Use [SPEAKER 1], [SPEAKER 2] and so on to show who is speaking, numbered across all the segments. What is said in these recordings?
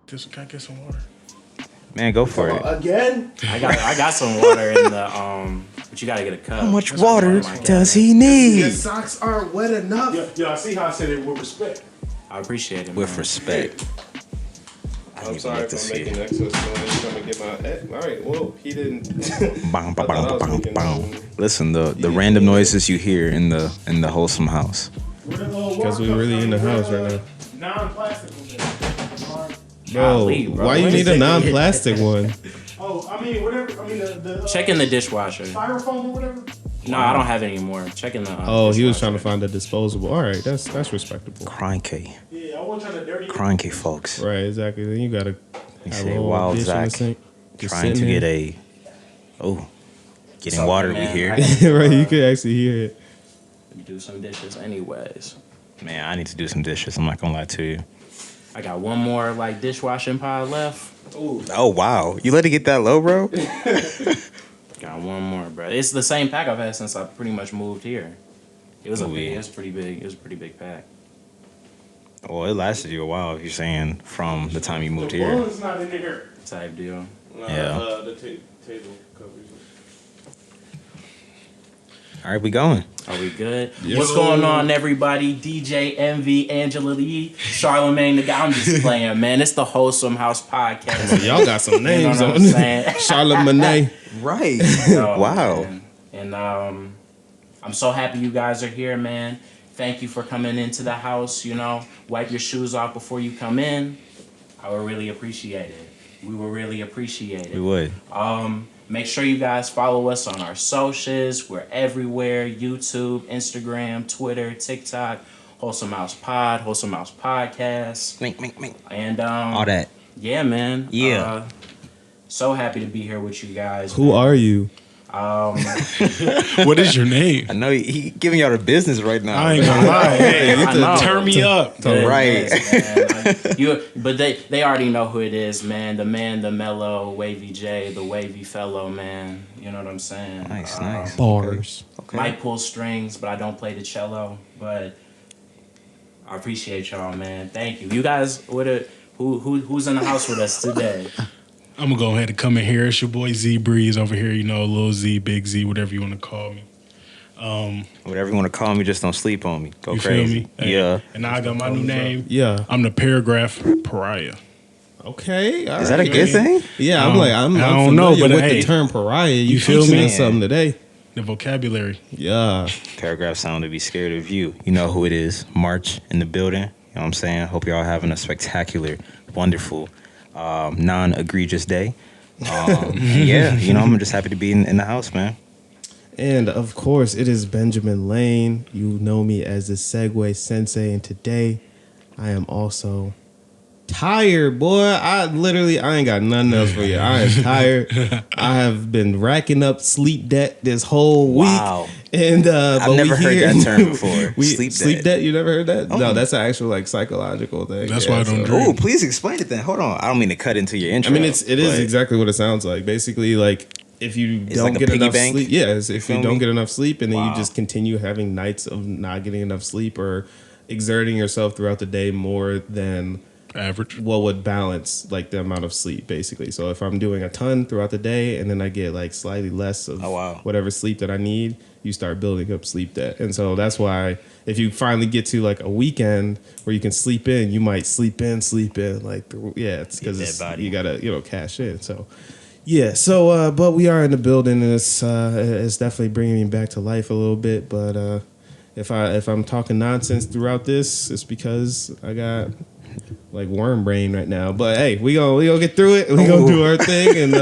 [SPEAKER 1] Can I get some water?
[SPEAKER 2] Man, go for it.
[SPEAKER 3] Again?
[SPEAKER 4] I got some water in the but you gotta get a cup.
[SPEAKER 2] How much
[SPEAKER 4] That's
[SPEAKER 2] water
[SPEAKER 4] what
[SPEAKER 2] does he
[SPEAKER 3] Your
[SPEAKER 2] need?
[SPEAKER 3] socks aren't wet enough.
[SPEAKER 1] Yeah, I see how I said it with respect.
[SPEAKER 4] I appreciate it, man.
[SPEAKER 2] With respect.
[SPEAKER 3] I'm sorry if I'm making excess noise trying to get my. All right, well, he didn't.
[SPEAKER 2] Bang,
[SPEAKER 3] I
[SPEAKER 2] bang,
[SPEAKER 3] thought I was
[SPEAKER 2] bang,
[SPEAKER 3] making
[SPEAKER 2] bang. Listen, the random noises you hear in the wholesome house.
[SPEAKER 3] Because we really in the house right now.
[SPEAKER 1] Non-plastic one.
[SPEAKER 3] Bro,
[SPEAKER 4] Golly, bro.
[SPEAKER 3] why you
[SPEAKER 4] What
[SPEAKER 3] need
[SPEAKER 4] is
[SPEAKER 3] a
[SPEAKER 4] it?
[SPEAKER 3] non-plastic one?
[SPEAKER 1] Oh, I mean, whatever. I mean, the
[SPEAKER 4] Check in the dishwasher.
[SPEAKER 1] styrofoam or whatever.
[SPEAKER 4] No, I don't have any more. Check in the.
[SPEAKER 3] Oh, he was
[SPEAKER 4] dishwasher.
[SPEAKER 3] trying to find a disposable. All right, that's respectable.
[SPEAKER 2] Cranky.
[SPEAKER 1] Yeah, I wasn't trying to dirty it.
[SPEAKER 2] Cranky folks.
[SPEAKER 3] Right, exactly. Then you gotta
[SPEAKER 2] You
[SPEAKER 3] have
[SPEAKER 2] say
[SPEAKER 3] a whole
[SPEAKER 2] Wild
[SPEAKER 3] dish in the
[SPEAKER 2] Zach
[SPEAKER 3] sink. Just
[SPEAKER 2] trying to
[SPEAKER 3] sitting
[SPEAKER 2] get
[SPEAKER 3] there.
[SPEAKER 2] getting
[SPEAKER 4] Something,
[SPEAKER 2] water we
[SPEAKER 4] man.
[SPEAKER 2] hear.
[SPEAKER 3] Right, you could actually hear it.
[SPEAKER 4] Do some dishes anyways.
[SPEAKER 2] Man, I need to do some dishes. I'm not gonna lie to you.
[SPEAKER 4] I got one more like dishwashing pile left.
[SPEAKER 2] Oh wow, you let it get that low, bro?
[SPEAKER 4] Got one more, bro. It's the same pack I've had since I pretty much moved here. It was
[SPEAKER 2] Ooh,
[SPEAKER 4] it
[SPEAKER 2] yeah.
[SPEAKER 4] was pretty big. It was a pretty big pack.
[SPEAKER 2] Well, it lasted you a while if you're saying from the time you moved
[SPEAKER 1] The
[SPEAKER 2] here.
[SPEAKER 1] one's not in here.
[SPEAKER 4] Type deal.
[SPEAKER 2] Yeah.
[SPEAKER 3] The table covers.
[SPEAKER 2] All right, we going.
[SPEAKER 4] Are we good?
[SPEAKER 3] Yes.
[SPEAKER 4] What's going on, everybody? DJ Envy, Angela Lee, Charlemagne the guy. I'm just playing, man. It's the Wholesome House Podcast.
[SPEAKER 3] Y'all got some
[SPEAKER 4] You know
[SPEAKER 3] names
[SPEAKER 4] what
[SPEAKER 3] on
[SPEAKER 4] I'm
[SPEAKER 3] it.
[SPEAKER 4] saying?
[SPEAKER 3] Charlemagne.
[SPEAKER 2] Right.
[SPEAKER 4] Oh,
[SPEAKER 2] Wow.
[SPEAKER 4] man. And I'm so happy you guys are here, man. Thank you for coming into the house. You know, wipe your shoes off before you come in. I would really appreciate it. We would really appreciate it.
[SPEAKER 2] We would.
[SPEAKER 4] Make sure you guys follow us on our socials. We're everywhere: YouTube, Instagram, Twitter, TikTok. Wholesome House Pod, Wholesome House Podcast,
[SPEAKER 2] Mink.
[SPEAKER 4] and
[SPEAKER 2] All that.
[SPEAKER 4] yeah, man.
[SPEAKER 2] Yeah.
[SPEAKER 4] So happy to be here with you guys.
[SPEAKER 3] Who are you?
[SPEAKER 1] What is your name?
[SPEAKER 2] I know he giving y'all the business right now.
[SPEAKER 1] I ain't gonna lie. Hey,
[SPEAKER 4] I know.
[SPEAKER 1] turn me up.
[SPEAKER 2] Right.
[SPEAKER 4] But they already know who it is, man. The mellow, wavy J, the wavy fellow, man. You know what I'm saying?
[SPEAKER 2] Nice.
[SPEAKER 3] Bars.
[SPEAKER 2] Okay.
[SPEAKER 4] Might pull strings, but I don't play the cello. But I appreciate y'all, man. Thank you. You guys, who's in the house with us today?
[SPEAKER 1] I'm gonna go ahead and come in here. It's your boy Z Breeze over here. You know, little Z, big Z, whatever you want to call me.
[SPEAKER 2] Whatever you want to call me, just don't sleep on me. Go
[SPEAKER 1] You
[SPEAKER 2] crazy.
[SPEAKER 1] feel me? Hey,
[SPEAKER 2] Yeah.
[SPEAKER 1] And now I got my new name.
[SPEAKER 3] Yeah.
[SPEAKER 1] I'm the Paragraph Pariah.
[SPEAKER 3] Okay. All
[SPEAKER 2] Is that a
[SPEAKER 3] right.
[SPEAKER 2] good thing?
[SPEAKER 3] Yeah, I'm
[SPEAKER 1] I don't know,
[SPEAKER 3] familiar
[SPEAKER 1] but
[SPEAKER 3] with
[SPEAKER 1] hey,
[SPEAKER 3] the term pariah. You
[SPEAKER 1] feel
[SPEAKER 3] teaching
[SPEAKER 1] me?
[SPEAKER 3] us something today.
[SPEAKER 1] The vocabulary.
[SPEAKER 3] Yeah.
[SPEAKER 2] Paragraph sound to be scared of you. You know who it is. March in the building. You know what I'm saying? Hope y'all having a spectacular, wonderful, non-egregious day. And yeah, you know, I'm just happy to be in the house, man.
[SPEAKER 3] And of course, it is Benjamin Lane. You know me as the Segway Sensei, and today I am also tired, boy. I ain't got nothing else for you. I am tired. I have been racking up sleep debt this whole week.
[SPEAKER 2] Wow.
[SPEAKER 3] And
[SPEAKER 2] I've
[SPEAKER 3] but
[SPEAKER 2] never
[SPEAKER 3] we
[SPEAKER 2] heard
[SPEAKER 3] here-
[SPEAKER 2] that term before.
[SPEAKER 3] sleep
[SPEAKER 2] Sleep
[SPEAKER 3] debt. You never heard that?
[SPEAKER 2] Oh.
[SPEAKER 3] No, that's an actual like psychological thing.
[SPEAKER 1] That's why I don't drink.
[SPEAKER 2] Oh, please explain it then. Hold on. I don't mean to cut into your intro.
[SPEAKER 3] I mean, it is
[SPEAKER 2] but
[SPEAKER 3] exactly what it sounds like. Basically, like if you
[SPEAKER 2] It's
[SPEAKER 3] don't
[SPEAKER 2] like a
[SPEAKER 3] get
[SPEAKER 2] piggy
[SPEAKER 3] enough
[SPEAKER 2] bank?
[SPEAKER 3] sleep, yes, if
[SPEAKER 2] Feel
[SPEAKER 3] you don't
[SPEAKER 2] me?
[SPEAKER 3] get enough sleep, and then
[SPEAKER 2] Wow.
[SPEAKER 3] you just continue having nights of not getting enough sleep or exerting yourself throughout the day more than
[SPEAKER 1] Average.
[SPEAKER 3] what would balance like the amount of sleep, basically. So if I'm doing a ton throughout the day and then I get like slightly less of
[SPEAKER 2] Oh, wow.
[SPEAKER 3] whatever sleep that I need, you start building up sleep debt. And so that's why if you finally get to like a weekend where you can sleep in, you might sleep in like it's
[SPEAKER 2] Get that
[SPEAKER 3] because
[SPEAKER 2] body.
[SPEAKER 3] you gotta cash in. So yeah, so but we are in the building, and it's definitely bringing me back to life a little bit. But if I'm talking nonsense throughout this, it's because I got like worm brain right now. But hey, we gonna get through it. We gonna do our thing, and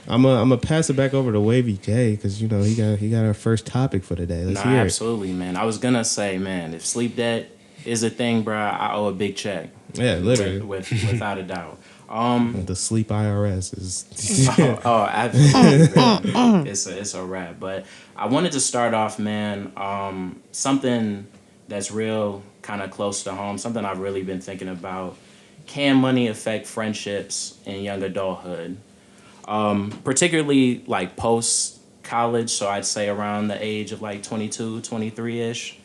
[SPEAKER 3] I'm gonna pass it back over to Wavy J because you know he got our first topic for today. Let's hear it.
[SPEAKER 4] Absolutely, man. I was gonna say, man, if sleep debt is a thing, bro, I owe a big check.
[SPEAKER 3] Yeah, literally.
[SPEAKER 4] Without a doubt.
[SPEAKER 3] The sleep IRS is
[SPEAKER 4] Absolutely. It's a wrap. But I wanted to start off, man, something that's real kind of close to home, something I've really been thinking about. Can money affect friendships in young adulthood? Particularly like post college, so I'd say around the age of like 22, 23-ish.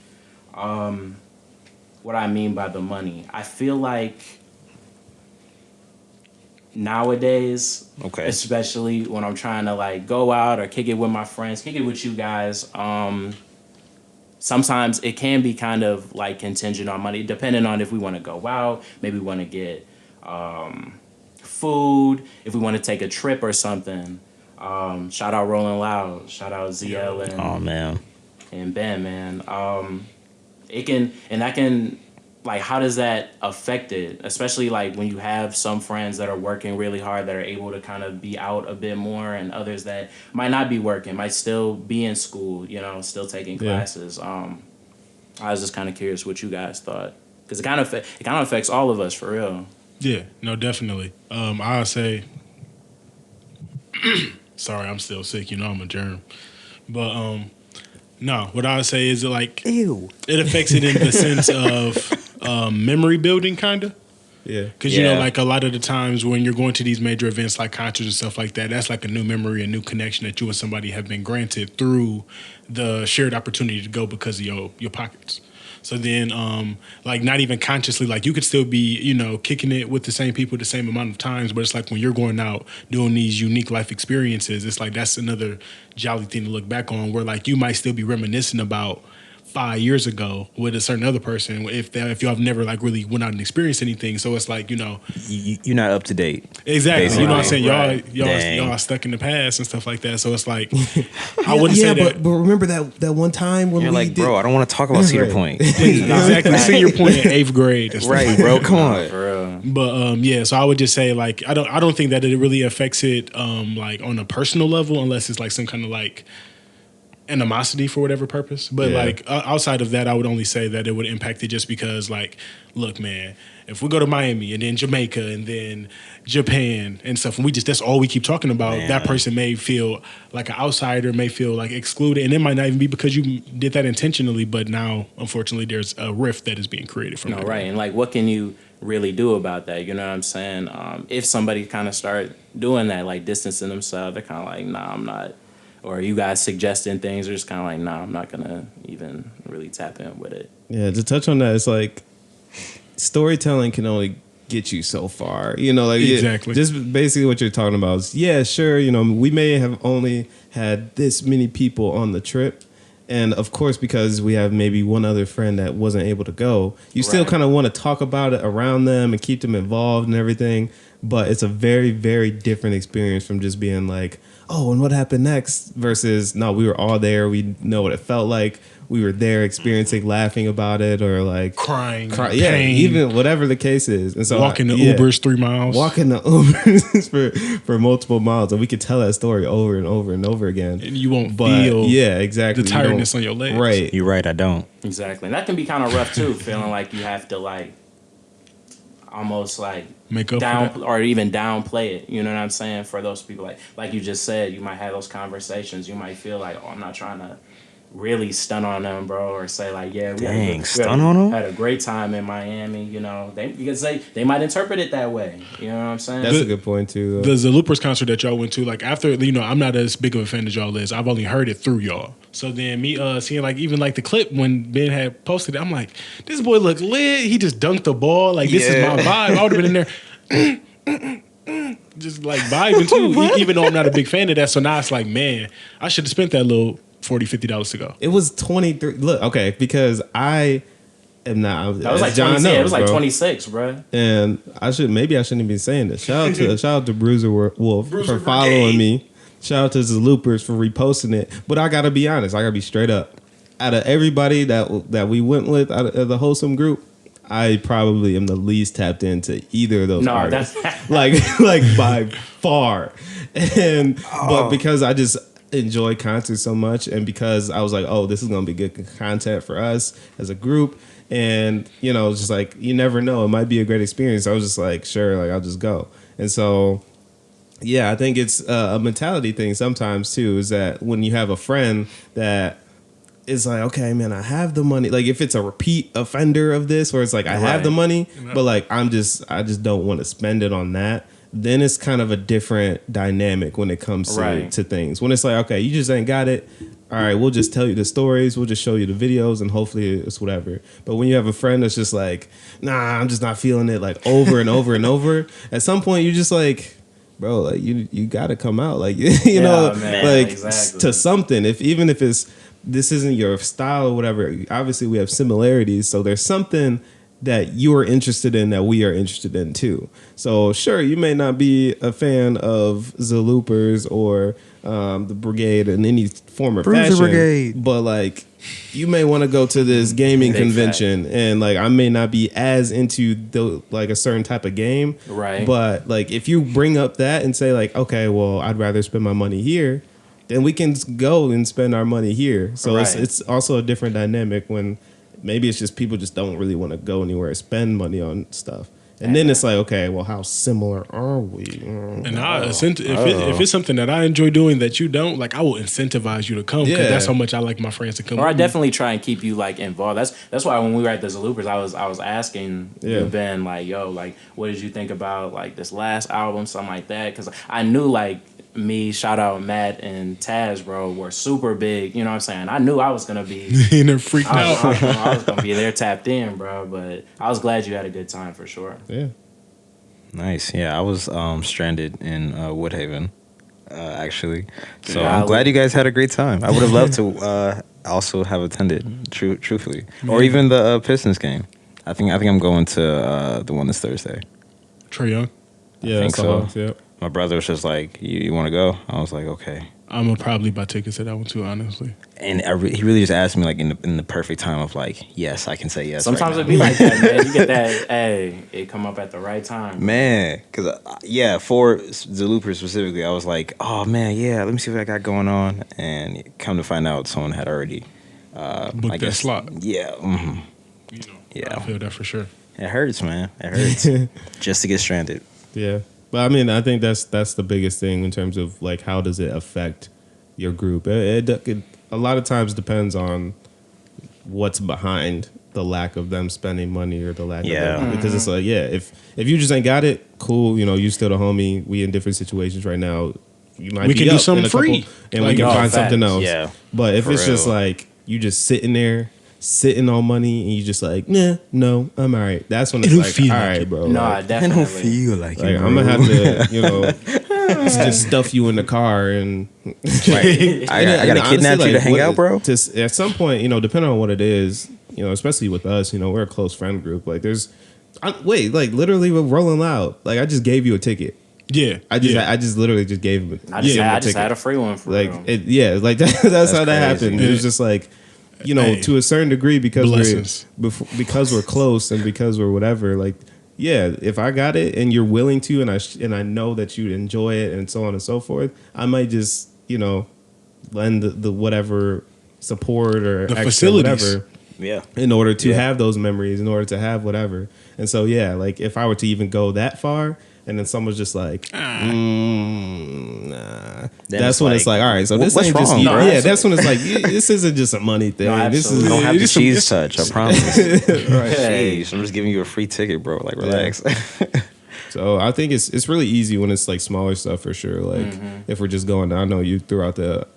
[SPEAKER 4] What I mean by the money, I feel like nowadays.
[SPEAKER 2] Okay.
[SPEAKER 4] Especially when I'm trying to like go out or kick it with my friends, kick it with you guys. Sometimes it can be kind of like contingent on money, depending on if we want to go out, maybe we want to get food, if we want to take a trip or something. Shout out Rolling Loud, shout out ZL
[SPEAKER 2] Oh
[SPEAKER 4] and
[SPEAKER 2] man.
[SPEAKER 4] Ben, man. It can and that can like how does that affect it? Especially like when you have some friends that are working really hard that are able to kind of be out a bit more, and others that might not be working, might still be in school, still taking classes. I was just kind of curious what you guys thought because it kind of affects all of us for real.
[SPEAKER 1] Yeah, no, definitely. I'll say, sorry, I'm still sick. I'm a germ, but no, what I would say is like
[SPEAKER 2] Ew.
[SPEAKER 1] it affects it in the sense of memory building, kind of.
[SPEAKER 3] Yeah.
[SPEAKER 1] Because,
[SPEAKER 2] Yeah.
[SPEAKER 1] like a lot of the times when you're going to these major events like concerts and stuff like that, that's like a new memory, a new connection that you and somebody have been granted through the shared opportunity to go because of your pockets. So then, like not even consciously, like you could still be, kicking it with the same people the same amount of times, but it's like when you're going out doing these unique life experiences, it's like that's another jolly thing to look back on where like you might still be reminiscing about 5 years ago with a certain other person if y'all have never like really went out and experienced anything. So it's like,
[SPEAKER 2] You're not up to date.
[SPEAKER 1] exactly.
[SPEAKER 2] Basically.
[SPEAKER 1] You know what I'm saying?
[SPEAKER 4] Right.
[SPEAKER 1] Y'all are stuck in the past and stuff like that. So it's like I wouldn't say that.
[SPEAKER 3] but remember that one time when
[SPEAKER 2] You're
[SPEAKER 3] we
[SPEAKER 2] like,
[SPEAKER 3] did,
[SPEAKER 2] bro, I don't want to talk about Cedar
[SPEAKER 3] Right.
[SPEAKER 2] Point.
[SPEAKER 1] Exactly. Senior point in 8th grade. And stuff
[SPEAKER 2] Right,
[SPEAKER 1] like
[SPEAKER 2] bro.
[SPEAKER 1] that.
[SPEAKER 2] Come on.
[SPEAKER 4] For real.
[SPEAKER 1] But yeah, so I would just say like I don't think that it really affects it like on a personal level unless it's like some kind of like animosity for whatever purpose. But
[SPEAKER 3] Yeah.
[SPEAKER 1] like outside of that, I would only say that it would impact it just because like, look, man, if we go to Miami and then Jamaica and then Japan and stuff, and that's all we keep talking about,
[SPEAKER 2] Man.
[SPEAKER 1] that person may feel like an outsider, may feel like excluded, and it might not even be because you did that intentionally, but now unfortunately there's a rift that is being created from
[SPEAKER 4] No,
[SPEAKER 1] that.
[SPEAKER 4] right. And like, what can you really do about that? You know what I'm saying? If somebody kind of start doing that, like distancing themselves, they're kind of like, nah, I'm not. Or you guys suggesting things, are just kind of like, nah, I'm not gonna even really tap in with it.
[SPEAKER 3] Yeah, to touch on that, it's like storytelling can only get you so far. Like
[SPEAKER 1] Exactly.
[SPEAKER 3] just basically what you're talking about is, yeah, sure, we may have only had this many people on the trip. And of course, because we have maybe one other friend that wasn't able to go, you still
[SPEAKER 4] Right.
[SPEAKER 3] kind of want to talk about it around them and keep them involved and everything. But it's a very, very different experience from just being like, oh, and what happened next? Versus, no, we were all there. We know what it felt like. We were there experiencing, laughing about it, or like
[SPEAKER 1] Crying,
[SPEAKER 3] yeah,
[SPEAKER 1] pain,
[SPEAKER 3] even whatever the case is. And so
[SPEAKER 1] walking the
[SPEAKER 3] yeah,
[SPEAKER 1] Ubers 3 miles.
[SPEAKER 3] walking the Ubers for multiple miles, and we could tell that story over and over and over again.
[SPEAKER 1] And you won't
[SPEAKER 3] But
[SPEAKER 1] feel
[SPEAKER 3] yeah, exactly.
[SPEAKER 1] the
[SPEAKER 3] You don't-
[SPEAKER 1] tiredness on your legs.
[SPEAKER 3] right?
[SPEAKER 2] You're right. I don't.
[SPEAKER 4] Exactly. And that can be kind of rough too, feeling like you have to like almost like
[SPEAKER 1] Make up
[SPEAKER 4] down
[SPEAKER 1] for that.
[SPEAKER 4] or even downplay it. You know what I'm saying? For those people, like you just said, you might have those conversations. You might feel like, oh, I'm not trying to really stun on them, bro, or say like, yeah,
[SPEAKER 2] Dang, stun on 'em?
[SPEAKER 4] had a great time in Miami. Because they might interpret it that way. You know what I'm saying?
[SPEAKER 3] That's a good point too.
[SPEAKER 1] The Loopers concert that y'all went to, like after, I'm not as big of a fan as y'all is. I've only heard it through y'all. So then me seeing like even like the clip when Ben had posted it, I'm like, this boy look lit. He just dunked the ball. Like this is my vibe. I would have been in there just like vibing too, even though I'm not a big fan of that. So now it's like, man, I should have spent that little $40-$50 to go.
[SPEAKER 3] It was 23. Look, okay, because I am not.
[SPEAKER 4] that was like
[SPEAKER 3] John
[SPEAKER 4] 26.
[SPEAKER 3] knows,
[SPEAKER 4] It was like
[SPEAKER 3] bro.
[SPEAKER 4] 26, bro.
[SPEAKER 3] And I shouldn't even be saying this. Shout out to Bruiser Wolf
[SPEAKER 1] Bruiser
[SPEAKER 3] for following
[SPEAKER 1] Brigade.
[SPEAKER 3] me. Shout out to the Loopers for reposting it. But I gotta be honest. I gotta be straight up. Out of everybody that we went with, out of the wholesome group, I probably am the least tapped into either of those
[SPEAKER 4] No,
[SPEAKER 3] artists.
[SPEAKER 4] that's
[SPEAKER 3] like by far. And but because I just enjoy concerts so much, and because I was like, oh, this is gonna be good content for us as a group. And it's just like, you never know, it might be a great experience. I was just like, sure, like I'll just go. And so yeah, I think it's a mentality thing sometimes too, is that when you have a friend that is like, okay, man, I have the money. Like if it's a repeat offender of this, where it's like I have
[SPEAKER 4] Right.
[SPEAKER 3] the money, but like I just don't want to spend it on that. then it's kind of a different dynamic when it comes
[SPEAKER 4] Right.
[SPEAKER 3] to things. When it's like, okay, you just ain't got it. All right, we'll just tell you the stories. We'll just show you the videos, and hopefully it's whatever. But when you have a friend that's just like, nah, I'm just not feeling it, like over and over and over. At some point, you're just like, bro, like you got to come out, like you know,
[SPEAKER 4] man,
[SPEAKER 3] like
[SPEAKER 4] exactly.
[SPEAKER 3] to something. Even if it's this isn't your style or whatever. Obviously, we have similarities, so there's something that you are interested in that we are interested in too. So sure, you may not be a fan of the Loopers or the Brigade in any form or
[SPEAKER 2] Bruiser
[SPEAKER 3] fashion,
[SPEAKER 2] Brigade.
[SPEAKER 3] but like you may want to go to this gaming
[SPEAKER 4] Big
[SPEAKER 3] convention, and like I may not be as into the like a certain type of game,
[SPEAKER 4] Right.
[SPEAKER 3] But like if you bring up that and say like, okay, well I'd rather spend my money here, then we can go and spend our money here. So
[SPEAKER 4] Right.
[SPEAKER 3] it's also a different dynamic when maybe it's just people just don't really want to go anywhere and spend money on stuff. And then it's like, okay, well, how similar are we?
[SPEAKER 1] And if it's something that I enjoy doing that you don't, like I will incentivize you to come because
[SPEAKER 3] Yeah.
[SPEAKER 1] that's how much I like my friends to come.
[SPEAKER 4] Or I
[SPEAKER 1] with me.
[SPEAKER 4] definitely try and keep you like involved. That's why when we were at the Zaloopers, I was asking
[SPEAKER 3] Yeah.
[SPEAKER 4] Ben like, yo, like, what did you think about like this last album, something like that? Because I knew like me, shout out Matt and Taz, bro, were super big. You know what I'm saying? I knew I was gonna be.
[SPEAKER 1] and they're freaked out.
[SPEAKER 4] I was gonna be there tapped in, bro. But I was glad you had a good time for sure.
[SPEAKER 3] Yeah.
[SPEAKER 2] Nice. Yeah, I was stranded in Woodhaven, actually. So
[SPEAKER 4] Yeah,
[SPEAKER 2] I'm glad you guys had a great time. I would have loved to also have attended, truthfully, or even the Pistons game. I think I'm going to the one this Thursday.
[SPEAKER 1] Trey Young.
[SPEAKER 3] Yeah,
[SPEAKER 2] think
[SPEAKER 3] that's
[SPEAKER 2] so.
[SPEAKER 3] all. Yeah.
[SPEAKER 2] My brother was just like, "You want to go?" I was like, "Okay."
[SPEAKER 1] I'm gonna probably buy tickets to that one too, honestly.
[SPEAKER 2] And he really just asked me like in the perfect time of like, yes, I can say yes.
[SPEAKER 4] Sometimes
[SPEAKER 2] right
[SPEAKER 4] it be like that, man. You get that, hey, it come up at the right time.
[SPEAKER 2] Man, because for the Looper specifically, I was like, oh man, yeah, let me see what I got going on, and come to find out, someone had already
[SPEAKER 1] Book that slot.
[SPEAKER 2] Yeah, mm-hmm.
[SPEAKER 1] You know,
[SPEAKER 2] Yeah.
[SPEAKER 1] I feel that for sure.
[SPEAKER 2] It hurts, man. It hurts just to get stranded.
[SPEAKER 3] Yeah. But I mean, I think that's the biggest thing in terms of like how does it affect your group. It a lot of times depends on what's behind the lack of them spending money or the lack
[SPEAKER 2] Yeah.
[SPEAKER 3] of them. Because it's like, yeah, if you just ain't got it, cool. You know, you still the homie. We in different situations right now. You might
[SPEAKER 1] We
[SPEAKER 3] be
[SPEAKER 1] can do
[SPEAKER 3] up
[SPEAKER 1] something
[SPEAKER 3] in a couple-
[SPEAKER 1] free.
[SPEAKER 3] and
[SPEAKER 1] Like,
[SPEAKER 3] we can
[SPEAKER 4] no,
[SPEAKER 3] find something
[SPEAKER 4] facts.
[SPEAKER 3] else.
[SPEAKER 2] Yeah,
[SPEAKER 3] But if
[SPEAKER 2] for
[SPEAKER 3] it's just
[SPEAKER 2] real.
[SPEAKER 3] like you just sitting there, sitting on money, and you just like, nah, no, I'm all right. That's when it's
[SPEAKER 1] It don't
[SPEAKER 3] like,
[SPEAKER 1] feel
[SPEAKER 3] all
[SPEAKER 1] like
[SPEAKER 3] right,
[SPEAKER 1] it.
[SPEAKER 3] bro.
[SPEAKER 4] No,
[SPEAKER 3] like,
[SPEAKER 4] definitely.
[SPEAKER 2] like
[SPEAKER 3] like, I'm gonna have to, you know, just stuff you in the car and
[SPEAKER 2] I gotta
[SPEAKER 3] honestly,
[SPEAKER 2] kidnap you to
[SPEAKER 3] like,
[SPEAKER 2] hang
[SPEAKER 3] what-
[SPEAKER 2] out, bro.
[SPEAKER 3] At some point, you know, depending on what it is, you know, especially with us, you know, we're a close friend group. Like, like literally with Rolling Loud, like I just gave you a ticket.
[SPEAKER 1] Yeah.
[SPEAKER 3] I just literally just gave him.
[SPEAKER 4] I
[SPEAKER 3] gave him a
[SPEAKER 4] just
[SPEAKER 3] ticket.
[SPEAKER 4] had a free one for
[SPEAKER 3] Like
[SPEAKER 4] real.
[SPEAKER 3] like that's how that
[SPEAKER 2] crazy.
[SPEAKER 3] happened. It was just like, you know,
[SPEAKER 1] Hey.
[SPEAKER 3] to a certain degree because
[SPEAKER 1] Blessings.
[SPEAKER 3] because we're close and because we're whatever. Like, yeah, if I got it and you're willing to, and I know that you'd enjoy it and so on and so forth, I might just, you know, lend the whatever support or
[SPEAKER 1] The
[SPEAKER 3] extra
[SPEAKER 1] facilities.
[SPEAKER 3] whatever
[SPEAKER 2] Yeah,
[SPEAKER 3] in order to
[SPEAKER 2] Yeah.
[SPEAKER 3] have those memories, in order to have whatever. And so, yeah, like if I were to even go that far and then someone's just like, nah.
[SPEAKER 2] Then
[SPEAKER 3] That's
[SPEAKER 2] it's
[SPEAKER 3] when
[SPEAKER 2] like,
[SPEAKER 3] it's like, all right, so this
[SPEAKER 2] what's
[SPEAKER 3] ain't just,
[SPEAKER 2] wrong, bro?
[SPEAKER 3] yeah, that's when it's like, this isn't just a money thing.
[SPEAKER 4] No,
[SPEAKER 3] This
[SPEAKER 4] absolutely.
[SPEAKER 3] is,
[SPEAKER 2] don't have the
[SPEAKER 1] It's some-
[SPEAKER 2] cheese
[SPEAKER 1] it's-
[SPEAKER 2] touch. I promise.
[SPEAKER 3] right.
[SPEAKER 2] Jeez, I'm just giving you a free ticket, bro. Like, relax.
[SPEAKER 3] So I think it's really easy when it's like smaller stuff for sure. Like if we're just going, I know you threw out the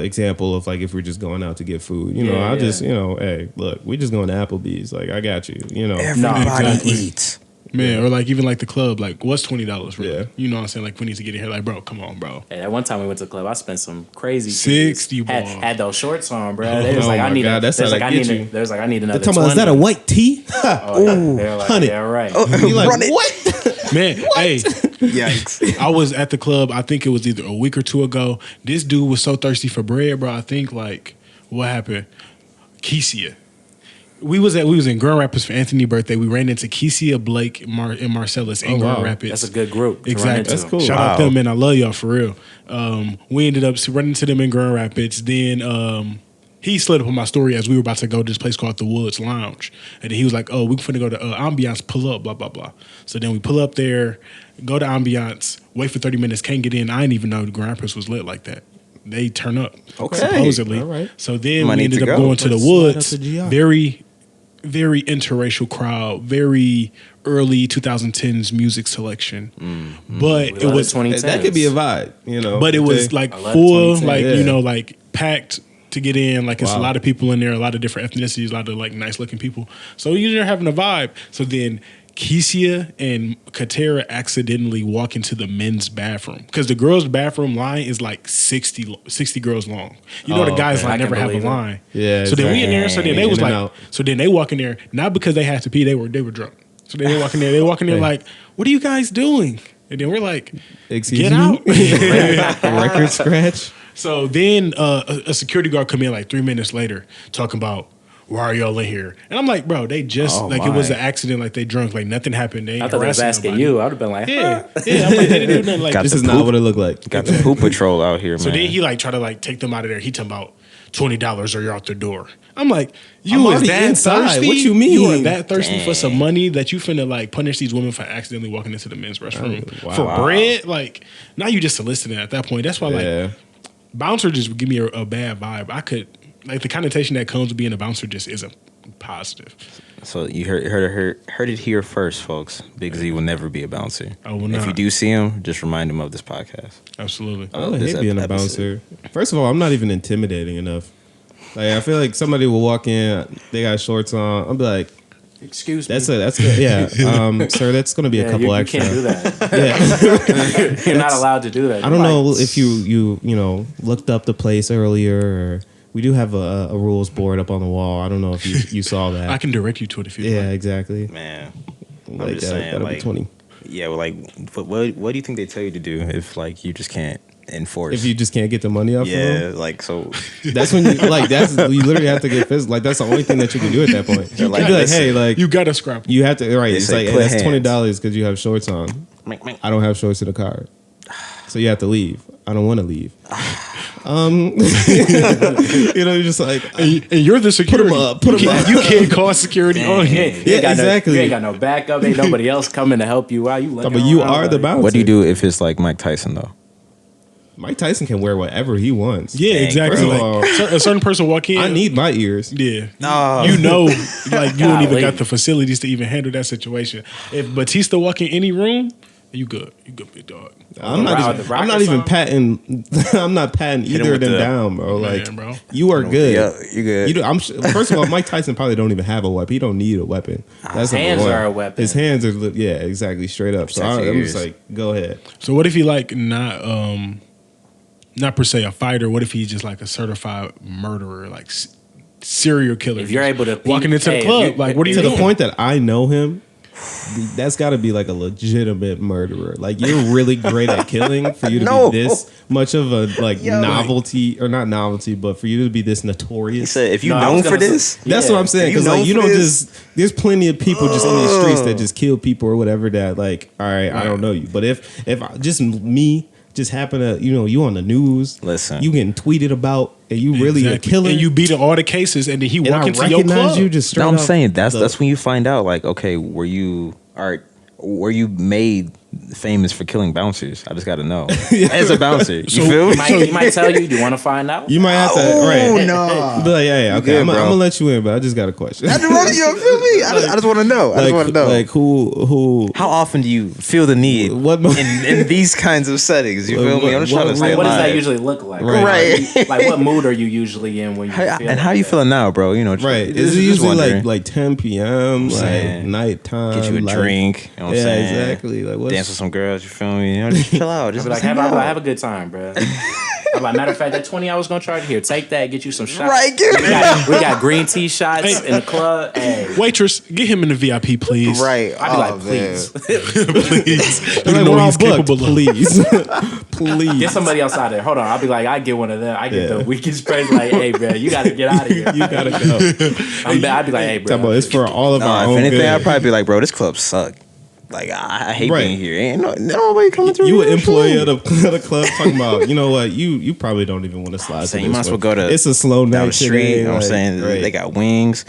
[SPEAKER 3] example of like if we're just going out to get food, you know,
[SPEAKER 4] Yeah,
[SPEAKER 3] I'll
[SPEAKER 4] yeah.
[SPEAKER 3] just, you know, hey, look, we just going to Applebee's. Like I got you, you know.
[SPEAKER 2] Everybody
[SPEAKER 1] exactly.
[SPEAKER 2] eats.
[SPEAKER 1] Man, or like even like the club, like what's $20 really?
[SPEAKER 3] Yeah.
[SPEAKER 1] You know what I'm saying? Like we need to get in here, like, bro, come on, bro.
[SPEAKER 4] Hey, that one time we went to the club, I spent some crazy
[SPEAKER 1] 60
[SPEAKER 4] had,
[SPEAKER 1] ball.
[SPEAKER 4] had those shorts on, bro. They was
[SPEAKER 3] Oh
[SPEAKER 4] like, I
[SPEAKER 3] my
[SPEAKER 4] need.
[SPEAKER 3] God, that's
[SPEAKER 4] there's
[SPEAKER 3] how
[SPEAKER 4] like,
[SPEAKER 3] they
[SPEAKER 4] I
[SPEAKER 3] get
[SPEAKER 4] need.
[SPEAKER 3] you.
[SPEAKER 4] There's like, I need another.
[SPEAKER 3] They're talking about, is that a
[SPEAKER 4] 20.
[SPEAKER 3] white tee?
[SPEAKER 4] Oh, yeah. They're like,
[SPEAKER 3] honey.
[SPEAKER 4] yeah, right.
[SPEAKER 3] You like,
[SPEAKER 2] Run it.
[SPEAKER 3] what?
[SPEAKER 1] Man, hey,
[SPEAKER 2] Yikes.
[SPEAKER 1] I was at the club, I think it was either a week or two ago. This dude was so thirsty for bread, bro. I think like what happened? Kesia. We was in Grand Rapids for Anthony's birthday. We ran into Kesia, Blake, and Marcellus in
[SPEAKER 3] Oh,
[SPEAKER 1] Grand
[SPEAKER 3] wow.
[SPEAKER 1] Rapids.
[SPEAKER 4] That's a good group. To run
[SPEAKER 1] Exactly.
[SPEAKER 4] into.
[SPEAKER 3] That's cool.
[SPEAKER 1] Shout out
[SPEAKER 2] Wow.
[SPEAKER 1] them, man. I love y'all for real. We ended up running into them in Grand Rapids. Then he slid up on my story as we were about to go to this place called the Woods Lounge. And then he was like, oh, we're finna go to Ambiance, pull up, blah, blah, blah. So then we pull up there, go to Ambiance, wait for 30 minutes, can't get in. I didn't even know the Grand Rapids was lit like that. They turn up,
[SPEAKER 2] Okay.
[SPEAKER 1] supposedly.
[SPEAKER 3] All right.
[SPEAKER 1] So then
[SPEAKER 2] Might
[SPEAKER 1] we
[SPEAKER 2] need
[SPEAKER 1] ended
[SPEAKER 2] to
[SPEAKER 1] up
[SPEAKER 2] go.
[SPEAKER 1] going to the
[SPEAKER 3] Slide up
[SPEAKER 1] Woods.
[SPEAKER 3] to GR.
[SPEAKER 1] Very very interracial crowd, very early 2010s music selection. But it was
[SPEAKER 4] 2010s.
[SPEAKER 3] That could be a vibe, you know.
[SPEAKER 1] but it was like
[SPEAKER 4] I love
[SPEAKER 1] full,
[SPEAKER 4] 2010.
[SPEAKER 1] like,
[SPEAKER 3] Yeah.
[SPEAKER 1] you know, like packed to get in. Like it's a
[SPEAKER 3] Wow.
[SPEAKER 1] lot of people in there, a lot of different ethnicities, a lot of like nice looking people. So you're having a vibe. So then Keisia and Katera accidentally walk into the men's bathroom because the girls' bathroom line is like 60 girls long. You know,
[SPEAKER 3] Oh,
[SPEAKER 1] the guys
[SPEAKER 3] okay.
[SPEAKER 1] line
[SPEAKER 4] I can
[SPEAKER 1] never have a
[SPEAKER 4] believe it.
[SPEAKER 1] line.
[SPEAKER 3] Yeah,
[SPEAKER 1] So then we in there. So then they
[SPEAKER 3] In
[SPEAKER 1] was
[SPEAKER 3] and
[SPEAKER 1] like,
[SPEAKER 3] out.
[SPEAKER 1] so then they walk in there not because they had to pee. They were drunk. So they walk in there. They walk in there
[SPEAKER 3] Okay.
[SPEAKER 1] like, what are you guys doing? And then we're like,
[SPEAKER 3] Excuse
[SPEAKER 1] get
[SPEAKER 3] me?
[SPEAKER 1] out.
[SPEAKER 3] Record scratch.
[SPEAKER 1] So then a security guard come in like 3 minutes later talking about, why are y'all in here? And I'm like, bro, they just,
[SPEAKER 2] Oh,
[SPEAKER 1] like, it was
[SPEAKER 2] my.
[SPEAKER 1] an accident, like they drunk, like nothing happened. They ain't
[SPEAKER 4] I thought they was
[SPEAKER 1] harassing
[SPEAKER 4] asking
[SPEAKER 1] nobody.
[SPEAKER 4] you. I would have been like,
[SPEAKER 1] Yeah, yeah. I'm like, they didn't do nothing. Like,
[SPEAKER 2] Got
[SPEAKER 3] This
[SPEAKER 2] the
[SPEAKER 3] is not
[SPEAKER 2] poop.
[SPEAKER 3] what it looked like.
[SPEAKER 2] Got the poop patrol out here, man.
[SPEAKER 1] so then he like try to like take them out of there. He talking about $20 or you're out the door. I'm like, you
[SPEAKER 3] I'm
[SPEAKER 1] was
[SPEAKER 3] already
[SPEAKER 1] that
[SPEAKER 3] inside.
[SPEAKER 1] thirsty?
[SPEAKER 3] What you
[SPEAKER 1] You are
[SPEAKER 3] mean?
[SPEAKER 1] that thirsty for
[SPEAKER 2] Dang.
[SPEAKER 1] some money that you finna like punish these women for accidentally walking into the men's restroom
[SPEAKER 3] Wow.
[SPEAKER 1] for
[SPEAKER 3] Wow.
[SPEAKER 1] bread? Like, now you just soliciting at that point. That's why like
[SPEAKER 3] Yeah.
[SPEAKER 1] bouncer just would give me a bad vibe. I could like the connotation that comes with being a bouncer just isn't positive.
[SPEAKER 2] So you heard it here first, folks. Big Z will never be a bouncer.
[SPEAKER 1] I will
[SPEAKER 2] If
[SPEAKER 1] not.
[SPEAKER 2] you do see him, just remind him of this podcast.
[SPEAKER 1] Absolutely.
[SPEAKER 3] I would
[SPEAKER 2] This
[SPEAKER 3] hate being a
[SPEAKER 2] episode.
[SPEAKER 3] bouncer. First of all, I'm not even intimidating enough. Like I feel like somebody will walk in, they got shorts on. I'll be like,
[SPEAKER 4] excuse me.
[SPEAKER 3] that's good. Yeah, sir, that's gonna be a couple
[SPEAKER 4] you
[SPEAKER 3] extra.
[SPEAKER 4] can't do that.
[SPEAKER 3] Yeah.
[SPEAKER 4] You're not allowed to do that.
[SPEAKER 3] I don't
[SPEAKER 4] You're
[SPEAKER 3] know
[SPEAKER 4] like,
[SPEAKER 3] if you know looked up the place earlier, or we do have a rules board up on the wall. I don't know if you saw that.
[SPEAKER 1] I can direct you to it if you
[SPEAKER 3] Yeah,
[SPEAKER 1] like.
[SPEAKER 3] exactly.
[SPEAKER 2] Man,
[SPEAKER 3] Like
[SPEAKER 2] just saying,
[SPEAKER 3] that'll be
[SPEAKER 2] like-
[SPEAKER 3] 20.
[SPEAKER 2] yeah, well, like, what do you think they tell you to do if like you just can't enforce?
[SPEAKER 3] If you just can't get the money up,
[SPEAKER 2] yeah, like so.
[SPEAKER 3] that's when you like that's you literally have to get physical. Like that's the only thing that you can do at that point.
[SPEAKER 2] They're
[SPEAKER 3] You
[SPEAKER 2] like,
[SPEAKER 3] be like,
[SPEAKER 2] listen,
[SPEAKER 3] hey, like
[SPEAKER 1] You gotta scrap.
[SPEAKER 3] you have to right.
[SPEAKER 2] They
[SPEAKER 3] It's
[SPEAKER 2] say
[SPEAKER 3] like hey,
[SPEAKER 2] put
[SPEAKER 3] that's
[SPEAKER 2] hands.
[SPEAKER 3] $20 because you have shorts on. I don't have shorts in the car, so you have to leave. I don't want to leave. You know, you're just like
[SPEAKER 1] And you're the security.
[SPEAKER 3] up, put 'em
[SPEAKER 1] you can't,
[SPEAKER 3] up.
[SPEAKER 1] you can't call security on
[SPEAKER 4] you
[SPEAKER 1] you.
[SPEAKER 4] ain't
[SPEAKER 3] Yeah,
[SPEAKER 4] got
[SPEAKER 3] exactly.
[SPEAKER 4] No, you ain't got no backup. Ain't nobody else coming to help you out. You looking
[SPEAKER 3] but you
[SPEAKER 4] around
[SPEAKER 3] are the
[SPEAKER 4] like-
[SPEAKER 3] bouncer.
[SPEAKER 2] What do you do if it's like Mike Tyson though?
[SPEAKER 3] Mike Tyson can wear whatever he wants.
[SPEAKER 1] Yeah,
[SPEAKER 2] Dang,
[SPEAKER 1] exactly.
[SPEAKER 3] first of
[SPEAKER 1] Like
[SPEAKER 3] all,
[SPEAKER 1] a certain person walk in.
[SPEAKER 3] I need my ears.
[SPEAKER 1] Yeah.
[SPEAKER 2] No.
[SPEAKER 1] You know, like you don't even
[SPEAKER 4] Golly.
[SPEAKER 1] got the facilities to even handle that situation. If Batista walk in any room, you good. You good, big dog.
[SPEAKER 3] I'm not
[SPEAKER 4] Rock-
[SPEAKER 3] even.
[SPEAKER 4] the Rock
[SPEAKER 3] I'm
[SPEAKER 4] or
[SPEAKER 3] not even
[SPEAKER 4] something?
[SPEAKER 3] patting. I'm not patting
[SPEAKER 2] Hit him
[SPEAKER 3] either of
[SPEAKER 2] with
[SPEAKER 3] them
[SPEAKER 2] the-
[SPEAKER 3] down, bro. Like,
[SPEAKER 1] Man, bro.
[SPEAKER 3] you are good.
[SPEAKER 2] Yeah, you good.
[SPEAKER 3] You do, first of all, Mike Tyson probably don't even have a weapon. He don't need a weapon. That's number
[SPEAKER 4] hands
[SPEAKER 3] one.
[SPEAKER 4] are a weapon.
[SPEAKER 3] His hands are yeah, exactly, straight up. So
[SPEAKER 2] Protect your
[SPEAKER 3] I'm just
[SPEAKER 2] ears.
[SPEAKER 3] like, go ahead.
[SPEAKER 1] So what if he like not per se a fighter? What if he's just like a certified murderer, like serial killer?
[SPEAKER 4] If you're able to
[SPEAKER 1] walking into
[SPEAKER 4] hey,
[SPEAKER 1] the
[SPEAKER 4] if
[SPEAKER 1] club,
[SPEAKER 4] you-
[SPEAKER 1] like what are you
[SPEAKER 3] To the
[SPEAKER 1] doing?
[SPEAKER 3] point that I know him, that's got to be like a legitimate murderer. Like you're really great at killing for you to
[SPEAKER 2] No.
[SPEAKER 3] be this much of a like
[SPEAKER 2] Yo.
[SPEAKER 3] novelty or not novelty, but for you to be this
[SPEAKER 2] He
[SPEAKER 3] notorious.
[SPEAKER 2] said, if you
[SPEAKER 4] No, I
[SPEAKER 2] known
[SPEAKER 4] was
[SPEAKER 2] for
[SPEAKER 4] gonna say-
[SPEAKER 2] this,
[SPEAKER 3] That's
[SPEAKER 4] Yeah.
[SPEAKER 3] what I'm saying.
[SPEAKER 2] If you
[SPEAKER 3] Because
[SPEAKER 2] known
[SPEAKER 3] like you
[SPEAKER 2] for
[SPEAKER 3] don't
[SPEAKER 2] this-
[SPEAKER 3] just there's plenty of people just in these streets that just kill people or whatever. That like, all right, I don't know you, but if just me just happen to you on the news,
[SPEAKER 2] Listen.
[SPEAKER 3] you getting tweeted about, and you really a
[SPEAKER 1] Exactly.
[SPEAKER 3] killer,
[SPEAKER 1] and you beat all the cases, and then he
[SPEAKER 3] and
[SPEAKER 1] walk
[SPEAKER 3] I
[SPEAKER 1] into your
[SPEAKER 3] recognize
[SPEAKER 1] club.
[SPEAKER 3] you just straight
[SPEAKER 2] no, I'm
[SPEAKER 3] off
[SPEAKER 2] saying that's
[SPEAKER 3] the-
[SPEAKER 2] when you find out. Like, okay, were you made famous for killing bouncers? I just got to know. As a bouncer, you
[SPEAKER 1] So-
[SPEAKER 2] feel me?
[SPEAKER 4] He might tell you. Do you want to find out?
[SPEAKER 3] You might have to right.
[SPEAKER 2] no.
[SPEAKER 3] Be like, yeah, okay,
[SPEAKER 2] good,
[SPEAKER 3] I'm
[SPEAKER 2] bro.
[SPEAKER 3] gonna let you in, but I just got a question.
[SPEAKER 2] You feel me? I just want to know. I just want to know.
[SPEAKER 3] like who
[SPEAKER 2] How often do you feel the need
[SPEAKER 3] What-
[SPEAKER 2] in these kinds of settings? You feel me? I'm just trying to stay
[SPEAKER 4] What does that
[SPEAKER 2] alive.
[SPEAKER 4] usually look like?
[SPEAKER 2] Right.
[SPEAKER 4] Like what mood are you usually in when you feel
[SPEAKER 2] And how you
[SPEAKER 4] that?
[SPEAKER 2] feeling now, bro? You know,
[SPEAKER 3] right?
[SPEAKER 2] just-
[SPEAKER 3] Is it
[SPEAKER 2] just
[SPEAKER 3] usually
[SPEAKER 2] wondering.
[SPEAKER 3] like 10 p.m. like
[SPEAKER 2] saying.
[SPEAKER 3] nighttime?
[SPEAKER 2] Get you a
[SPEAKER 3] like-
[SPEAKER 2] drink? You know what I'm
[SPEAKER 3] yeah,
[SPEAKER 2] saying?
[SPEAKER 3] exactly. Like what's
[SPEAKER 2] Dance with some girls. You feel me? You know, just chill out.
[SPEAKER 4] I'll
[SPEAKER 2] Just
[SPEAKER 4] be like, have a good time, bro. I'm like, matter of fact, that 20 I was gonna charge here. Take that, get you some shots.
[SPEAKER 2] Right, give me-
[SPEAKER 4] we got green tea shots in the club. Hey,
[SPEAKER 1] Waitress, get him in the VIP, please.
[SPEAKER 2] right.
[SPEAKER 4] I'd be like, please,
[SPEAKER 1] please.
[SPEAKER 3] They're
[SPEAKER 1] You
[SPEAKER 3] like,
[SPEAKER 1] know
[SPEAKER 3] we're all
[SPEAKER 1] he's
[SPEAKER 3] booked,
[SPEAKER 1] capable of.
[SPEAKER 3] please, please.
[SPEAKER 4] get somebody else out there. Hold on, I'll be like, I get one of them. I get
[SPEAKER 3] Yeah.
[SPEAKER 4] the weakest praise. Like, hey, bro, you gotta get out of here.
[SPEAKER 3] You gotta go.
[SPEAKER 4] I'd be like, hey,
[SPEAKER 3] Talk about
[SPEAKER 4] bro.
[SPEAKER 3] it's for all of our
[SPEAKER 2] If
[SPEAKER 3] own
[SPEAKER 2] anything,
[SPEAKER 3] good.
[SPEAKER 2] I'd probably be like, bro, this club suck. Like, I hate
[SPEAKER 3] Right.
[SPEAKER 2] being here. Ain't nobody coming through.
[SPEAKER 3] You an
[SPEAKER 2] here.
[SPEAKER 3] employee of the club talking about, you know what, you probably don't even want to slide.
[SPEAKER 2] saying
[SPEAKER 3] to
[SPEAKER 2] you
[SPEAKER 3] this
[SPEAKER 2] might as well
[SPEAKER 3] one.
[SPEAKER 2] go to
[SPEAKER 3] It's a slow night
[SPEAKER 2] down the street.
[SPEAKER 3] today,
[SPEAKER 2] You know what I'm
[SPEAKER 3] like,
[SPEAKER 2] saying?
[SPEAKER 3] right.
[SPEAKER 2] They got wings,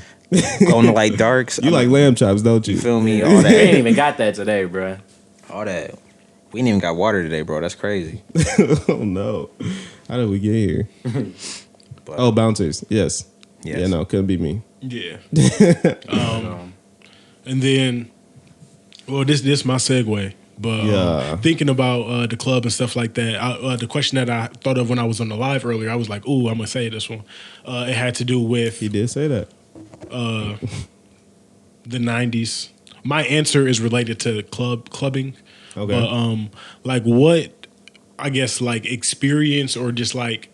[SPEAKER 2] glowing the light darks.
[SPEAKER 3] You like lamb chops, don't you?
[SPEAKER 2] You feel me? All
[SPEAKER 4] We ain't
[SPEAKER 2] that.
[SPEAKER 4] even got that today, bro.
[SPEAKER 2] All that. We ain't even got water today, bro. That's crazy.
[SPEAKER 3] Oh no, how did we get here?
[SPEAKER 2] But-
[SPEAKER 3] Oh, bouncers. Yes.
[SPEAKER 2] Yes.
[SPEAKER 3] Yeah, no, couldn't be me.
[SPEAKER 1] Yeah.
[SPEAKER 4] Um,
[SPEAKER 1] And then, well, this my segue. But
[SPEAKER 3] Yeah.
[SPEAKER 1] thinking about the club and stuff like that, the question that I thought of when I was on the live earlier, I was like, "Ooh, I'm gonna say this one." It had to do with
[SPEAKER 3] He did say that.
[SPEAKER 1] the '90s. My answer is related to clubbing.
[SPEAKER 3] Okay.
[SPEAKER 1] But like what I guess like experience or just like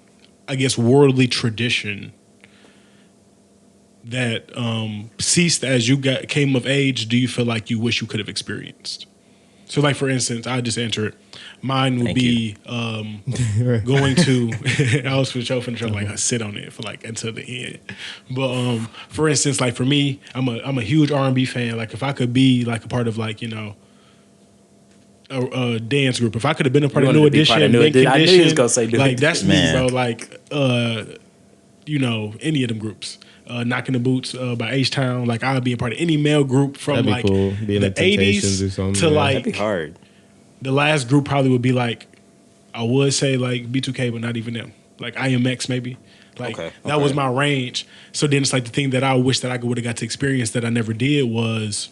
[SPEAKER 1] I guess worldly tradition that ceased as you came of age, do you feel like you wish you could have experienced? So, like for instance, I just answer it. Mine would
[SPEAKER 2] Thank
[SPEAKER 1] be
[SPEAKER 3] Right.
[SPEAKER 1] going to. I was for sure finna try to like sit on it for like until the end. But for instance, like for me, I'm a huge R&B fan. Like if I could be like a part of like a dance group, if I could have been a part
[SPEAKER 4] You
[SPEAKER 1] of
[SPEAKER 4] wanted
[SPEAKER 1] New
[SPEAKER 4] to be part of
[SPEAKER 1] Edition,
[SPEAKER 4] New
[SPEAKER 1] Mint
[SPEAKER 4] Edition. I knew you was
[SPEAKER 1] Condition,
[SPEAKER 4] gonna say New
[SPEAKER 1] like that's me,
[SPEAKER 2] Man.
[SPEAKER 1] bro. Like any of them groups. Knocking the Boots by H Town. Like I'll be a part of any male group from
[SPEAKER 3] That'd be
[SPEAKER 1] like
[SPEAKER 3] cool. Being
[SPEAKER 1] the
[SPEAKER 3] the Temptations
[SPEAKER 1] 80s
[SPEAKER 3] or something.
[SPEAKER 1] to
[SPEAKER 3] yeah.
[SPEAKER 1] like
[SPEAKER 2] That'd be hard.
[SPEAKER 1] the last group probably would be like I would say like B2K, but not even them. Like IMX maybe. Like
[SPEAKER 2] Okay,
[SPEAKER 1] that was
[SPEAKER 2] okay.
[SPEAKER 1] my range. So then it's like the thing that I wish that I would have got to experience that I never did was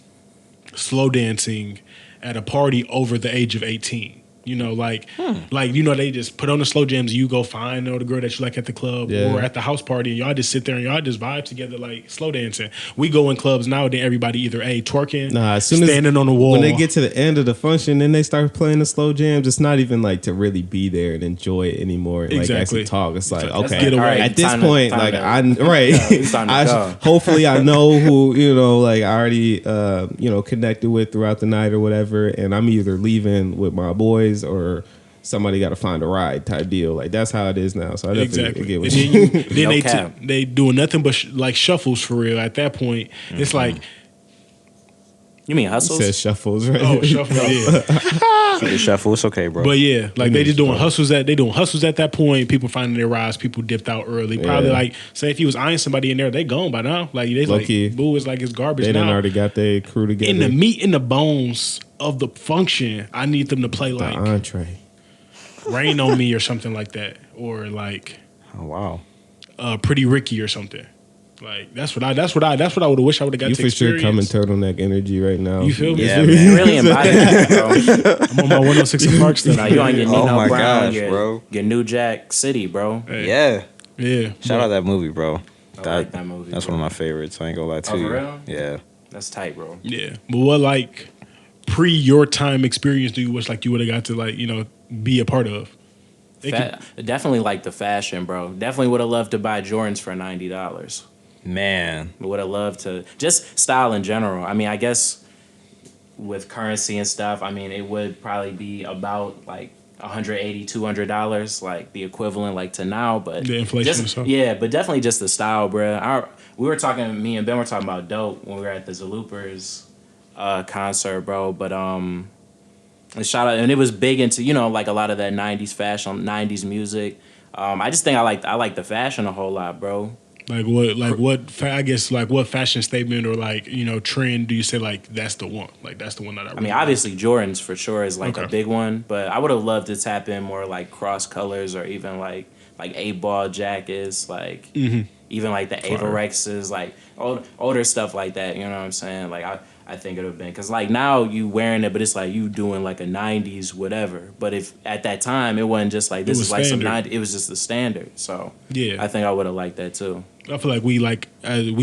[SPEAKER 1] slow dancing at a party over the age of 18. You know, like they just put on the slow jams. You go find the girl that you like at the club
[SPEAKER 3] Yeah.
[SPEAKER 1] or at the house party, and y'all just sit there and y'all just vibe together like slow dancing. We go in clubs now, then everybody either twerking,
[SPEAKER 3] Nah, as soon
[SPEAKER 1] standing
[SPEAKER 3] as
[SPEAKER 1] on the wall.
[SPEAKER 3] when they get to the end of the function, then they start playing the slow jams. It's not even like to really be there and enjoy it anymore. Like
[SPEAKER 1] Exactly.
[SPEAKER 3] actually talk. It's like
[SPEAKER 1] It's like,
[SPEAKER 3] okay,
[SPEAKER 1] get away.
[SPEAKER 4] All right,
[SPEAKER 3] at this
[SPEAKER 4] time to-
[SPEAKER 3] point,
[SPEAKER 4] time
[SPEAKER 3] like
[SPEAKER 4] to-
[SPEAKER 3] I right.
[SPEAKER 4] Yeah, it's time to go.
[SPEAKER 3] Hopefully, I know who like I already connected with throughout the night or whatever, and I'm either leaving with my boys or somebody got to find a ride type deal. Like that's how it is now. So I definitely
[SPEAKER 1] Exactly.
[SPEAKER 3] get
[SPEAKER 1] And
[SPEAKER 3] what
[SPEAKER 1] then,
[SPEAKER 3] you.
[SPEAKER 1] then
[SPEAKER 4] No
[SPEAKER 1] they
[SPEAKER 4] cap.
[SPEAKER 1] they doing nothing but like shuffles for real. At that point, it's like
[SPEAKER 4] You mean hustles?
[SPEAKER 3] Says shuffles, right?
[SPEAKER 1] oh shuffles, yeah.
[SPEAKER 2] Keep it shuffle. It's okay, bro.
[SPEAKER 1] But yeah, like they just doing
[SPEAKER 3] fun.
[SPEAKER 1] hustles at that point. People finding their rides. People dipped out early. Probably
[SPEAKER 3] Yeah.
[SPEAKER 1] like say if you was eyeing somebody in there, they gone by now. Like they
[SPEAKER 3] Low
[SPEAKER 1] like
[SPEAKER 3] key.
[SPEAKER 1] boo is like it's garbage
[SPEAKER 3] They done
[SPEAKER 1] now.
[SPEAKER 3] already got their crew together.
[SPEAKER 1] In the meat and the bones of the function, I need them to play
[SPEAKER 3] the
[SPEAKER 1] like
[SPEAKER 3] entree.
[SPEAKER 1] Rain on Me or something like that, or like
[SPEAKER 2] Oh wow.
[SPEAKER 1] Pretty Ricky or something. Like that's what I would have wished I would have got
[SPEAKER 3] You
[SPEAKER 1] to
[SPEAKER 3] for sure
[SPEAKER 1] experience.
[SPEAKER 3] coming turtleneck energy right now.
[SPEAKER 1] You feel me?
[SPEAKER 2] Yeah,
[SPEAKER 4] You
[SPEAKER 2] man.
[SPEAKER 4] really embody that, bro.
[SPEAKER 1] I'm on my 106 in Park stuff.
[SPEAKER 4] Nah, you on your
[SPEAKER 2] Oh
[SPEAKER 4] Nino
[SPEAKER 2] my
[SPEAKER 4] Brown,
[SPEAKER 2] gosh,
[SPEAKER 4] your,
[SPEAKER 2] bro.
[SPEAKER 4] your New Jack City, bro.
[SPEAKER 1] Hey,
[SPEAKER 2] Yeah.
[SPEAKER 1] yeah.
[SPEAKER 2] Shout out that movie, bro.
[SPEAKER 4] I like that movie,
[SPEAKER 2] That's
[SPEAKER 4] bro.
[SPEAKER 2] one of my favorites. I ain't gonna lie to
[SPEAKER 4] Oh,
[SPEAKER 2] you.
[SPEAKER 4] for real?
[SPEAKER 2] Yeah.
[SPEAKER 4] That's tight, bro.
[SPEAKER 1] Yeah, but what like pre your time experience do you wish like you would have got to like be a part of? It could-
[SPEAKER 4] Definitely like the fashion, bro. Definitely would have loved to buy Jordans for $90.
[SPEAKER 2] Man.
[SPEAKER 4] Would have loved to just style in general. I mean, I guess with currency and stuff, I mean, it would probably be about like $180, $200, like the equivalent like to now. But
[SPEAKER 1] The inflation
[SPEAKER 4] just,
[SPEAKER 1] and stuff.
[SPEAKER 4] yeah, but definitely just the style, bro. We were talking, me and Ben were talking about dope when we were at the Zaloopers concert, bro. But and shout out, and it was big into like a lot of that '90s fashion, '90s music. I just think I like the fashion a whole lot, bro.
[SPEAKER 1] I guess like what fashion statement or like trend do you say like that's the one that I
[SPEAKER 4] I mean, obviously Jordans for sure is like a
[SPEAKER 1] Okay.
[SPEAKER 4] big one, but I would have loved to tap in more like cross colors or even like 8-ball jackets, like even like the
[SPEAKER 1] Fire.
[SPEAKER 4] Avorexes, like older stuff like that. You know what I'm saying? Like I think it would have been because like now you wearing it, but it's like you doing like a '90s whatever. But if at that time it wasn't just like this
[SPEAKER 1] was
[SPEAKER 4] is like
[SPEAKER 1] standard.
[SPEAKER 4] some '90s, it was just the standard. So
[SPEAKER 1] Yeah.
[SPEAKER 4] I think I would have liked that too.
[SPEAKER 1] I feel like we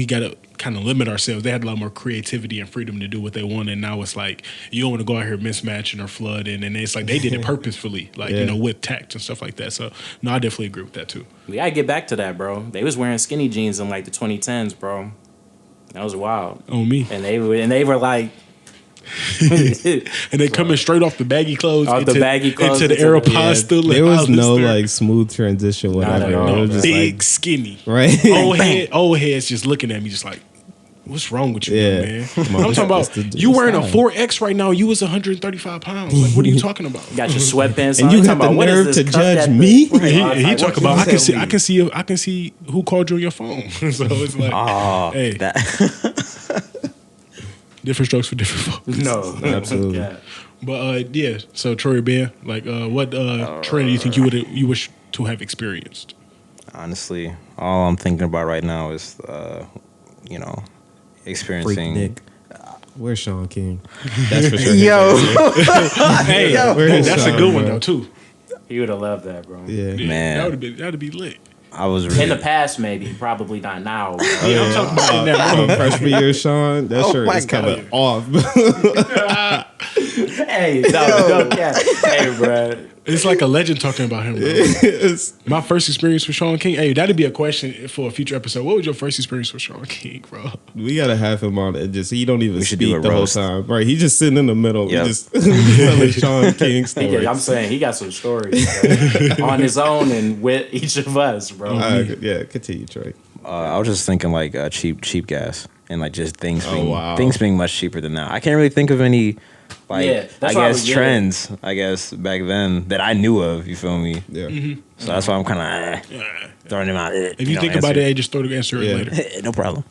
[SPEAKER 1] gotta kind of limit ourselves. They had a lot more creativity and freedom to do what they want, and now it's like you don't want to go out here mismatching or flooding, and it's like they did it purposefully, like
[SPEAKER 3] Yeah.
[SPEAKER 1] with tact and stuff like that. So no, I definitely agree with that too.
[SPEAKER 4] We gotta get back to that, bro. They was wearing skinny jeans in like the 2010s, bro. That was wild.
[SPEAKER 1] On me,
[SPEAKER 4] And they were like
[SPEAKER 1] and they coming straight off the baggy clothes,
[SPEAKER 4] Off the baggy clothes
[SPEAKER 1] into the
[SPEAKER 4] into the-
[SPEAKER 1] Aeropostale.
[SPEAKER 3] There
[SPEAKER 1] and
[SPEAKER 3] was no
[SPEAKER 1] Hollister.
[SPEAKER 3] like smooth transition, whatever.
[SPEAKER 4] at all,
[SPEAKER 3] It was
[SPEAKER 4] bro.
[SPEAKER 3] just
[SPEAKER 1] big
[SPEAKER 3] like
[SPEAKER 1] skinny.
[SPEAKER 3] right.
[SPEAKER 1] Old heads just looking at me just like, what's wrong with you,
[SPEAKER 3] Yeah.
[SPEAKER 1] man?
[SPEAKER 3] Come on,
[SPEAKER 1] I'm talking about
[SPEAKER 3] it's the
[SPEAKER 1] you wearing a
[SPEAKER 3] style.
[SPEAKER 1] 4X right now. You was 135 pounds. Like, what are you talking about?
[SPEAKER 4] got your sweatpants
[SPEAKER 3] And
[SPEAKER 4] on.
[SPEAKER 3] you
[SPEAKER 4] They
[SPEAKER 3] got
[SPEAKER 4] talking
[SPEAKER 3] the
[SPEAKER 4] about, what is
[SPEAKER 3] nerve
[SPEAKER 4] this
[SPEAKER 3] to
[SPEAKER 4] cuff
[SPEAKER 3] judge
[SPEAKER 4] that
[SPEAKER 3] me?
[SPEAKER 4] thing?
[SPEAKER 1] He
[SPEAKER 4] Like,
[SPEAKER 1] talk
[SPEAKER 4] what
[SPEAKER 1] about
[SPEAKER 4] you
[SPEAKER 1] I
[SPEAKER 4] tell
[SPEAKER 1] can see who called you on your phone. So it's like
[SPEAKER 2] Oh,
[SPEAKER 1] hey,
[SPEAKER 2] that.
[SPEAKER 1] different strokes for different folks.
[SPEAKER 4] me? No,
[SPEAKER 3] Absolutely.
[SPEAKER 4] Yeah.
[SPEAKER 1] But yeah, so Troy Ben, like what trend do you think you wish to have experienced?
[SPEAKER 2] Honestly, all I'm thinking about right now is you know,
[SPEAKER 3] Freak
[SPEAKER 2] experiencing.
[SPEAKER 3] Nick. Where's Sean King? That's for sure.
[SPEAKER 2] Yo,
[SPEAKER 1] Hey,
[SPEAKER 3] Where's
[SPEAKER 1] that's a
[SPEAKER 3] Sean,
[SPEAKER 1] good one
[SPEAKER 3] bro?
[SPEAKER 1] though too.
[SPEAKER 4] He would have loved that, bro.
[SPEAKER 3] Yeah.
[SPEAKER 1] Yeah,
[SPEAKER 2] Man.
[SPEAKER 1] that'd be lit.
[SPEAKER 2] I was
[SPEAKER 4] In
[SPEAKER 2] really.
[SPEAKER 4] the past, maybe, probably not now. Bro.
[SPEAKER 1] Yeah, I'm talking about in that moment.
[SPEAKER 3] Freshman year, Sean, that shirt
[SPEAKER 2] my
[SPEAKER 3] is coming
[SPEAKER 1] God.
[SPEAKER 3] off.
[SPEAKER 4] Hey, no, hey, bro.
[SPEAKER 1] It's like a legend talking about him. Bro.
[SPEAKER 3] It's-
[SPEAKER 1] My first experience with Sean King. Hey, that'd be a question for a future episode. What was your first experience with Sean King, bro?
[SPEAKER 3] we gotta have him on it. Just he don't even
[SPEAKER 2] We should do
[SPEAKER 3] speak
[SPEAKER 2] a
[SPEAKER 3] the whole
[SPEAKER 2] roast.
[SPEAKER 3] time. Right? He's just sitting in the middle.
[SPEAKER 2] Yep.
[SPEAKER 3] Just telling Sean King stories.
[SPEAKER 4] I'm saying he got some stories bro, on his own and with each of us, bro.
[SPEAKER 3] Yeah, continue, Troy.
[SPEAKER 2] I was just thinking like cheap gas and like just things being
[SPEAKER 3] wow.
[SPEAKER 2] things being much cheaper than now. I can't really think of any like
[SPEAKER 4] Yeah,
[SPEAKER 2] I
[SPEAKER 4] that's why I
[SPEAKER 2] guess
[SPEAKER 4] was getting-
[SPEAKER 2] trends. I guess back then that I knew of. You feel me?
[SPEAKER 3] Yeah.
[SPEAKER 2] So that's why I'm kind of throwing them out.
[SPEAKER 1] If you think about it, hey, just throw the answer in
[SPEAKER 3] Yeah.
[SPEAKER 1] later.
[SPEAKER 2] no problem.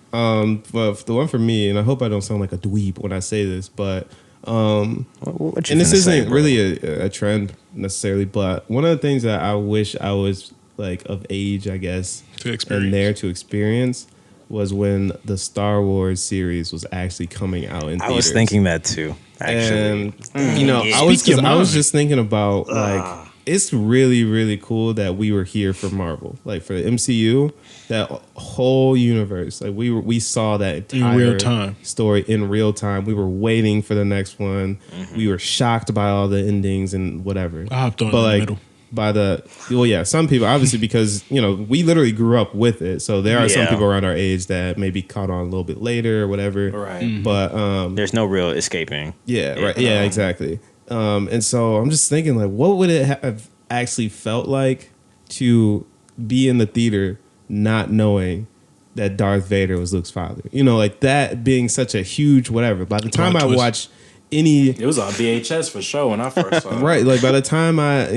[SPEAKER 3] But the one for me, and I hope I don't sound like a dweeb when I say this, but
[SPEAKER 2] What you
[SPEAKER 3] and this
[SPEAKER 2] finna say,
[SPEAKER 3] isn't
[SPEAKER 2] bro?
[SPEAKER 3] really a trend necessarily, but one of the things that I wish I was like of age, I guess,
[SPEAKER 1] To experience.
[SPEAKER 3] and there to experience was when the Star Wars series was actually coming out in
[SPEAKER 2] I
[SPEAKER 3] theaters.
[SPEAKER 2] was thinking that too. Actually,
[SPEAKER 3] And you know, I was
[SPEAKER 1] Speak your
[SPEAKER 3] I was
[SPEAKER 1] mind.
[SPEAKER 3] just thinking about like it's really really cool that we were here for Marvel, like for the MCU, that whole universe. Like we saw that
[SPEAKER 1] In
[SPEAKER 3] entire
[SPEAKER 1] real time.
[SPEAKER 3] story in real time. We were waiting for the next one.
[SPEAKER 2] Mm-hmm.
[SPEAKER 3] We were shocked by all the endings and whatever.
[SPEAKER 1] I hopped on
[SPEAKER 3] but
[SPEAKER 1] in the
[SPEAKER 3] like
[SPEAKER 1] middle.
[SPEAKER 3] by the well, yeah, some people obviously because you know we literally grew up with it. So there are some
[SPEAKER 2] Yeah.
[SPEAKER 3] people around our age that maybe caught on a little bit later or whatever.
[SPEAKER 4] Right.
[SPEAKER 3] But
[SPEAKER 2] there's no real escaping.
[SPEAKER 3] yeah, right. Yeah, exactly. And so I'm just thinking, like, what would it have actually felt like to be in the theater not knowing that Darth Vader was Luke's father? You know, like that being such a huge whatever. By the time I
[SPEAKER 1] twist.
[SPEAKER 3] watched any
[SPEAKER 4] It was on VHS for sure when I first saw it.
[SPEAKER 3] right, like by the time I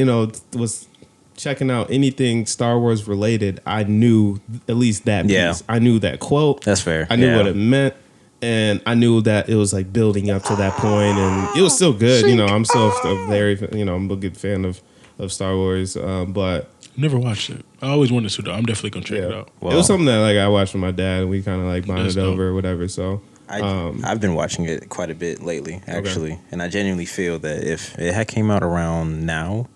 [SPEAKER 3] was checking out anything Star Wars related, I knew at least that piece.
[SPEAKER 2] Yeah.
[SPEAKER 3] I knew that quote.
[SPEAKER 2] That's fair.
[SPEAKER 3] I knew
[SPEAKER 2] Yeah.
[SPEAKER 3] what it meant, and I knew that it was like building up to that point, and it was still good. You know, I'm still a very, I'm a good fan of Star Wars, but
[SPEAKER 1] Never watched it. I always wanted to though. I'm definitely gonna check it
[SPEAKER 3] yeah,
[SPEAKER 1] out.
[SPEAKER 3] it was something that like I watched with my dad, and we kind of like bonded
[SPEAKER 1] That's dope.
[SPEAKER 3] over or whatever. So
[SPEAKER 2] I've been watching it quite a bit lately, actually, and I genuinely feel that if it had came out around now,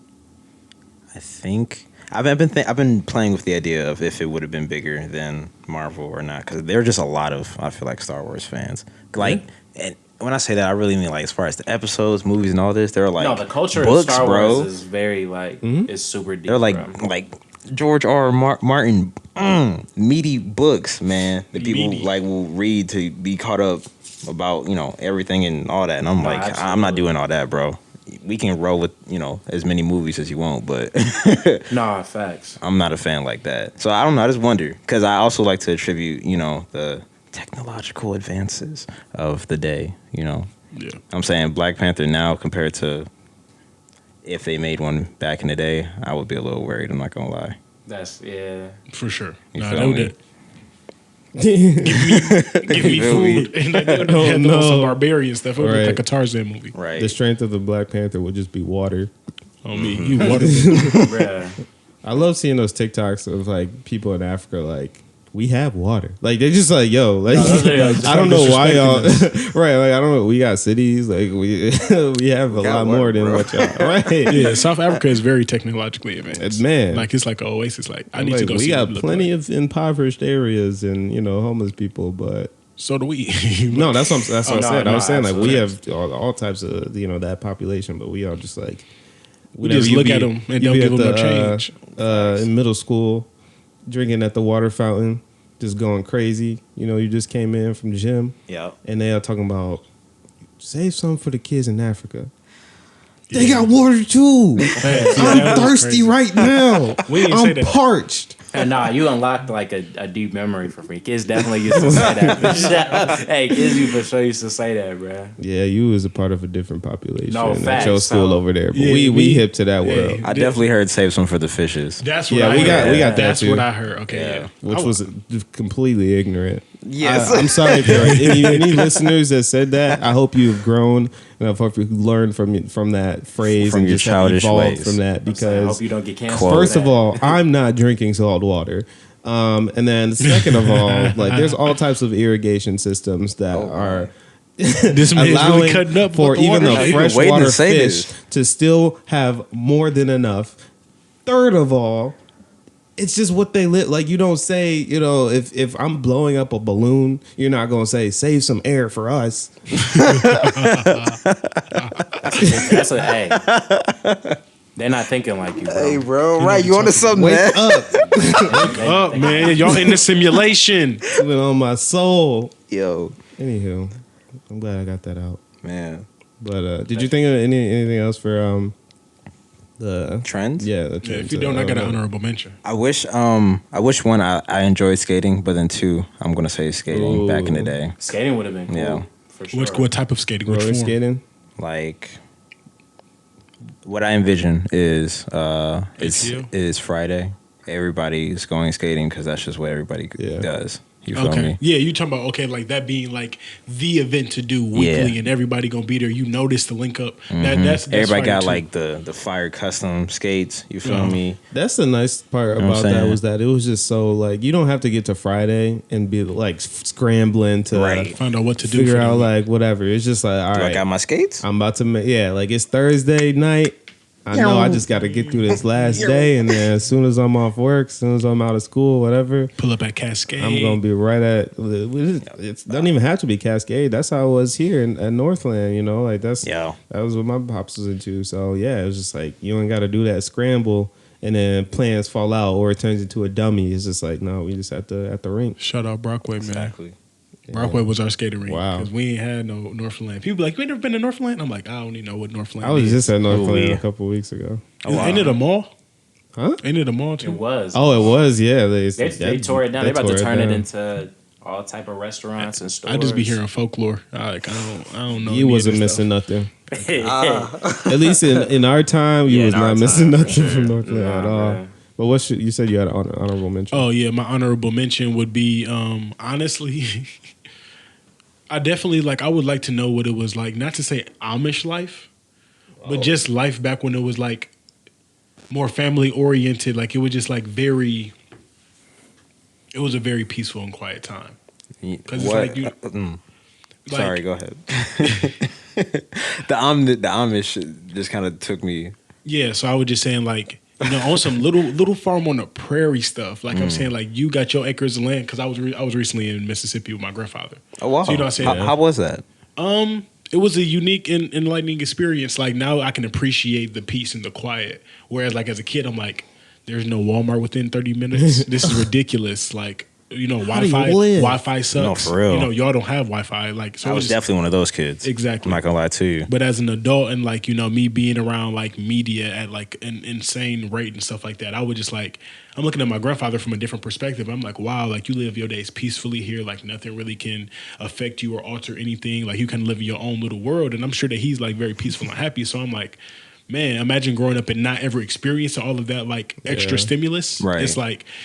[SPEAKER 2] I think I've been playing with the idea of if it would have been bigger than Marvel or not, because there are just a lot of I feel like Star Wars fans. Like, and when I say that, I really mean like as far as the episodes, movies, and all this. There are like
[SPEAKER 4] No, the culture
[SPEAKER 2] books,
[SPEAKER 4] of Star
[SPEAKER 2] bro.
[SPEAKER 4] Wars is very like is super deep.
[SPEAKER 2] They're
[SPEAKER 4] bro.
[SPEAKER 2] like George R. Martin, meaty books, man. That people
[SPEAKER 1] Meaty.
[SPEAKER 2] like will read to be caught up about everything and all that. And I'm like,
[SPEAKER 4] absolutely.
[SPEAKER 2] I'm not doing all that, bro. We can roll with as many movies as you want, but
[SPEAKER 4] Nah, facts.
[SPEAKER 2] I'm not a fan like that. So I don't know. I just wonder because I also like to attribute the technological advances of the day.
[SPEAKER 1] Yeah.
[SPEAKER 2] I'm saying Black Panther now compared to if they made one back in the day, I would be a little worried. I'm not gonna lie.
[SPEAKER 4] That's
[SPEAKER 1] For sure.
[SPEAKER 2] You
[SPEAKER 1] Nah,
[SPEAKER 2] feel
[SPEAKER 1] that
[SPEAKER 2] me?
[SPEAKER 1] would give me
[SPEAKER 2] Feel me?
[SPEAKER 1] food. And they had the
[SPEAKER 3] no.
[SPEAKER 1] some barbarian stuff. It would
[SPEAKER 3] Right.
[SPEAKER 1] look like a Tarzan movie.
[SPEAKER 2] Right.
[SPEAKER 3] the strength of the Black Panther would just be water.
[SPEAKER 1] On me. You water.
[SPEAKER 4] bruh.
[SPEAKER 3] I love seeing those TikToks of like people in Africa like we have water. Like they're just like, yo, like
[SPEAKER 4] those are-
[SPEAKER 3] I don't know why y'all right, like I don't know, we got cities, like we we have a
[SPEAKER 2] got
[SPEAKER 3] lot more
[SPEAKER 2] water,
[SPEAKER 3] than
[SPEAKER 2] bro.
[SPEAKER 3] what y'all right.
[SPEAKER 1] Yeah, South Africa is very technologically advanced.
[SPEAKER 3] Man.
[SPEAKER 1] Like it's like an oasis. Like I need
[SPEAKER 3] Like,
[SPEAKER 1] to go
[SPEAKER 3] we
[SPEAKER 1] see
[SPEAKER 3] got
[SPEAKER 1] what it look
[SPEAKER 3] plenty
[SPEAKER 1] like.
[SPEAKER 3] of impoverished areas and homeless people, but
[SPEAKER 1] So do we.
[SPEAKER 3] no, that's what I
[SPEAKER 4] no,
[SPEAKER 3] said. I
[SPEAKER 4] no,
[SPEAKER 3] was saying like we
[SPEAKER 4] absolutely.
[SPEAKER 3] have all types of that population, but we are just like
[SPEAKER 1] We just
[SPEAKER 3] you
[SPEAKER 1] look
[SPEAKER 3] be-
[SPEAKER 1] at them and
[SPEAKER 3] you
[SPEAKER 1] don't
[SPEAKER 3] be
[SPEAKER 1] give
[SPEAKER 3] at
[SPEAKER 1] them no
[SPEAKER 3] the,
[SPEAKER 1] change.
[SPEAKER 3] In middle school, drinking at the water fountain, just going crazy. You just came in from the gym,
[SPEAKER 2] Yeah.
[SPEAKER 3] and they are talking about save some for the kids in Africa. They got water too. I'm thirsty right now.
[SPEAKER 1] We didn't say
[SPEAKER 3] I'm
[SPEAKER 1] that.
[SPEAKER 3] parched.
[SPEAKER 4] And nah, you unlocked like a deep memory for me. Kids definitely used to say that. For sure. Hey, kids, you for sure used to say that, bruh.
[SPEAKER 3] Yeah, you was a part of a different population
[SPEAKER 4] No,
[SPEAKER 3] at
[SPEAKER 4] facts,
[SPEAKER 3] your school
[SPEAKER 4] so-
[SPEAKER 3] over there. But
[SPEAKER 1] Yeah,
[SPEAKER 3] we
[SPEAKER 1] me-
[SPEAKER 3] hip to that
[SPEAKER 1] yeah.
[SPEAKER 3] world,
[SPEAKER 2] I definitely heard save some for the fishes.
[SPEAKER 1] That's what
[SPEAKER 3] Yeah,
[SPEAKER 1] I
[SPEAKER 3] we got-
[SPEAKER 1] heard.
[SPEAKER 3] we got that
[SPEAKER 1] That's
[SPEAKER 3] too.
[SPEAKER 1] what I heard. Okay, yeah.
[SPEAKER 3] which was completely ignorant.
[SPEAKER 2] Yes.
[SPEAKER 3] I'm sorry for any listeners that said that. I hope you've grown and I hope you learned from that phrase
[SPEAKER 2] From
[SPEAKER 3] and
[SPEAKER 2] your
[SPEAKER 3] just have
[SPEAKER 2] childish
[SPEAKER 3] evolved
[SPEAKER 2] ways.
[SPEAKER 3] from that
[SPEAKER 4] I
[SPEAKER 3] because
[SPEAKER 4] hope you don't get canceled.
[SPEAKER 2] Quote.
[SPEAKER 4] for
[SPEAKER 3] first of
[SPEAKER 4] that.
[SPEAKER 3] all, I'm not drinking salt water. And then second of all, like there's all types of irrigation systems that are
[SPEAKER 1] This man's
[SPEAKER 3] allowing
[SPEAKER 1] really cutting up
[SPEAKER 3] for
[SPEAKER 1] with the
[SPEAKER 3] even
[SPEAKER 1] water.
[SPEAKER 3] a
[SPEAKER 2] You've been waiting
[SPEAKER 3] freshwater
[SPEAKER 2] to say
[SPEAKER 3] fish
[SPEAKER 2] this.
[SPEAKER 3] to still have more than enough. Third of all, it's just what they lit. Like you don't say, if I'm blowing up a balloon, you're not gonna say save some air for us.
[SPEAKER 4] That's a hey. They're not thinking like you, bro.
[SPEAKER 2] Hey, bro, right? You onto something,
[SPEAKER 3] Wake
[SPEAKER 2] man?
[SPEAKER 3] up,
[SPEAKER 1] Up, man. Y'all in the simulation.
[SPEAKER 3] it went on my soul.
[SPEAKER 2] Yo,
[SPEAKER 3] Anywho, I'm glad I got that out.
[SPEAKER 2] man.
[SPEAKER 3] But did you think of anything else for the
[SPEAKER 2] Trends?
[SPEAKER 3] Yeah, the
[SPEAKER 1] Yeah,
[SPEAKER 3] trends.
[SPEAKER 1] if you don't, I got an honorable mention.
[SPEAKER 2] I wish one, I enjoyed skating, but then two, I'm gonna say skating back in the
[SPEAKER 3] Ooh.
[SPEAKER 2] day.
[SPEAKER 4] Skating would have been cool.
[SPEAKER 2] Yeah.
[SPEAKER 4] For sure.
[SPEAKER 1] What type of skating? Which
[SPEAKER 3] roller
[SPEAKER 1] form?
[SPEAKER 3] skating.
[SPEAKER 2] Like, what I envision is
[SPEAKER 1] ATL?
[SPEAKER 2] is Friday. Everybody's going skating because that's just what everybody
[SPEAKER 3] Yeah.
[SPEAKER 2] does. You feel
[SPEAKER 1] Okay.
[SPEAKER 2] me?
[SPEAKER 1] Yeah, you talking about like that being like the event to do weekly,
[SPEAKER 2] Yeah.
[SPEAKER 1] and everybody gonna be there. You notice the link up.
[SPEAKER 2] Mhm.
[SPEAKER 1] That's
[SPEAKER 2] Everybody
[SPEAKER 1] Friday
[SPEAKER 2] got
[SPEAKER 1] too.
[SPEAKER 2] like the fire custom skates. You feel
[SPEAKER 1] Yeah.
[SPEAKER 2] me?
[SPEAKER 3] That's the nice part
[SPEAKER 2] know what I'm
[SPEAKER 3] about that
[SPEAKER 2] saying?
[SPEAKER 3] was that it was just so like you don't have to get to Friday and be like scrambling to
[SPEAKER 2] Right.
[SPEAKER 1] find out what to do.
[SPEAKER 3] figure
[SPEAKER 1] for
[SPEAKER 3] out
[SPEAKER 1] them.
[SPEAKER 3] like whatever. It's just like all
[SPEAKER 2] Do
[SPEAKER 3] right,
[SPEAKER 2] I got my skates?
[SPEAKER 3] I'm about to make like it's Thursday night. I know I just got to get through this last day, and then as soon as I'm off work, as soon as I'm out of school, whatever,
[SPEAKER 1] pull up at Cascade.
[SPEAKER 3] I'm gonna be right at. It doesn't even have to be Cascade. That's how it was here at Northland. Like that was what my pops was into. So yeah, it was just like you ain't got to do that scramble, and then plans fall out, or it turns into a dummy. It's just like no, we just at the rink.
[SPEAKER 1] Shout out Brockway, man.
[SPEAKER 2] Exactly.
[SPEAKER 1] Brockway was our skating rink.
[SPEAKER 3] Wow.
[SPEAKER 1] Because we ain't had no Northland. People be like, you ain't never been to Northland? I'm like, I don't even know what Northland
[SPEAKER 3] I was
[SPEAKER 1] is.
[SPEAKER 3] just at Northland
[SPEAKER 2] yeah.
[SPEAKER 3] a couple weeks ago.
[SPEAKER 1] Ain't it a mall?
[SPEAKER 3] Huh?
[SPEAKER 1] Ain't it a mall too?
[SPEAKER 4] It was.
[SPEAKER 3] Oh, it was. Yeah,
[SPEAKER 4] They tore it down. They're about
[SPEAKER 3] tore
[SPEAKER 4] to turn it
[SPEAKER 3] down.
[SPEAKER 4] into all type of restaurants and stores.
[SPEAKER 1] I just be hearing folklore. I don't know.
[SPEAKER 3] You
[SPEAKER 1] any
[SPEAKER 3] wasn't
[SPEAKER 1] of this
[SPEAKER 3] missing
[SPEAKER 1] stuff.
[SPEAKER 3] nothing. At least in our time, you
[SPEAKER 4] Yeah,
[SPEAKER 3] was
[SPEAKER 4] in our
[SPEAKER 3] not missing
[SPEAKER 4] time, for
[SPEAKER 3] nothing
[SPEAKER 4] sure.
[SPEAKER 3] from Northland
[SPEAKER 4] Nah,
[SPEAKER 3] at all.
[SPEAKER 4] bruh.
[SPEAKER 3] But you said you had an honorable mention?
[SPEAKER 1] Oh yeah, my honorable mention would be honestly, I definitely I would like to know what it was like. Not to say Amish life, but just life back when it was like more family oriented. Like it was just like very. It was a very peaceful and quiet time. 'Cause it's like you-
[SPEAKER 2] Sorry, go ahead. the Amish just kind of took me.
[SPEAKER 1] Yeah, so I was just saying on some little farm on the prairie stuff. Like I'm saying, you got your acres of land because I was recently in Mississippi with my grandfather.
[SPEAKER 2] Oh wow!
[SPEAKER 1] So you know what I'm saying?
[SPEAKER 2] How was that?
[SPEAKER 1] It was a unique and enlightening experience. Like now I can appreciate the peace and the quiet. Whereas as a kid, I'm like, there's no Walmart within 30 minutes. This is ridiculous.
[SPEAKER 3] do you
[SPEAKER 1] Wi-Fi
[SPEAKER 3] live?
[SPEAKER 1] Wi-Fi sucks.
[SPEAKER 2] No, for real.
[SPEAKER 1] Y'all don't have Wi-Fi. So
[SPEAKER 2] I
[SPEAKER 1] it
[SPEAKER 2] was definitely one of those kids.
[SPEAKER 1] Exactly.
[SPEAKER 2] I'm not gonna lie to you.
[SPEAKER 1] But as an adult and me being around media at an insane rate and stuff like that, I would just I'm looking at my grandfather from a different perspective. I'm like, wow, you live your days peacefully here. Nothing really can affect you or alter anything. You can live in your own little world. And I'm sure that he's very peaceful and happy. So I'm like, man, imagine growing up and not ever experiencing all of that extra stimulus.
[SPEAKER 2] Right.
[SPEAKER 1] It's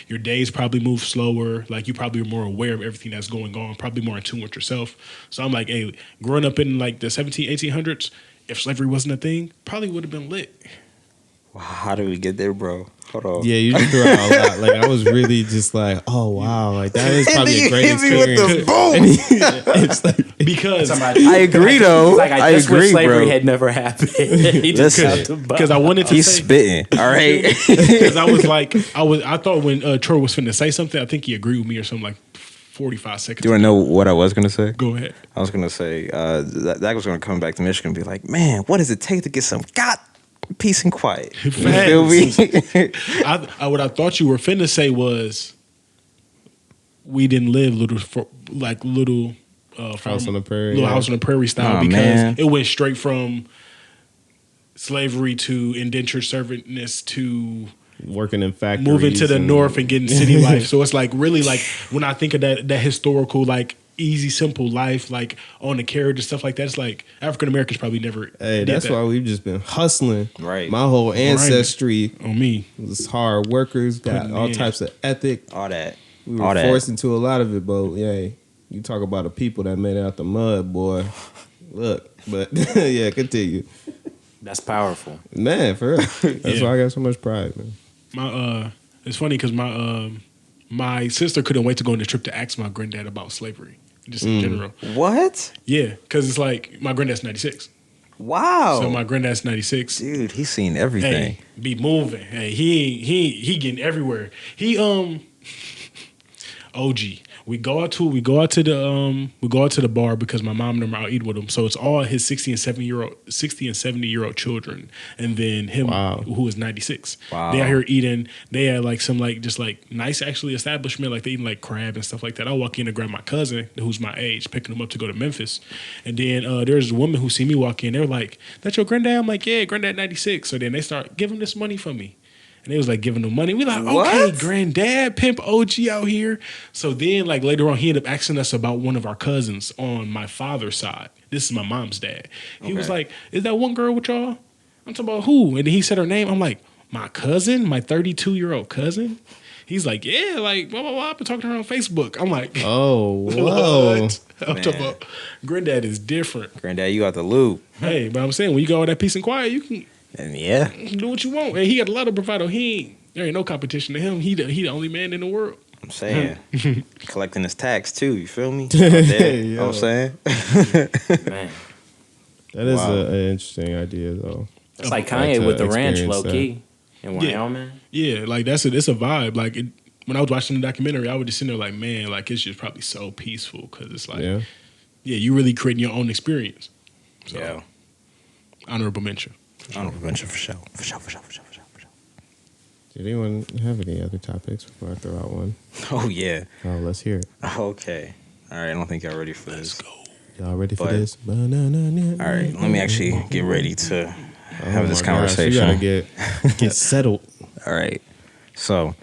[SPEAKER 1] your days probably move slower. You probably are more aware of everything that's going on, probably more in tune with yourself. So I'm like, hey, growing up in the 1800s, if slavery wasn't a thing, probably would have been lit.
[SPEAKER 2] Wow, how did we get there, bro? Hold on.
[SPEAKER 3] Yeah, you just threw out a lot. I was really just oh wow, that is probably a great experience.
[SPEAKER 2] Boom.
[SPEAKER 1] Because
[SPEAKER 2] I agree, though.
[SPEAKER 4] I just
[SPEAKER 2] agree,
[SPEAKER 4] wish slavery
[SPEAKER 2] bro.
[SPEAKER 4] had never happened. He just
[SPEAKER 2] Listen,
[SPEAKER 4] got the bus.
[SPEAKER 1] because I wanted to
[SPEAKER 2] He's
[SPEAKER 1] say,
[SPEAKER 2] spitting. All right.
[SPEAKER 1] because I thought when Troy was finna say something, I think he agreed with me or something 45 seconds.
[SPEAKER 2] Do you want to know what I was gonna say?
[SPEAKER 1] Go ahead.
[SPEAKER 2] I was gonna say that was gonna come back to Michigan and be like, man, what does it take to get some peace and quiet? You feel me?
[SPEAKER 1] What I thought you were finna say was we didn't live little
[SPEAKER 3] House on the prairie,
[SPEAKER 1] little
[SPEAKER 3] yeah.
[SPEAKER 1] house on the prairie style
[SPEAKER 2] Aw,
[SPEAKER 1] because
[SPEAKER 2] man.
[SPEAKER 1] it went straight from slavery to indentured servantness to
[SPEAKER 3] Working in factories,
[SPEAKER 1] moving to the
[SPEAKER 3] and-
[SPEAKER 1] north and getting city life. So it's really when I think of that historical easy simple life on the carriage and stuff like that, it's African Americans probably never
[SPEAKER 3] Hey,
[SPEAKER 1] did
[SPEAKER 3] that's
[SPEAKER 1] that.
[SPEAKER 3] why we've just been hustling.
[SPEAKER 2] Right.
[SPEAKER 3] My whole ancestry
[SPEAKER 1] On me.
[SPEAKER 3] was hard workers, got
[SPEAKER 1] Putting
[SPEAKER 3] all
[SPEAKER 1] in.
[SPEAKER 3] types of ethic.
[SPEAKER 2] All that.
[SPEAKER 3] We
[SPEAKER 2] All
[SPEAKER 3] were
[SPEAKER 2] that.
[SPEAKER 3] forced into a lot of it, but yeah, you talk about the people that made it out the mud, boy. Look, but yeah, continue.
[SPEAKER 4] That's powerful.
[SPEAKER 3] Man, for real. That's
[SPEAKER 1] Yeah.
[SPEAKER 3] why I got so much pride, man.
[SPEAKER 1] It's funny because my my sister couldn't wait to go on the trip to ask my granddad about slavery, just in general.
[SPEAKER 2] What?
[SPEAKER 1] Yeah, because it's like my granddad's 96.
[SPEAKER 2] Wow.
[SPEAKER 1] So my granddad's 96.
[SPEAKER 2] Dude, he's seen everything.
[SPEAKER 1] Hey, be moving. Hey, he getting everywhere. He OG. We go out to the bar because my mom and them are out eating with him. So it's all his 60 and 70-year-old children, and then him who is 96.
[SPEAKER 2] Wow.
[SPEAKER 1] They out here eating. They had like some like just like nice actually establishment, like they eating like crab and stuff like that. I walk in to grab my cousin who's my age, picking him up to go to Memphis, and then there's a woman who see me walk in. They're like, "That's your granddad?" I'm like, "Yeah, granddad 96." So then they start giving this money for me. And they was like giving them money. We like, okay, granddad, pimp OG out here. So then like later on, he ended up asking us about one of our cousins on my father's side. This is my mom's dad. He was like, is that one girl with y'all? I'm talking about who? And then he said her name. I'm like, my cousin, my 32-year-old cousin? He's like, yeah, like, blah, blah, blah. I've been talking to her on Facebook. I'm like,
[SPEAKER 3] oh, whoa.
[SPEAKER 1] What? I'm talking about, granddad is different.
[SPEAKER 2] Granddad, you got the loop.
[SPEAKER 1] Hey, but I'm saying, when you go all that peace and quiet, you can
[SPEAKER 2] And yeah.
[SPEAKER 1] do what you want. And he got a lot of bravado. There ain't no competition to him. He the only man in the world.
[SPEAKER 2] I'm saying. Collecting his tax too, you feel me? Out there, you know what I'm saying?
[SPEAKER 4] Man,
[SPEAKER 3] That is an interesting idea, though.
[SPEAKER 4] it's like
[SPEAKER 3] Like
[SPEAKER 4] Kanye
[SPEAKER 3] to
[SPEAKER 4] with the ranch,
[SPEAKER 3] experience
[SPEAKER 4] low key, in
[SPEAKER 1] Yeah.
[SPEAKER 4] Wyoming.
[SPEAKER 1] Yeah, like it's a vibe. Like when I was watching the documentary, I was just sitting there like, man, like it's just probably so peaceful because it's like, yeah, you really creating your own experience. So,
[SPEAKER 2] Yeah.
[SPEAKER 1] honorable mention.
[SPEAKER 2] Honorable mention for sure. For sure.
[SPEAKER 3] Did anyone have any other topics before I throw out one?
[SPEAKER 2] Oh, yeah.
[SPEAKER 3] Oh, let's hear it.
[SPEAKER 2] Okay. All right, I don't think y'all ready for
[SPEAKER 1] Let's
[SPEAKER 2] this.
[SPEAKER 1] go.
[SPEAKER 3] Y'all ready for
[SPEAKER 2] But-
[SPEAKER 3] this? All
[SPEAKER 2] All right, let me actually get ready to have this
[SPEAKER 3] You
[SPEAKER 2] conversation.
[SPEAKER 3] gotta get settled.
[SPEAKER 2] All right. So,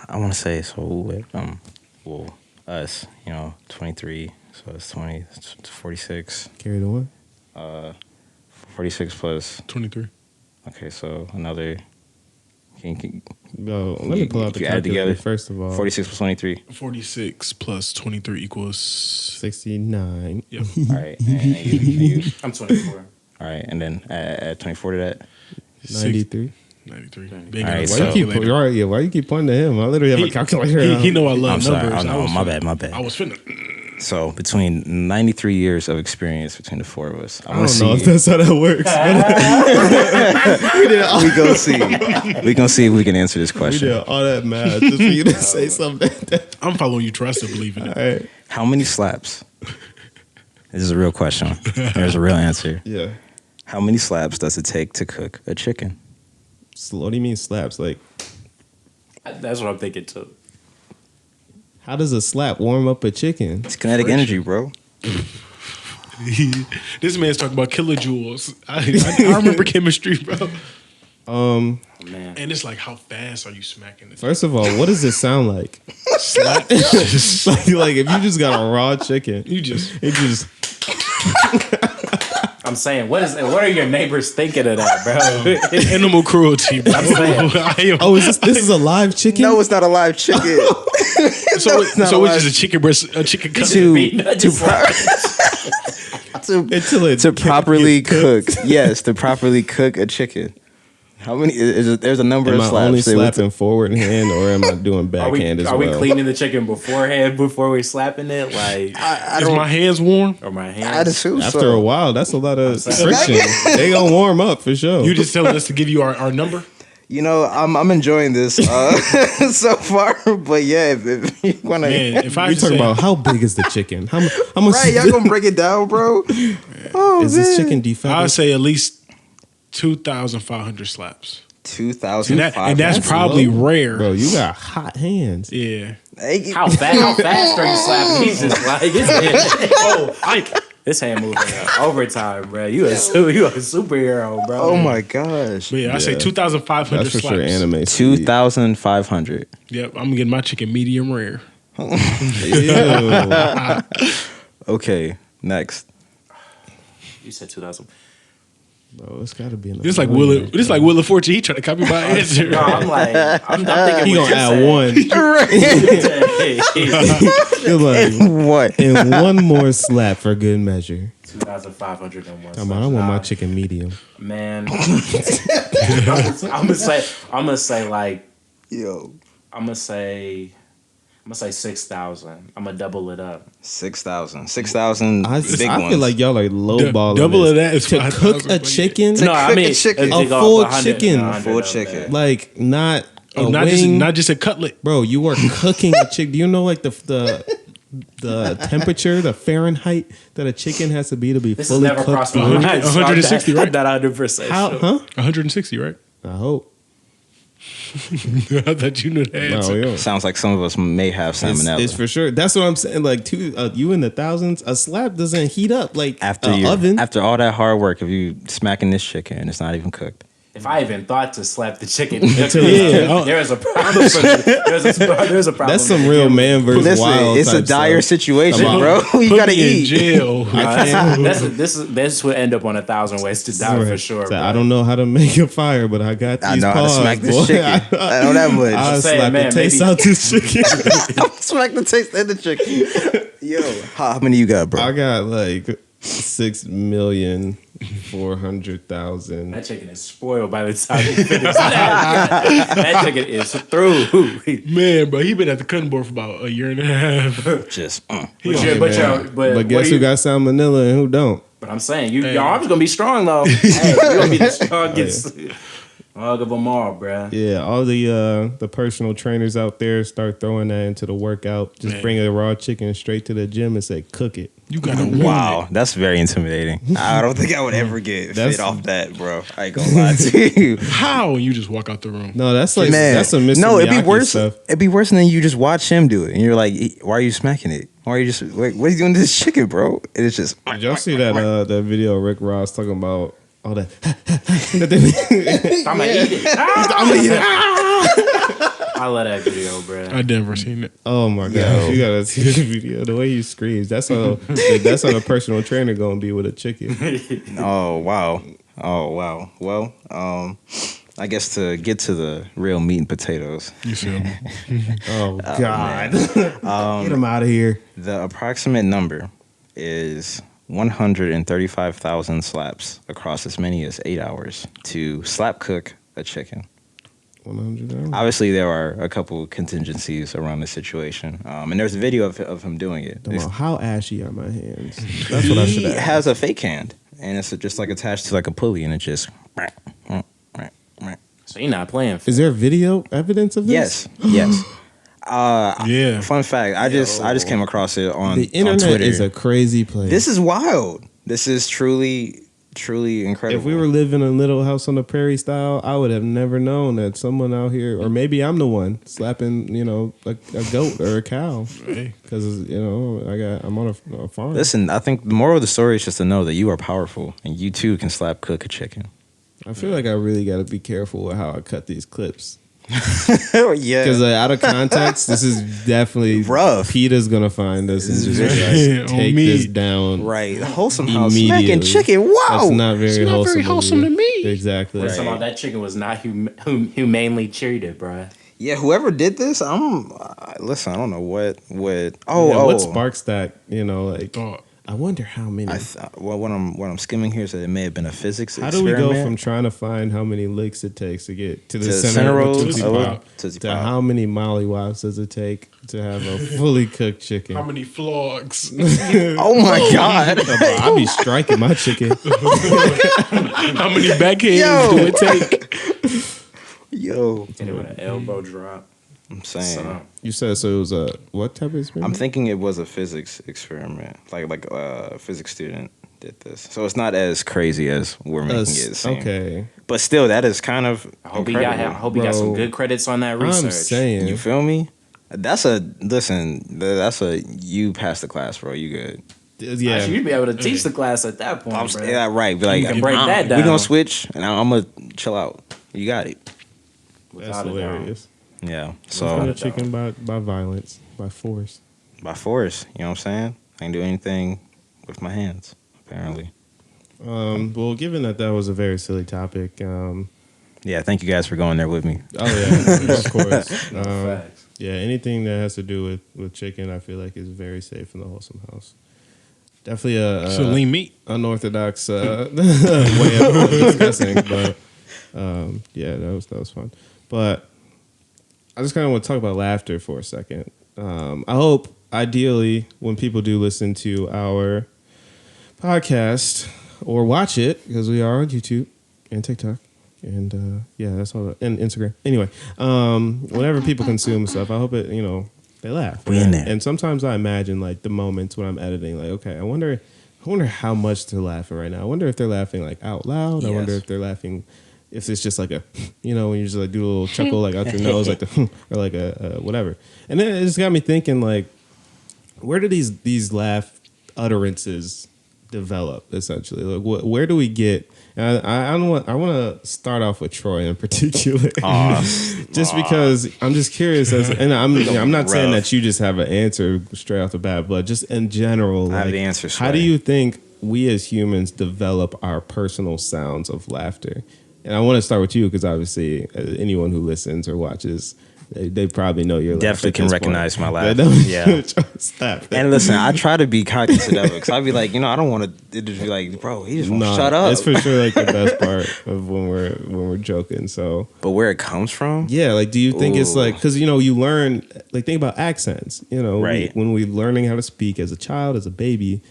[SPEAKER 2] I want to say, well, us, 23, so it's 20, it's 46.
[SPEAKER 3] Carry the one.
[SPEAKER 2] 46 plus,
[SPEAKER 1] 23.
[SPEAKER 2] okay, so another,
[SPEAKER 3] No, let me pull out the
[SPEAKER 2] you add
[SPEAKER 3] calculator
[SPEAKER 2] together?
[SPEAKER 3] first of all.
[SPEAKER 2] 46 plus 23.
[SPEAKER 1] 46 plus 23 equals.
[SPEAKER 3] 69.
[SPEAKER 1] Yep.
[SPEAKER 2] All right, and you,
[SPEAKER 4] I'm 24.
[SPEAKER 2] all right, and then add 24 to that.
[SPEAKER 3] 93.
[SPEAKER 1] 93.
[SPEAKER 2] All right,
[SPEAKER 1] Big
[SPEAKER 3] Why
[SPEAKER 2] so-
[SPEAKER 3] why you keep pointing to him? I literally have a calculator.
[SPEAKER 1] He know I love
[SPEAKER 2] I'm sorry.
[SPEAKER 1] numbers.
[SPEAKER 2] Oh, no,
[SPEAKER 1] I was
[SPEAKER 2] my
[SPEAKER 1] finna-
[SPEAKER 2] bad.
[SPEAKER 1] I was finna.
[SPEAKER 2] So between 93 years of experience between the four of us,
[SPEAKER 3] I don't know if that's how that works.
[SPEAKER 2] we gonna see. We gonna see if we can answer this
[SPEAKER 3] We
[SPEAKER 2] question.
[SPEAKER 3] did all that math just for you to say something.
[SPEAKER 1] I'm following you. Trust and believe in it.
[SPEAKER 3] All right.
[SPEAKER 2] How many slaps? This is a real question. There's a real answer.
[SPEAKER 3] Yeah.
[SPEAKER 2] How many slaps does it take to cook a chicken?
[SPEAKER 3] What do you mean slaps? Like,
[SPEAKER 4] That's what I'm thinking too.
[SPEAKER 3] how does a slap warm up a chicken?
[SPEAKER 2] It's kinetic energy, bro.
[SPEAKER 1] This man's talking about kilojoules. I remember chemistry, bro.
[SPEAKER 4] Man,
[SPEAKER 1] And it's like, how fast are you smacking this?
[SPEAKER 3] First of all, what does it sound like?
[SPEAKER 1] Slap.
[SPEAKER 3] like if you just got a raw chicken,
[SPEAKER 1] You just.
[SPEAKER 3] it just
[SPEAKER 4] I'm saying, what are your neighbors thinking of that, bro?
[SPEAKER 1] Animal cruelty, bro. I am-
[SPEAKER 3] this is a live chicken?
[SPEAKER 2] No, it's not a live chicken.
[SPEAKER 1] so
[SPEAKER 2] not
[SPEAKER 1] so
[SPEAKER 2] a
[SPEAKER 1] which
[SPEAKER 2] lie.
[SPEAKER 1] is a chicken breast, a chicken cut.
[SPEAKER 2] To properly cook. Yes, to properly cook a chicken. How many? There's a number
[SPEAKER 3] Am
[SPEAKER 2] of
[SPEAKER 3] I
[SPEAKER 2] slaps.
[SPEAKER 3] only
[SPEAKER 2] Say what's-
[SPEAKER 3] slapping forward hand or am I doing
[SPEAKER 4] Are
[SPEAKER 3] backhand
[SPEAKER 4] we
[SPEAKER 3] as
[SPEAKER 4] are
[SPEAKER 3] well?
[SPEAKER 4] we cleaning the chicken beforehand before we slapping it? Like,
[SPEAKER 1] Is my hands warm?
[SPEAKER 4] or my
[SPEAKER 2] I'd
[SPEAKER 4] hands?
[SPEAKER 2] assume
[SPEAKER 3] After
[SPEAKER 2] so.
[SPEAKER 3] a while, that's a lot of
[SPEAKER 4] sorry.
[SPEAKER 3] friction. They gonna warm up for sure.
[SPEAKER 1] You just telling us to give you our number?
[SPEAKER 2] I'm enjoying this so far, but yeah, if you wanna,
[SPEAKER 1] Man, if I
[SPEAKER 3] we
[SPEAKER 1] just
[SPEAKER 3] talking
[SPEAKER 1] say,
[SPEAKER 3] about how big is the chicken? How much
[SPEAKER 2] right? Y'all gonna break it down, bro? Oh,
[SPEAKER 3] is this chicken defective?
[SPEAKER 1] I'd say at least 2,500 slaps.
[SPEAKER 2] 2,000.
[SPEAKER 1] And that's probably
[SPEAKER 3] low.
[SPEAKER 1] rare.
[SPEAKER 3] Bro, you got hot hands.
[SPEAKER 1] Yeah.
[SPEAKER 4] How fast are you slapping? He's just like, this hand moving overtime, bro. You a superhero, bro.
[SPEAKER 2] Oh my gosh.
[SPEAKER 1] But yeah, I say
[SPEAKER 3] Yeah.
[SPEAKER 1] 2,500
[SPEAKER 3] That's for
[SPEAKER 1] slaps.
[SPEAKER 3] sure anime.
[SPEAKER 2] 2,500.
[SPEAKER 1] Yep, I'm getting my chicken medium rare.
[SPEAKER 3] Ew.
[SPEAKER 2] Okay, next.
[SPEAKER 4] You said 2,000.
[SPEAKER 3] Bro, it's gotta be enough.
[SPEAKER 1] This like Willa Fortune. He trying to copy my answer.
[SPEAKER 4] No, I'm thinking
[SPEAKER 3] He
[SPEAKER 4] what
[SPEAKER 3] gonna add
[SPEAKER 4] you're
[SPEAKER 3] one.
[SPEAKER 4] saying.
[SPEAKER 3] You're like,
[SPEAKER 2] What?
[SPEAKER 3] and one more slap for good measure.
[SPEAKER 4] 2,501.
[SPEAKER 3] Come on, I want my chicken medium.
[SPEAKER 4] Man, I'm gonna say like
[SPEAKER 2] Yo.
[SPEAKER 4] I'm gonna say 6,000. I'm gonna double it up.
[SPEAKER 2] 6,000. 6,000
[SPEAKER 3] I
[SPEAKER 2] big
[SPEAKER 3] feel
[SPEAKER 2] ones.
[SPEAKER 3] like y'all are lowballing.
[SPEAKER 1] Double
[SPEAKER 3] this.
[SPEAKER 1] of that is
[SPEAKER 3] to
[SPEAKER 1] 5,000,
[SPEAKER 3] cook a
[SPEAKER 1] but
[SPEAKER 3] chicken.
[SPEAKER 2] To
[SPEAKER 4] No, I
[SPEAKER 2] cook
[SPEAKER 4] mean
[SPEAKER 2] a chicken.
[SPEAKER 3] A
[SPEAKER 4] to go
[SPEAKER 3] full
[SPEAKER 4] up 100,
[SPEAKER 3] chicken.
[SPEAKER 4] 100
[SPEAKER 2] Full
[SPEAKER 4] of
[SPEAKER 2] chicken.
[SPEAKER 4] that.
[SPEAKER 3] Like not a
[SPEAKER 1] Oh,
[SPEAKER 3] wing.
[SPEAKER 1] not just a cutlet.
[SPEAKER 3] Bro, you are cooking a chicken. Do you know like the temperature, the Fahrenheit that a chicken has to be
[SPEAKER 4] This has
[SPEAKER 3] fully
[SPEAKER 4] never
[SPEAKER 3] cooked?
[SPEAKER 4] crossed my
[SPEAKER 1] 100
[SPEAKER 4] mind.
[SPEAKER 1] 160, right?
[SPEAKER 4] I'm not 100%
[SPEAKER 3] How?
[SPEAKER 4] sure.
[SPEAKER 3] Huh?
[SPEAKER 1] 160, right?
[SPEAKER 3] I hope.
[SPEAKER 1] I thought you knew the answer.
[SPEAKER 3] No, yo.
[SPEAKER 2] Sounds like some of us may have salmonella.
[SPEAKER 3] It's for sure. That's what I'm saying. Like, you in the thousands. A slab doesn't heat up like oven.
[SPEAKER 2] After all that hard work of you smacking this chicken and it's not even cooked.
[SPEAKER 4] If I even thought to slap the chicken,
[SPEAKER 1] Yeah.
[SPEAKER 4] there is a problem. There's a problem.
[SPEAKER 3] That's some real man versus
[SPEAKER 2] Listen,
[SPEAKER 3] wild.
[SPEAKER 2] it's a
[SPEAKER 3] type
[SPEAKER 2] dire
[SPEAKER 3] stuff.
[SPEAKER 2] situation,
[SPEAKER 3] Come on.
[SPEAKER 2] bro. You
[SPEAKER 1] Put
[SPEAKER 2] gotta
[SPEAKER 1] me in
[SPEAKER 2] eat.
[SPEAKER 1] jail.
[SPEAKER 4] This would end up on 1,000 ways to die for
[SPEAKER 3] Right.
[SPEAKER 4] sure.
[SPEAKER 3] So
[SPEAKER 4] bro.
[SPEAKER 3] I don't know how to make a fire, but I got these
[SPEAKER 2] I know how to
[SPEAKER 3] paws,
[SPEAKER 2] smack this
[SPEAKER 3] boy.
[SPEAKER 2] chicken. I know that much.
[SPEAKER 3] I'll
[SPEAKER 4] saying,
[SPEAKER 3] slap
[SPEAKER 4] man,
[SPEAKER 3] the taste
[SPEAKER 4] maybe-
[SPEAKER 3] out this chicken.
[SPEAKER 2] Smack the taste of the chicken. Yo, how many you got, bro?
[SPEAKER 3] I got like 6,400,000.
[SPEAKER 4] That chicken is spoiled by the time you finish that. That chicken is through.
[SPEAKER 1] Man, bro, he been at the cutting board for about a year and a half.
[SPEAKER 2] Just
[SPEAKER 4] But
[SPEAKER 3] Man.
[SPEAKER 4] but
[SPEAKER 3] But guess who got salmonella and who don't?
[SPEAKER 4] But I'm saying your arms gonna be strong though. Hey, you're gonna be the strongest hug of them all, bruh.
[SPEAKER 3] Yeah, all the personal trainers out there start throwing that into the workout. Just
[SPEAKER 1] Man.
[SPEAKER 3] bring a raw chicken straight to the gym and say, cook it.
[SPEAKER 1] You got to
[SPEAKER 2] wow, that's very intimidating. I don't think I would ever get
[SPEAKER 3] That's-
[SPEAKER 2] fit off that, bro. I ain't gonna lie to you.
[SPEAKER 1] How? And you just walk out the room.
[SPEAKER 3] No, that's like
[SPEAKER 2] Man,
[SPEAKER 3] that's some Mr.
[SPEAKER 2] no, it'd be
[SPEAKER 3] Miyagi
[SPEAKER 2] worse.
[SPEAKER 3] stuff.
[SPEAKER 2] It'd be worse than you just watch him do it, and you're like, "Why are you smacking it? Why are you just? What are you doing to this chicken, bro?" And it's just.
[SPEAKER 3] Did y'all see that video of Rick Ross talking about all that?
[SPEAKER 4] I'm gonna eat it.
[SPEAKER 3] I'm gonna eat it.
[SPEAKER 4] I love that video, bruh.
[SPEAKER 1] I never seen it.
[SPEAKER 3] Oh my gosh, you gotta see the video. The way he screams, that's how a personal trainer gonna be with a chicken.
[SPEAKER 2] Oh wow! Oh wow! Well, I guess to get to the real meat and potatoes,
[SPEAKER 1] You feel me?
[SPEAKER 3] Oh God, get him out of here.
[SPEAKER 2] the approximate number is 135,000 slaps across as many as 8 hours to slap cook a chicken.
[SPEAKER 3] 100.
[SPEAKER 2] Obviously, there are a couple contingencies around the situation, and there's a video of him doing it.
[SPEAKER 3] How ashy are my hands? That's what I should
[SPEAKER 2] He
[SPEAKER 3] ask.
[SPEAKER 2] has a fake hand, and it's just like attached to like a pulley, and it just.
[SPEAKER 4] So you're not playing.
[SPEAKER 3] Is there video evidence of this?
[SPEAKER 2] Yes.
[SPEAKER 1] Yeah.
[SPEAKER 2] Fun fact: I just came across it on
[SPEAKER 3] The
[SPEAKER 2] on
[SPEAKER 3] internet
[SPEAKER 2] Twitter.
[SPEAKER 3] is a crazy place.
[SPEAKER 2] This is wild. This is truly incredible.
[SPEAKER 3] If we were living in a little house on the prairie style, I would have never known that someone out here, or maybe I'm the one slapping, a goat or a cow,
[SPEAKER 1] Hey.
[SPEAKER 3] because I'm on a farm.
[SPEAKER 2] Listen, I think the moral of the story is just to know that you are powerful, and you too can slap cook a chicken.
[SPEAKER 3] I feel like I really got to be careful with how I cut these clips.
[SPEAKER 2] Oh yeah.
[SPEAKER 3] Because out of context, this is definitely
[SPEAKER 2] Rough.
[SPEAKER 3] PETA's gonna find us and just
[SPEAKER 1] Yeah,
[SPEAKER 3] like,
[SPEAKER 1] on
[SPEAKER 3] take
[SPEAKER 1] me.
[SPEAKER 3] this down.
[SPEAKER 2] Right, wholesome house
[SPEAKER 3] Immediately.
[SPEAKER 2] smacking chicken. Wow,
[SPEAKER 3] That's not very
[SPEAKER 1] not
[SPEAKER 3] wholesome.
[SPEAKER 1] very wholesome to me.
[SPEAKER 3] Exactly.
[SPEAKER 4] Right. Somehow that chicken was not humanely treated, bruh.
[SPEAKER 2] yeah. Whoever did this, listen. I don't know what.
[SPEAKER 3] Yeah,
[SPEAKER 2] Oh,
[SPEAKER 3] what sparks that?
[SPEAKER 1] Thought.
[SPEAKER 3] I wonder how many.
[SPEAKER 2] What I'm skimming here is that it may have been a physics.
[SPEAKER 3] How do we go
[SPEAKER 2] experiment
[SPEAKER 3] from trying to find how many licks it takes to get to the
[SPEAKER 2] to
[SPEAKER 3] center of a
[SPEAKER 2] rolls
[SPEAKER 3] Tootsie
[SPEAKER 2] of a
[SPEAKER 3] Pop
[SPEAKER 2] Tootsie
[SPEAKER 3] to
[SPEAKER 2] Pop?
[SPEAKER 3] how many Molly Wops does it take to have a fully cooked chicken?
[SPEAKER 1] How many flogs?
[SPEAKER 2] Oh my god!
[SPEAKER 3] I'll be striking my chicken.
[SPEAKER 1] How many backhands
[SPEAKER 2] Yo.
[SPEAKER 1] do it take?
[SPEAKER 2] Yo,
[SPEAKER 4] Hit it with an elbow drop.
[SPEAKER 2] I'm saying.
[SPEAKER 4] So,
[SPEAKER 3] You said so. It was a what type of experiment?
[SPEAKER 2] I'm thinking it was a physics experiment, like a physics student did this. So it's not as crazy as we're making it seem.
[SPEAKER 3] Okay,
[SPEAKER 2] But still, that is kind of.
[SPEAKER 4] I hope he got some
[SPEAKER 3] Bro,
[SPEAKER 4] good credits on that research.
[SPEAKER 3] I'm saying.
[SPEAKER 2] You feel me? That's you passed the class, bro. You good?
[SPEAKER 3] Yeah.
[SPEAKER 4] Actually, you'd be able to teach the class at that point, bruh.
[SPEAKER 2] Yeah, right. Be like,
[SPEAKER 4] You can break that
[SPEAKER 2] We
[SPEAKER 4] down.
[SPEAKER 2] gonna switch, and I'm gonna chill out. You got it.
[SPEAKER 3] That's
[SPEAKER 4] Without a doubt.
[SPEAKER 3] hilarious.
[SPEAKER 2] Yeah.
[SPEAKER 3] So
[SPEAKER 2] So
[SPEAKER 3] the chicken by violence, by force.
[SPEAKER 2] by force, you know what I'm saying? I can do anything with my hands, apparently.
[SPEAKER 3] Well, given that was a very silly topic,
[SPEAKER 2] Yeah. Thank you guys for going there with me.
[SPEAKER 3] oh yeah, of course.
[SPEAKER 4] Facts.
[SPEAKER 3] Yeah, anything that has to do with chicken, I feel like is very safe in the wholesome house. Definitely
[SPEAKER 1] So lean meat.
[SPEAKER 3] unorthodox way of discussing, but yeah, that was fun. But I just kind of want to talk about laughter for a second. I hope, ideally, when people do listen to our podcast or watch it, because we are on YouTube and TikTok, and that's all. And Instagram. Anyway, whenever people consume stuff, I hope it, they laugh.
[SPEAKER 2] We in there.
[SPEAKER 3] And sometimes I imagine like the moments when I'm editing, like, okay, I wonder how much they're laughing right now. I wonder if they're laughing like out loud. I wonder
[SPEAKER 2] Yes.
[SPEAKER 3] if they're laughing. If it's just like a, when you just like do a little chuckle like out your nose, like the, or like a whatever. And then it just got me thinking, like, where do these laugh utterances develop? Essentially, like, where do we get? And I want to start off with Troy in particular, just because I'm just curious. And I'm not saying that you just have an answer straight off the bat, but just in general,
[SPEAKER 2] I have
[SPEAKER 3] like,
[SPEAKER 2] the answer,
[SPEAKER 3] how do
[SPEAKER 2] Sway.
[SPEAKER 3] you think we as humans develop our personal sounds of laughter? And I want to start with you because obviously anyone who listens or watches, they probably know your laugh.
[SPEAKER 2] Definitely
[SPEAKER 3] at
[SPEAKER 2] can
[SPEAKER 3] this
[SPEAKER 2] recognize
[SPEAKER 3] point.
[SPEAKER 2] my laugh.
[SPEAKER 3] They know
[SPEAKER 2] Yeah.
[SPEAKER 3] Stop.
[SPEAKER 2] And listen, I try to be cognizant of it because I'd be like, I don't want to just be like, bro, he just won't shut up.
[SPEAKER 3] It's for sure like the best part of when we're joking. So,
[SPEAKER 2] But where it comes from,
[SPEAKER 3] yeah, like, do you think it's
[SPEAKER 2] Ooh.
[SPEAKER 3] like, because you learn, like, think about accents.
[SPEAKER 2] Right.
[SPEAKER 3] When we're learning how to speak as a child, as a baby,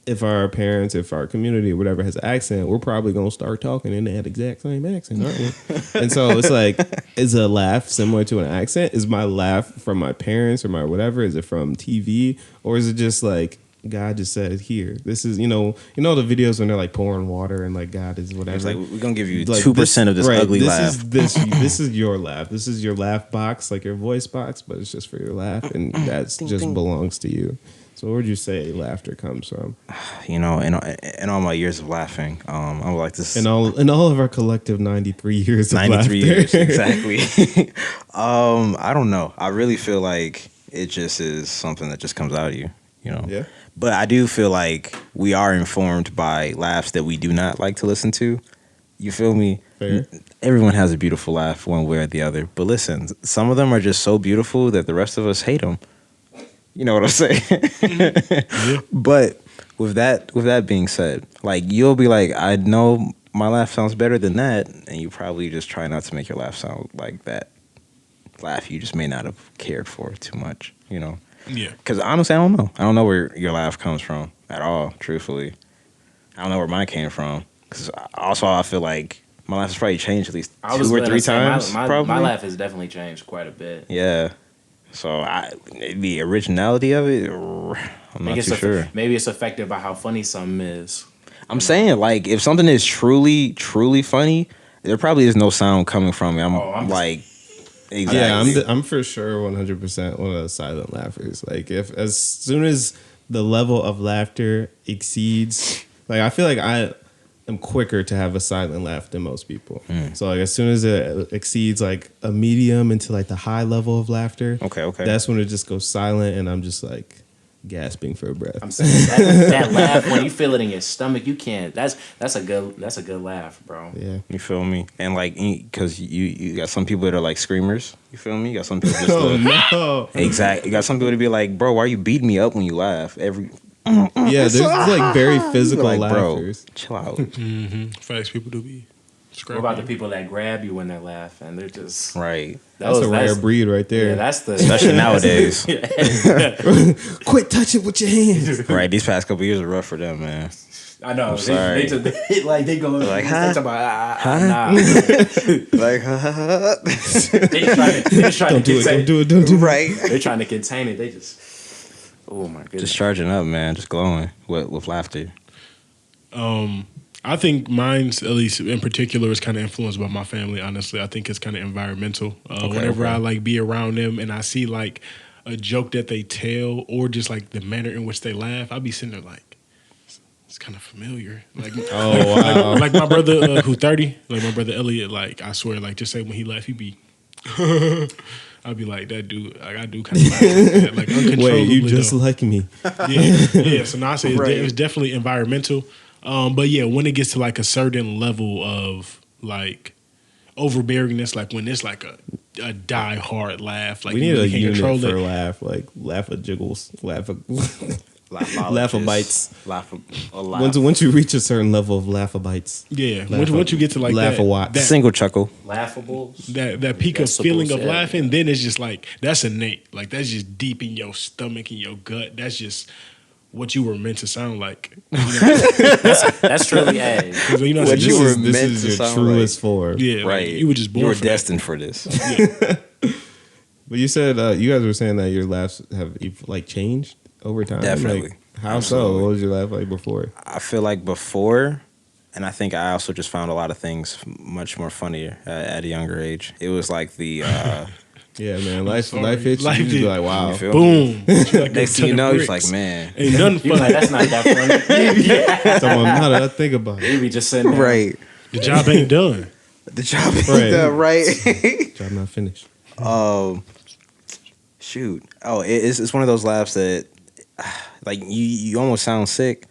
[SPEAKER 3] if our parents, if our community or whatever has an accent, we're probably gonna start talking in that exact same accent, aren't we? And so it's like, is a laugh similar to an accent? Is my laugh from my parents or my whatever? Is it from TV, or is it just like God just said it here? This is the videos when they're like pouring water and like God is whatever.
[SPEAKER 2] it's like, we're going to give you
[SPEAKER 3] Like
[SPEAKER 2] 2% of this ugly laugh.
[SPEAKER 3] This is your laugh. This is your laugh box, like your voice box, but it's just for your laugh, and that just belongs to you. So where would you say laughter comes from?
[SPEAKER 2] In all my years of laughing, I would like to...
[SPEAKER 3] In all of our collective 93 years of
[SPEAKER 2] 93
[SPEAKER 3] laughter.
[SPEAKER 2] years, exactly. I don't know. I really feel like it just is something that just comes out of you,
[SPEAKER 3] Yeah.
[SPEAKER 2] But I do feel like we are informed by laughs that we do not like to listen to. You feel me?
[SPEAKER 3] Fair.
[SPEAKER 2] Everyone has a beautiful laugh one way or the other. But listen, some of them are just so beautiful that the rest of us hate them. You know what I'm saying?
[SPEAKER 1] Yeah.
[SPEAKER 2] But with that being said, like, you'll be like, I know my laugh sounds better than that, and you probably just try not to make your laugh sound like that laugh you just may not have cared for too much,
[SPEAKER 1] Yeah.
[SPEAKER 2] Because honestly, I don't know. I don't know where your laugh comes from at all, truthfully. I don't know where mine came from. Because also, I feel like my laugh has probably changed at least
[SPEAKER 4] I was
[SPEAKER 2] 2 or
[SPEAKER 4] gonna
[SPEAKER 2] 3
[SPEAKER 4] say,
[SPEAKER 2] times,
[SPEAKER 4] My
[SPEAKER 2] probably.
[SPEAKER 4] laugh has definitely changed quite a bit.
[SPEAKER 2] Yeah. So the originality of it, I'm not too sure.
[SPEAKER 4] Maybe it's affected by how funny something is.
[SPEAKER 2] I'm saying, like, if something is truly, truly funny, there probably is no sound coming from it. I'm like, exactly.
[SPEAKER 3] Yeah, I'm for sure 100% one of the silent laughers. Like, if as soon as the level of laughter exceeds, like, I feel like I am quicker to have a silent laugh than most people. So like, as soon as it exceeds like a medium into like the high level of laughter,
[SPEAKER 2] Okay.
[SPEAKER 3] that's when it just goes silent, and I'm just like gasping for breath.
[SPEAKER 4] I'm saying that laugh when you feel it in your stomach, you can't. That's a good laugh, bro.
[SPEAKER 3] Yeah.
[SPEAKER 2] You feel me? And like, because you got some people that are like screamers. You feel me? You got some people just
[SPEAKER 3] Oh no.
[SPEAKER 2] exactly. You got some people to be like, bro, why are you beating me up when you laugh?
[SPEAKER 3] Yeah, there's like very physical
[SPEAKER 2] like, bro,
[SPEAKER 3] laughers.
[SPEAKER 2] chill out.
[SPEAKER 1] Facts, people do be
[SPEAKER 4] What
[SPEAKER 1] scrapping.
[SPEAKER 4] about the people that grab you when they laugh and they're just
[SPEAKER 2] Right.
[SPEAKER 3] That's a rare breed right
[SPEAKER 4] Yeah,
[SPEAKER 3] there.
[SPEAKER 4] that's the
[SPEAKER 2] Especially nowadays.
[SPEAKER 3] Quit touching with your hands.
[SPEAKER 2] Right. These past couple years are rough for them, man.
[SPEAKER 4] I know.
[SPEAKER 2] sorry.
[SPEAKER 4] They go
[SPEAKER 2] Like,
[SPEAKER 4] they
[SPEAKER 2] huh?
[SPEAKER 4] talk about nah.
[SPEAKER 2] Like,
[SPEAKER 4] They just trying to contain.
[SPEAKER 3] Don't do it.
[SPEAKER 2] right.
[SPEAKER 4] They're trying to contain it. They just. Oh my goodness.
[SPEAKER 2] Just charging up, man. Just glowing with laughter.
[SPEAKER 1] I think mine's, at least in particular, is kind of influenced by my family. Honestly, I think it's kind of environmental. Whenever I like be around them and I see like a joke that they tell or just like the manner in which they laugh, I'll be sitting there like, it's kind of familiar. Like,
[SPEAKER 3] Oh wow.
[SPEAKER 1] like my brother who's 30, like my brother Elliot. Like, I swear, like, just say when he laugh, he be. I'd be like, that dude, like, I do kind of laugh like that, like uncontrollably.
[SPEAKER 3] Wait, you just
[SPEAKER 1] though.
[SPEAKER 3] like me.
[SPEAKER 1] Yeah. So now I say
[SPEAKER 2] Right.
[SPEAKER 1] it's definitely environmental. But yeah, when it gets to like a certain level of like overbearingness, like when it's like a die hard laugh, like
[SPEAKER 3] We
[SPEAKER 1] you
[SPEAKER 3] need a
[SPEAKER 1] really can't
[SPEAKER 3] unit
[SPEAKER 1] control
[SPEAKER 3] for
[SPEAKER 1] it.
[SPEAKER 3] laugh, like laugh a jiggles, laugh a. Laughabites.
[SPEAKER 2] Laugh.
[SPEAKER 3] Once you reach a certain level of laughabites,
[SPEAKER 1] Yeah, once you get to like
[SPEAKER 3] laugh-a-watts.
[SPEAKER 1] that
[SPEAKER 2] Single chuckle.
[SPEAKER 4] Laughables.
[SPEAKER 1] that peak of
[SPEAKER 4] Decibels,
[SPEAKER 1] feeling of
[SPEAKER 4] yeah.
[SPEAKER 1] laughing, then it's just like that's innate. Like that's just deep in your stomach and your gut. That's just what you were meant to sound like. You know?
[SPEAKER 4] That's truly a.
[SPEAKER 1] 'Cause, you know,
[SPEAKER 2] What
[SPEAKER 1] this
[SPEAKER 2] you
[SPEAKER 1] is-
[SPEAKER 2] were
[SPEAKER 3] this
[SPEAKER 2] meant
[SPEAKER 3] is
[SPEAKER 2] to
[SPEAKER 3] your
[SPEAKER 2] sound
[SPEAKER 3] truest form.
[SPEAKER 1] yeah, like,
[SPEAKER 2] Right.
[SPEAKER 1] you were just born.
[SPEAKER 2] You were
[SPEAKER 1] for that.
[SPEAKER 2] destined for this.
[SPEAKER 3] But you said you guys were saying that your laughs have like changed over time.
[SPEAKER 2] Definitely.
[SPEAKER 3] Like, how
[SPEAKER 2] Absolutely.
[SPEAKER 3] so? What was your laugh like before?
[SPEAKER 2] I feel like before, and I think I also just found a lot of things much more funnier at a younger age. It was like the
[SPEAKER 3] Yeah, man. Life
[SPEAKER 1] sorry.
[SPEAKER 3] hits you.
[SPEAKER 1] Life
[SPEAKER 3] You just be
[SPEAKER 1] did.
[SPEAKER 3] like, wow.
[SPEAKER 2] You feel me?
[SPEAKER 1] Boom. Like a
[SPEAKER 2] Next thing
[SPEAKER 1] ton
[SPEAKER 2] you
[SPEAKER 1] of
[SPEAKER 2] know, it's
[SPEAKER 1] bricks.
[SPEAKER 2] like, man,
[SPEAKER 1] Ain't nothing
[SPEAKER 4] You like
[SPEAKER 1] funny.
[SPEAKER 4] that's not that funny.
[SPEAKER 3] Someone, now that I think about it,
[SPEAKER 4] You be just sitting there.
[SPEAKER 2] right?
[SPEAKER 1] The job ain't done.
[SPEAKER 2] The job ain't
[SPEAKER 3] Right.
[SPEAKER 2] done, right?
[SPEAKER 3] job not finished.
[SPEAKER 2] Shoot. Oh, it's one of those laughs that, like, you almost sound sick.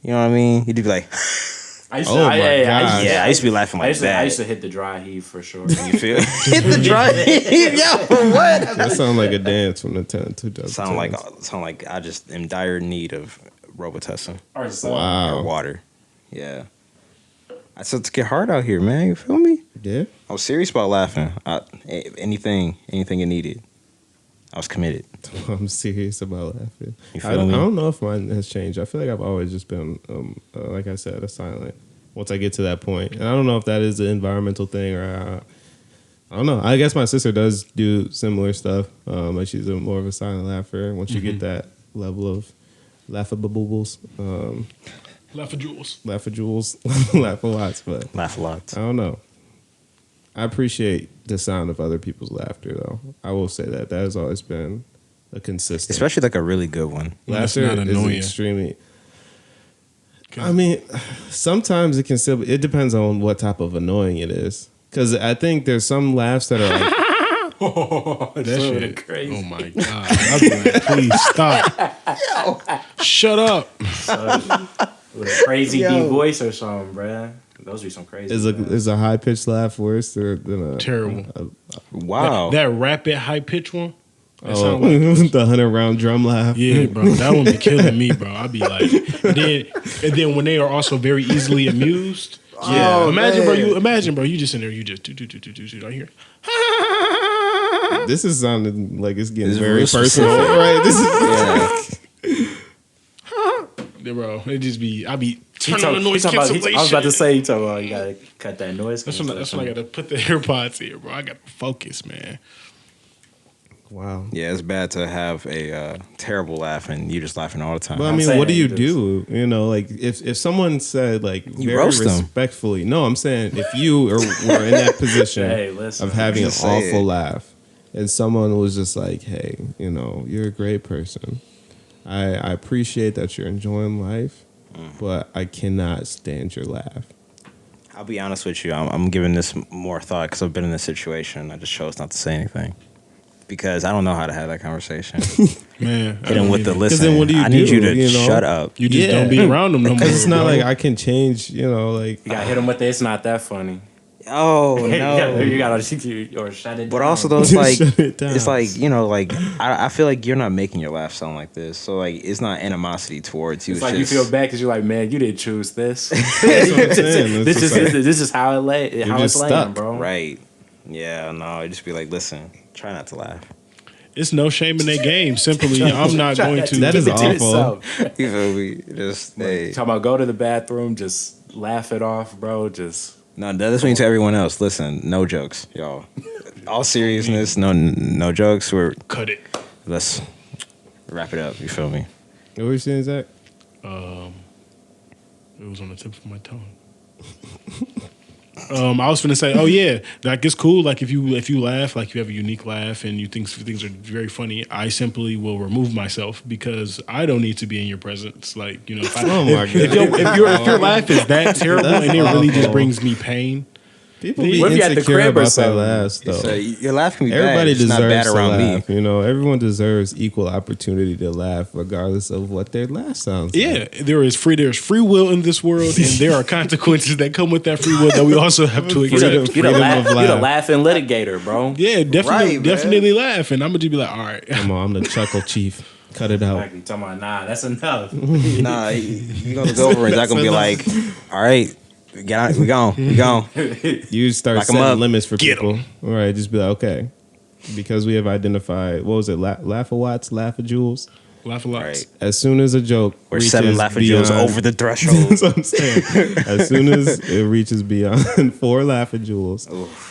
[SPEAKER 2] You know what I mean? You'd be like,
[SPEAKER 4] I used
[SPEAKER 3] Oh my gosh.
[SPEAKER 2] yeah, I used to be laughing like
[SPEAKER 4] I
[SPEAKER 2] that.
[SPEAKER 4] used to hit the dry heave for sure.
[SPEAKER 2] You feel? Hit the dry. Yo, what?
[SPEAKER 3] That sounds like a dance from the 2010s.
[SPEAKER 2] Sound like I just am dire need of Robitussin
[SPEAKER 4] Or so.
[SPEAKER 2] or
[SPEAKER 3] Wow.
[SPEAKER 2] water. Yeah. I said to get hard out here, man. You feel me?
[SPEAKER 3] Yeah.
[SPEAKER 2] I was serious about laughing. Anything it needed. I was committed.
[SPEAKER 3] I'm serious about laughing.
[SPEAKER 2] You
[SPEAKER 3] I
[SPEAKER 2] feel me?
[SPEAKER 3] don't know if mine has changed. I feel like I've always just been, like I said, a silent. Once I get to that point, and I don't know if that is an environmental thing or I don't know. I guess my sister does do similar stuff. Like she's more of a silent laugher. Once you get that level of laughables,
[SPEAKER 1] Laugh for jewels.
[SPEAKER 3] laugh-a-jewels, laugh a lots, but
[SPEAKER 2] Laugh a lot.
[SPEAKER 3] I don't know. I appreciate the sound of other people's laughter, though. I will say that has always been a consistent.
[SPEAKER 2] Especially like a really good one.
[SPEAKER 1] When it's
[SPEAKER 3] laughter
[SPEAKER 1] not
[SPEAKER 3] is
[SPEAKER 1] annoying.
[SPEAKER 3] extremely. I mean, sometimes it can still. It depends on what type of annoying it is. Because I think there's some laughs that are like,
[SPEAKER 1] Oh, that
[SPEAKER 4] So
[SPEAKER 1] shit.
[SPEAKER 4] crazy.
[SPEAKER 1] Oh my god. I'd be like, please stop. Shut up.
[SPEAKER 4] With a crazy
[SPEAKER 2] Yo.
[SPEAKER 4] deep voice or something, bruh. Those be some crazy.
[SPEAKER 3] is a high pitched laugh worse than a
[SPEAKER 1] Terrible.
[SPEAKER 2] Wow.
[SPEAKER 1] That rapid high pitch one. That
[SPEAKER 3] oh,
[SPEAKER 1] sound like,
[SPEAKER 3] the 100-round drum laugh?
[SPEAKER 1] yeah, bro. That one be killing me, bro. I'd be like, and then when they are also very easily amused. Yeah.
[SPEAKER 2] Oh,
[SPEAKER 1] Imagine, bro. You just in there. You just do right here.
[SPEAKER 3] This is sounding like it's getting
[SPEAKER 2] It's
[SPEAKER 3] very
[SPEAKER 2] real
[SPEAKER 3] personal,
[SPEAKER 2] specific.
[SPEAKER 3] right? This is
[SPEAKER 2] Yeah.
[SPEAKER 1] Yeah, bro. It just be. I be
[SPEAKER 4] He
[SPEAKER 1] turning
[SPEAKER 4] talk-
[SPEAKER 1] on the noise
[SPEAKER 4] he talk about-
[SPEAKER 1] cancellation.
[SPEAKER 4] I was about to say, you talk about you gotta cut that noise.
[SPEAKER 1] That's when I got to put the AirPods in, bro. I got to focus, man.
[SPEAKER 3] wow.
[SPEAKER 2] Yeah, it's bad to have a terrible laugh and you just laughing all the time.
[SPEAKER 3] But I
[SPEAKER 4] I'm
[SPEAKER 3] mean,
[SPEAKER 4] saying
[SPEAKER 3] what do
[SPEAKER 4] that
[SPEAKER 3] you
[SPEAKER 4] you
[SPEAKER 3] do? You know, like if someone said like
[SPEAKER 2] You
[SPEAKER 3] very
[SPEAKER 2] roast 'em.
[SPEAKER 3] respectfully, no, I'm saying if you were in that position
[SPEAKER 4] Hey, listen.
[SPEAKER 3] of having an
[SPEAKER 2] Just say
[SPEAKER 3] awful
[SPEAKER 2] it.
[SPEAKER 3] laugh, and someone was just like, "Hey, you know, you're a great person. I appreciate that you're enjoying life, but I cannot stand your laugh."
[SPEAKER 2] I'll be honest with you. I'm giving this more thought because I've been in this situation. I just chose not to say anything because I don't know how to have that conversation.
[SPEAKER 1] Man. I
[SPEAKER 2] Hit him
[SPEAKER 1] don't
[SPEAKER 2] with the
[SPEAKER 1] either.
[SPEAKER 2] listen.
[SPEAKER 3] then what do you
[SPEAKER 2] I need
[SPEAKER 3] do,
[SPEAKER 2] you to
[SPEAKER 3] you know?
[SPEAKER 2] shut up.
[SPEAKER 1] You just
[SPEAKER 3] Yeah.
[SPEAKER 1] don't be around them no more.
[SPEAKER 3] Because it's not
[SPEAKER 1] bro.
[SPEAKER 3] like I can change. You know, like
[SPEAKER 4] You gotta hit him with the, it's not that funny.
[SPEAKER 2] Oh
[SPEAKER 4] you
[SPEAKER 2] no.
[SPEAKER 4] gotta or shut it
[SPEAKER 2] But
[SPEAKER 4] down.
[SPEAKER 2] also though, it's like
[SPEAKER 3] Shut it down.
[SPEAKER 2] it's like like I feel like you're not making your laugh sound like this. So like it's not animosity towards you.
[SPEAKER 4] it's like you
[SPEAKER 2] just,
[SPEAKER 4] feel bad because you're like, man, you didn't choose this.
[SPEAKER 3] That's what I'm saying.
[SPEAKER 4] this
[SPEAKER 3] It's just like-
[SPEAKER 4] is how it lay. How it's
[SPEAKER 3] just
[SPEAKER 4] laying,
[SPEAKER 3] stuck.
[SPEAKER 4] bro.
[SPEAKER 2] right. Yeah, no, I just be like, listen, try not to laugh.
[SPEAKER 1] It's no shame in their game. Simply, I'm not going to.
[SPEAKER 3] That is
[SPEAKER 4] Keep it to
[SPEAKER 3] awful.
[SPEAKER 4] yourself.
[SPEAKER 2] You feel me? Just hey.
[SPEAKER 4] Talking about go to the bathroom, just laugh it off, bro. Just
[SPEAKER 2] No, that's mean to everyone else. Listen, no jokes, y'all. All seriousness, no jokes.
[SPEAKER 1] Cut it.
[SPEAKER 2] Let's wrap it up. You feel me?
[SPEAKER 3] what were you saying, Zach?
[SPEAKER 1] It was on the tip of my tongue. I was finna say, oh yeah, like it's cool. Like if you laugh, like you have a unique laugh, and you think things are very funny. I simply will remove myself because I don't need to be in your presence. Like if, I,
[SPEAKER 3] Oh my
[SPEAKER 1] if, if,
[SPEAKER 3] God.
[SPEAKER 1] if your laugh is that terrible
[SPEAKER 3] That's
[SPEAKER 1] and it really just
[SPEAKER 3] awful.
[SPEAKER 1] brings me pain,
[SPEAKER 3] People be
[SPEAKER 4] What if you at the
[SPEAKER 3] insecure
[SPEAKER 4] crib or
[SPEAKER 3] about their
[SPEAKER 4] something?
[SPEAKER 3] laughs, though.
[SPEAKER 2] So your laugh can be
[SPEAKER 3] Everybody
[SPEAKER 2] bad. It's not
[SPEAKER 3] deserves
[SPEAKER 2] bad
[SPEAKER 3] to
[SPEAKER 2] around
[SPEAKER 3] laugh.
[SPEAKER 2] me.
[SPEAKER 3] You know, everyone deserves equal opportunity to laugh, regardless of what their laugh sounds
[SPEAKER 1] yeah,
[SPEAKER 3] like.
[SPEAKER 1] there's free will in this world, and there are consequences that come with that free will that we also have to
[SPEAKER 3] Freedom.
[SPEAKER 1] accept.
[SPEAKER 4] you the
[SPEAKER 3] Freedom
[SPEAKER 4] laugh,
[SPEAKER 3] of
[SPEAKER 4] you the
[SPEAKER 3] laugh.
[SPEAKER 4] laughing litigator, bro.
[SPEAKER 1] Yeah, definitely,
[SPEAKER 2] Right, man.
[SPEAKER 1] definitely laugh, and I'm gonna just be like, all right,
[SPEAKER 3] Come on, I'm the chuckle chief. Cut it out.
[SPEAKER 4] Exactly. Talking about, nah, that's enough.
[SPEAKER 2] Nah, you gonna go over and Zach gonna be like, all right, get on, we gone.
[SPEAKER 3] You start
[SPEAKER 2] Lock 'em
[SPEAKER 3] setting
[SPEAKER 2] up.
[SPEAKER 3] limits for
[SPEAKER 1] Get
[SPEAKER 3] people. All right, just be like, okay, because we have identified, what was it, Laugh-a-Watts, Laugh-a-Jewels?
[SPEAKER 1] Laugh a lot.
[SPEAKER 2] Right.
[SPEAKER 3] As soon as a joke
[SPEAKER 2] We're
[SPEAKER 3] reaches
[SPEAKER 2] 7 Laugh-a-Jewels
[SPEAKER 3] beyond-
[SPEAKER 2] over the threshold.
[SPEAKER 3] That's what I'm saying. As soon as it reaches beyond 4 Laugh-a-Jewels,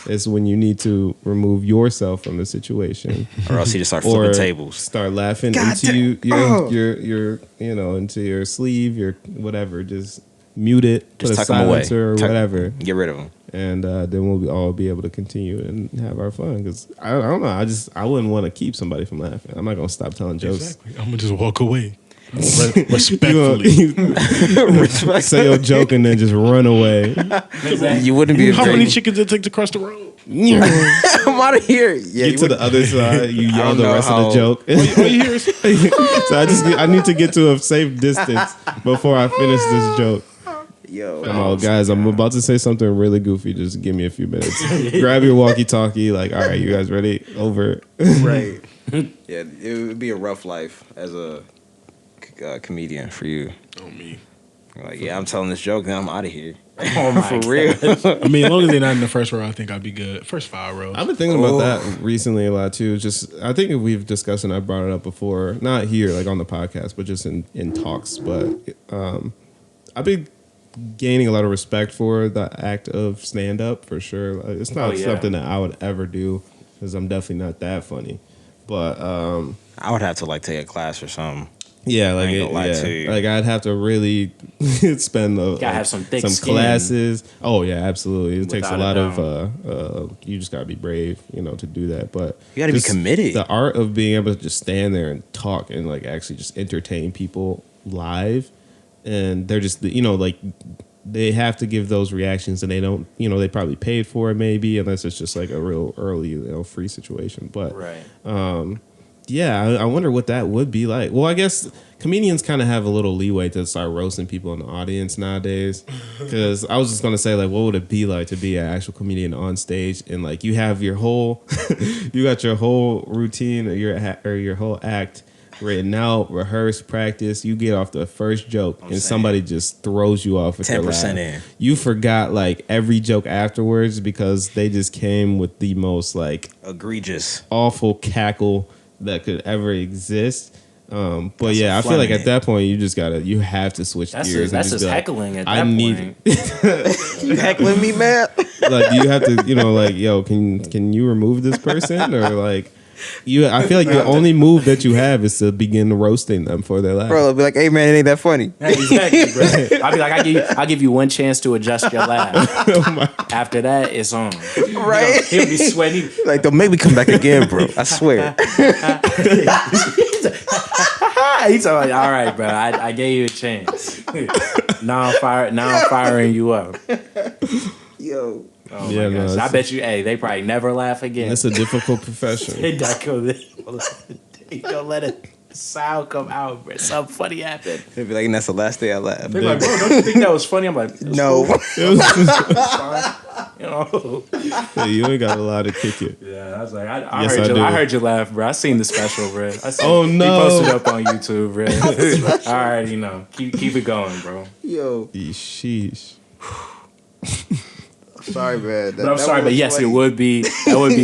[SPEAKER 3] it's when you need to remove yourself from the situation.
[SPEAKER 2] Or else he just start
[SPEAKER 3] Or
[SPEAKER 2] flipping tables.
[SPEAKER 3] start laughing
[SPEAKER 2] God
[SPEAKER 3] into
[SPEAKER 2] damn.
[SPEAKER 3] your into your sleeve, your whatever. Just mute it,
[SPEAKER 2] Just
[SPEAKER 3] put a
[SPEAKER 2] tuck 'em away.
[SPEAKER 3] silencer or
[SPEAKER 2] Tuck-
[SPEAKER 3] whatever,
[SPEAKER 2] Get rid of him.
[SPEAKER 3] and then we'll all be able to continue and have our fun. Because I don't know, I wouldn't want to keep somebody from laughing. I'm not gonna stop telling jokes.
[SPEAKER 1] Exactly. I'm gonna just walk away. Respectfully.
[SPEAKER 3] Say your joke and then just run away.
[SPEAKER 4] Exactly.
[SPEAKER 2] You wouldn't be a
[SPEAKER 1] How many
[SPEAKER 2] great.
[SPEAKER 1] chickens did it take to cross the road?
[SPEAKER 2] I'm out of here. Yeah,
[SPEAKER 3] Get
[SPEAKER 2] you
[SPEAKER 3] to
[SPEAKER 2] would-
[SPEAKER 3] the other side, you yell
[SPEAKER 2] don't
[SPEAKER 3] the
[SPEAKER 2] know
[SPEAKER 3] rest of
[SPEAKER 2] how-
[SPEAKER 3] the joke.
[SPEAKER 1] All you hear is,
[SPEAKER 3] So I need to get to a safe distance before I finish this joke.
[SPEAKER 2] Yo,
[SPEAKER 3] Come on, guys, I'm about to say something really goofy. Just give me a few minutes. Grab your walkie-talkie. Like, all right, you guys ready? Over.
[SPEAKER 2] right. Yeah, it would be a rough life as a comedian for you.
[SPEAKER 1] oh me.
[SPEAKER 2] Like, yeah, I'm telling this joke, then I'm out of here.
[SPEAKER 4] Oh my
[SPEAKER 2] For real.
[SPEAKER 1] I mean, as long as they're not in the first row, I think I'd be good. First 5 rows.
[SPEAKER 3] I've been thinking about that recently a lot too. Just I think we've discussed and I brought it up before, not here like on the podcast, but just in talks. But I've been gaining a lot of respect for the act of stand up for sure. Like, it's not
[SPEAKER 4] Oh, yeah.
[SPEAKER 3] something that I would ever do because I'm definitely not that funny. But
[SPEAKER 2] I would have to like take a class or something.
[SPEAKER 3] yeah, like
[SPEAKER 2] ain't gonna lie to you.
[SPEAKER 3] like I'd have to really spend
[SPEAKER 4] Gotta have some thick skin.
[SPEAKER 3] classes. Oh yeah, absolutely. It takes a
[SPEAKER 4] Without a
[SPEAKER 3] lot of you just gotta be brave, to do that. But
[SPEAKER 2] You gotta be
[SPEAKER 3] just
[SPEAKER 2] committed.
[SPEAKER 3] The art of being able to just stand there and talk and like actually just entertain people live, and they're just like they have to give those reactions, and they don't. They probably paid for it maybe, unless it's just like a real early free situation. But
[SPEAKER 4] Right.
[SPEAKER 3] yeah, I wonder what that would be like. Well, I guess comedians kind of have a little leeway to start roasting people in the audience nowadays. Because I was just gonna say, like, what would it be like to be an actual comedian on stage and like you have your whole, you got your whole routine or your whole act written out, rehearsed, practice. You get off the first joke and
[SPEAKER 2] saying.
[SPEAKER 3] somebody just throws you off with their
[SPEAKER 2] 10%
[SPEAKER 3] laugh.
[SPEAKER 2] in.
[SPEAKER 3] You forgot like every joke afterwards because they just came with the most like
[SPEAKER 2] Egregious.
[SPEAKER 3] awful cackle that could ever exist. But
[SPEAKER 2] That's
[SPEAKER 3] yeah, I
[SPEAKER 2] some
[SPEAKER 3] feel like
[SPEAKER 2] fun in
[SPEAKER 3] at that point you have to switch
[SPEAKER 4] That's
[SPEAKER 3] gears.
[SPEAKER 4] just, that's
[SPEAKER 3] and
[SPEAKER 4] just
[SPEAKER 3] be like,
[SPEAKER 4] heckling at
[SPEAKER 3] I
[SPEAKER 4] that
[SPEAKER 3] need-
[SPEAKER 4] point.
[SPEAKER 2] You heckling me, man?
[SPEAKER 3] like you have to, like, yo, can you remove this person or like I feel like the only move that you have is to begin roasting them for their laugh.
[SPEAKER 2] Bro, I'll be like, hey, man, it ain't that funny.
[SPEAKER 4] Exactly, bro. I'll be like, I'll give you one chance to adjust your laugh. After that, it's on.
[SPEAKER 2] Right?
[SPEAKER 4] He'll be sweating.
[SPEAKER 2] Like, don't make me come back again, bro. I swear.
[SPEAKER 4] He's like, all right, bro. I gave you a chance. Now I'm firing you up.
[SPEAKER 2] Yo.
[SPEAKER 4] Oh
[SPEAKER 3] Yeah,
[SPEAKER 4] my
[SPEAKER 3] no,
[SPEAKER 4] gosh.
[SPEAKER 3] it's-
[SPEAKER 4] I bet you, they probably never laugh again.
[SPEAKER 3] It's a difficult profession.
[SPEAKER 4] They not gonna let a sound come out, bro. Something funny happened.
[SPEAKER 2] They'd be like, and that's the last day I laughed.
[SPEAKER 4] They're like, bro, don't you think that was funny? I'm like, it was
[SPEAKER 2] No.
[SPEAKER 4] cool, fine.
[SPEAKER 3] You ain't got a lot to kick it.
[SPEAKER 4] Yeah, I was like, I
[SPEAKER 3] Yes,
[SPEAKER 4] heard
[SPEAKER 3] I do.
[SPEAKER 4] I heard you laugh, bro. I seen the special, bro.
[SPEAKER 3] Oh, no.
[SPEAKER 4] He posted up on YouTube, bro. I already know. Keep it going, bro.
[SPEAKER 2] Yo.
[SPEAKER 3] Sheesh.
[SPEAKER 2] Sorry, man.
[SPEAKER 4] But I'm sorry, but yes, that would be